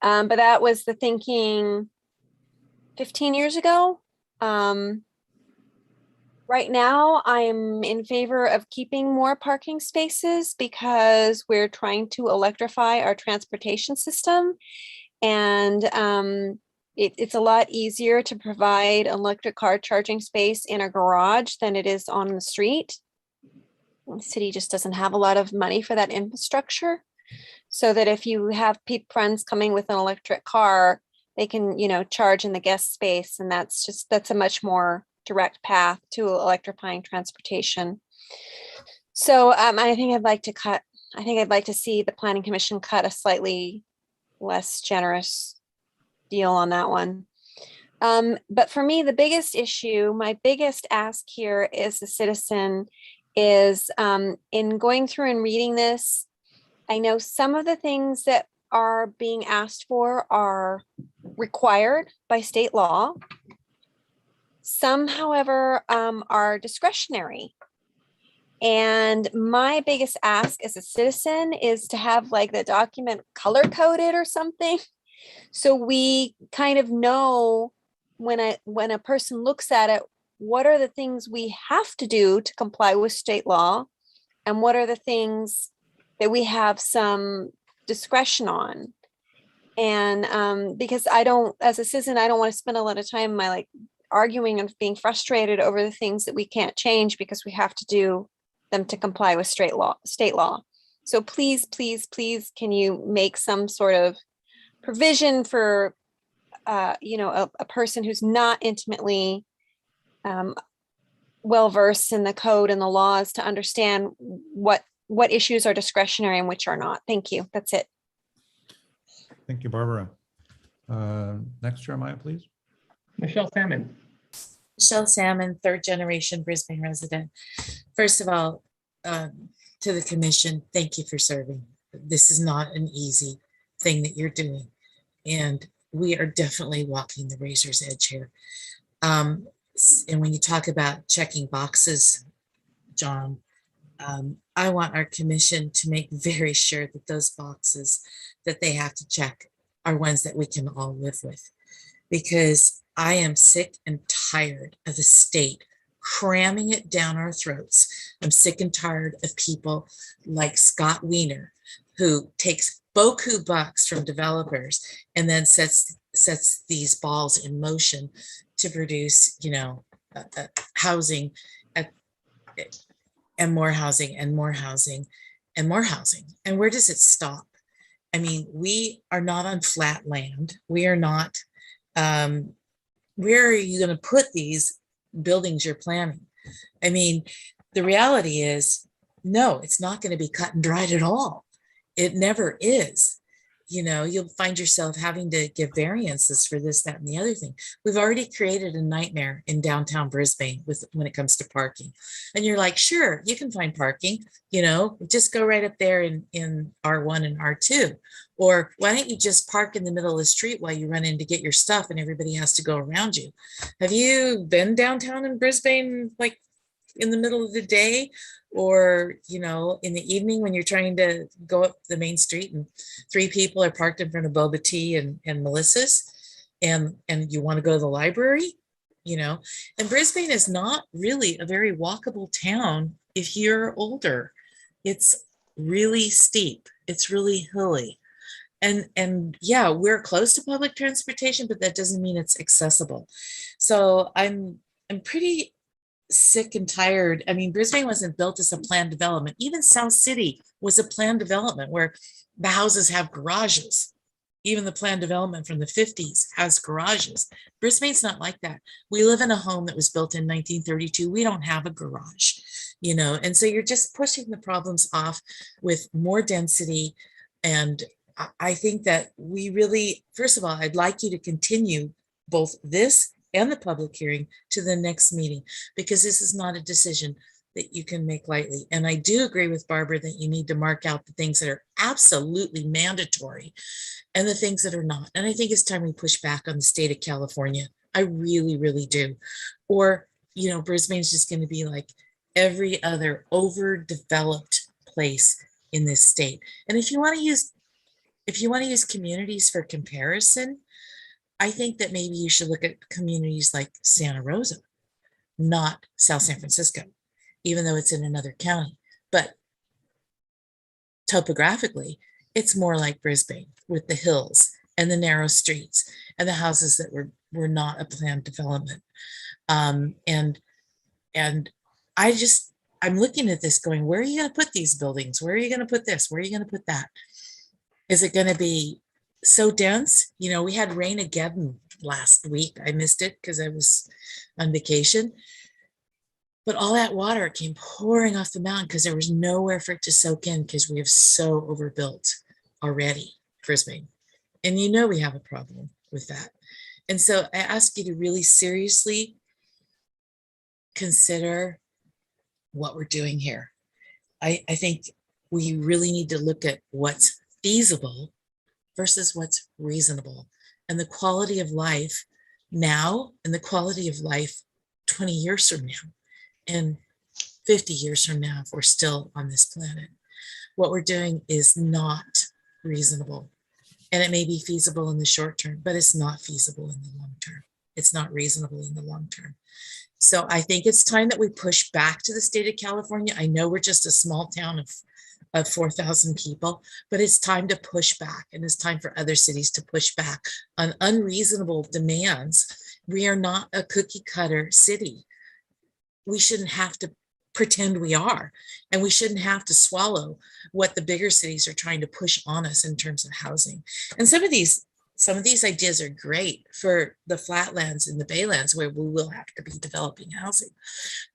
But that was the thinking 15 years ago. Right now, I'm in favor of keeping more parking spaces because we're trying to electrify our transportation system. And it's a lot easier to provide electric car charging space in a garage than it is on the street. The city just doesn't have a lot of money for that infrastructure. So that if you have friends coming with an electric car, they can, charge in the guest space. And that's a much more direct path to electrifying transportation. So I think I'd like to see the Planning Commission cut a slightly less generous deal on that one. But for me, the biggest issue, my biggest ask here as a citizen is in going through and reading this, I know some of the things that are being asked for are required by state law. Some, however, are discretionary. And my biggest ask as a citizen is to have the document color coded or something. So we kind of know when a person looks at it, what are the things we have to do to comply with state law? And what are the things that we have some discretion on? And because as a citizen, I don't want to spend a lot of time arguing and being frustrated over the things that we can't change because we have to do them to comply with state law. So please, please, please, can you make some sort of provision for, a person who's not intimately well-versed in the code and the laws to understand what issues are discretionary and which are not. Thank you. That's it. Thank you, Barbara. Next, Jeremiah, please. Michelle Salmon. Michelle Salmon, third generation Brisbane resident. First of all, to the commission, thank you for serving. This is not an easy thing that you're doing. And we are definitely walking the razor's edge here. And when you talk about checking boxes, John, I want our commission to make very sure that those boxes that they have to check are ones that we can all live with. Because I am sick and tired of the state cramming it down our throats. I'm sick and tired of people like Scott Wiener, who takes beaucoup bucks from developers and then sets these balls in motion to produce, housing and more housing and more housing and more housing. And where does it stop? I mean, we are not on flat land. We are not, where are you going to put these buildings you're planning? I mean, the reality is, no, it's not going to be cut and dried at all. It never is. You'll find yourself having to give variances for this, that, and the other thing. We've already created a nightmare in downtown Brisbane when it comes to parking. And you're like, sure, you can find parking, just go right up there in R1 and R2. Or why don't you just park in the middle of the street while you run in to get your stuff and everybody has to go around you? Have you been downtown in Brisbane, like in the middle of the day? Or, in the evening when you're trying to go up the main street and 3 people are parked in front of Boba Tea and Melissa's and you want to go to the library, and Brisbane is not really a very walkable town if you're older. It's really steep. It's really hilly. And yeah, we're close to public transportation, but that doesn't mean it's accessible. So I'm pretty sick and tired. I mean, Brisbane wasn't built as a planned development. Even South City was a planned development where the houses have garages. Even the planned development from the 50s has garages. Brisbane's not like that. We live in a home that was built in 1932. We don't have a garage, and so you're just pushing the problems off with more density. And I think that we really, first of all, I'd like you to continue both this and the public hearing to the next meeting, because this is not a decision that you can make lightly. And I do agree with Barbara that you need to mark out the things that are absolutely mandatory and the things that are not. And I think it's time we push back on the state of California. I really, really do. Or, Brisbane's just going to be like every other overdeveloped place in this state. And if you want to use communities for comparison, I think that maybe you should look at communities like Santa Rosa, not South San Francisco, even though it's in another county. But topographically, it's more like Brisbane with the hills and the narrow streets and the houses that were not a planned development. And I'm looking at this going, where are you going to put these buildings? Where are you going to put this? Where are you going to put that? Is it going to be so dense? We had rain-ageddon last week. I missed it because I was on vacation. But all that water came pouring off the mountain because there was nowhere for it to soak in because we have so overbuilt already, Brisbane. And we have a problem with that. And so I ask you to really seriously consider what we're doing here. I think we really need to look at what's feasible versus what's reasonable, and the quality of life now and the quality of life 20 years from now and 50 years from now if we're still on this planet. What we're doing is not reasonable, and it may be feasible in the short term, but it's not feasible in the long term. it's not reasonable in the long term. So I think it's time that we push back to the state of California. I know we're just a small town of 4,000 people, but it's time to push back, and it's time for other cities to push back on unreasonable demands. We are not a cookie cutter city. We shouldn't have to pretend we are, and we shouldn't have to swallow what the bigger cities are trying to push on us in terms of housing. And some of these ideas are great for the flatlands and the baylands where we will have to be developing housing,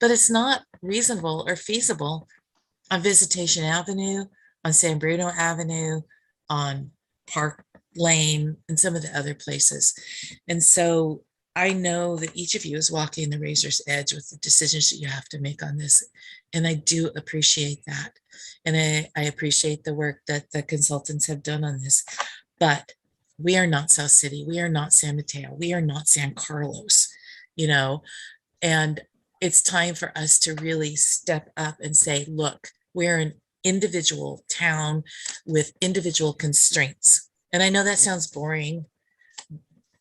but it's not reasonable or feasible on Visitation Avenue, on San Bruno Avenue, on Park Lane, and some of the other places. And so I know that each of you is walking the razor's edge with the decisions that you have to make on this. And I do appreciate that. And I appreciate the work that the consultants have done on this. But we are not South City. We are not San Mateo. We are not San Carlos, and it's time for us to really step up and say, look, we're an individual town with individual constraints. And I know that sounds boring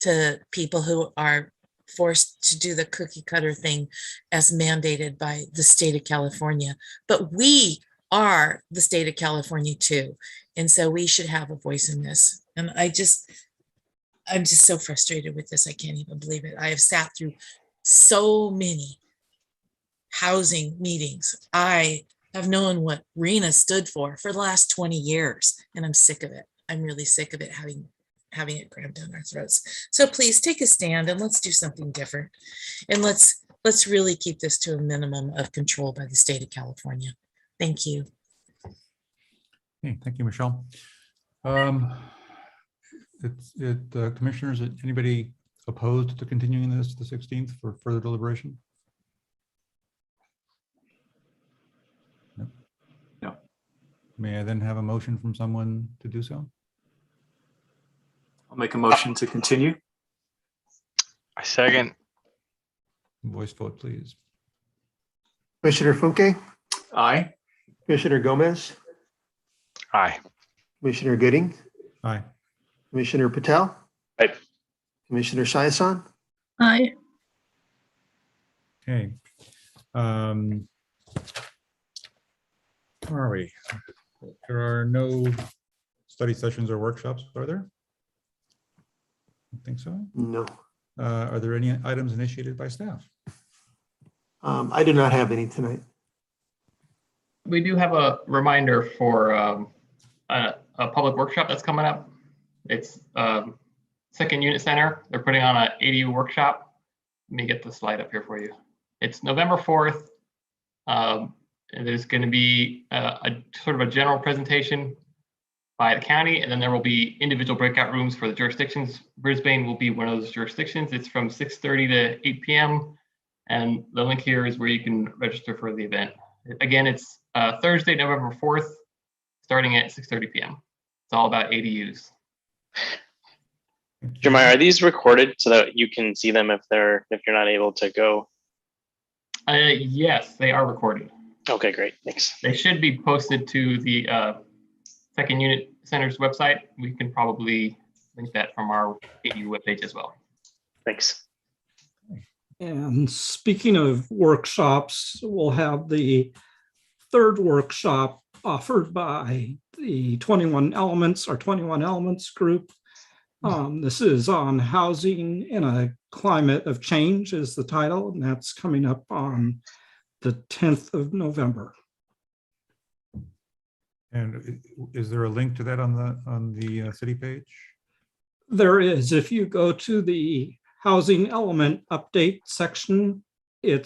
to people who are forced to do the cookie cutter thing as mandated by the state of California, but we are the state of California too. And so we should have a voice in this. And I'm just so frustrated with this. I can't even believe it. I have sat through so many housing meetings. I have known what RENA stood for the last 20 years, and I'm sick of it. I'm really sick of it having it crammed down our throats. So please take a stand and let's do something different. And let's really keep this to a minimum of control by the state of California. Thank you. Okay, thank you, Michelle. Commissioners, anybody opposed to continuing this the 16th for further deliberation? No. No. May I then have a motion from someone to do so? I'll make a motion to continue. I second. Voice vote, please. Commissioner Funke, Aye. Commissioner Gomez, Aye. Commissioner Gooding, Aye. Commissioner Patel, Aye. Commissioner Shiason, Aye. Okay. Where are we? There are no study sessions or workshops, are there? I think so. No. Are there any items initiated by staff? I do not have any tonight. We do have a reminder for a public workshop that's coming up. It's Second Unit Center. They're putting on an ADU workshop. Let me get the slide up here for you. It's November 4th. And there's going to be a sort of a general presentation by the county, and then there will be individual breakout rooms for the jurisdictions. Brisbane will be one of those jurisdictions. It's from 6:30 to 8 p.m. And the link here is where you can register for the event. Again, it's Thursday, November 4th, starting at 6:30 p.m. It's all about ADUs. Jeremiah, are these recorded so that you can see them if you're not able to go? Yes, they are recorded. Okay, great. Thanks. They should be posted to the Second Unit Center's website. We can probably link that from our ADU webpage as well. Thanks. And speaking of workshops, we'll have the third workshop offered by the 21 Elements group. This is on housing in a climate of change is the title, and that's coming up on the 10th of November. And is there a link to that on the city page? There is. If you go to the housing element update section, it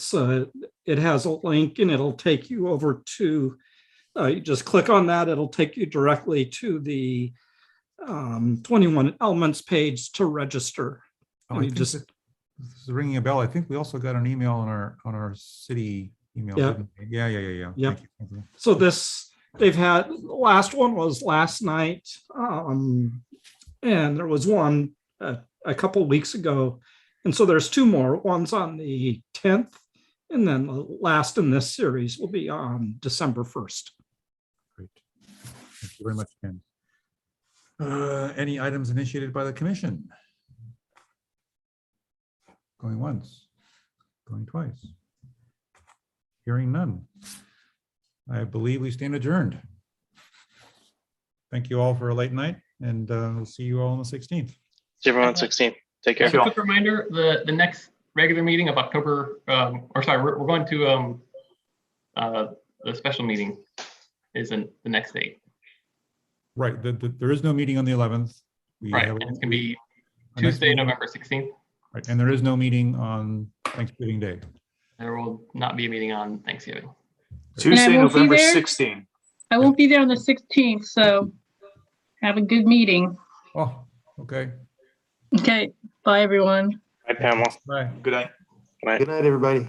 has a link and it'll take you over to, you just click on that, it'll take you directly to the 21 Elements page to register. Oh, You just this is ringing a bell. I think we also got an email on our city email. Yeah. Didn't we? Yeah. Yep. Thank you. So they've had, last one was last night. And there was one a couple of weeks ago. And so there's two more. One's on the 10th, and then the last in this series will be on December 1st. Great. Thank you very much, Ken. Any items initiated by the commission? Going once, going twice. Hearing none. I believe we stand adjourned. Thank you all for a late night, and we'll see you all on the 16th. See everyone on 16th. Take care. Just a quick reminder, the next regular meeting of October, we're going to the special meeting is in the next date. Right, there is no meeting on the 11th. Right, and it's gonna be Tuesday, November 16th. Right, and there is no meeting on Thanksgiving Day. There will not be a meeting on Thanksgiving. Tuesday, won't be November there? 16th. I won't be there on the 16th, so have a good meeting. Oh, okay. Okay, bye, everyone. Bye, Pamela. Bye. Good night. Good night, everybody.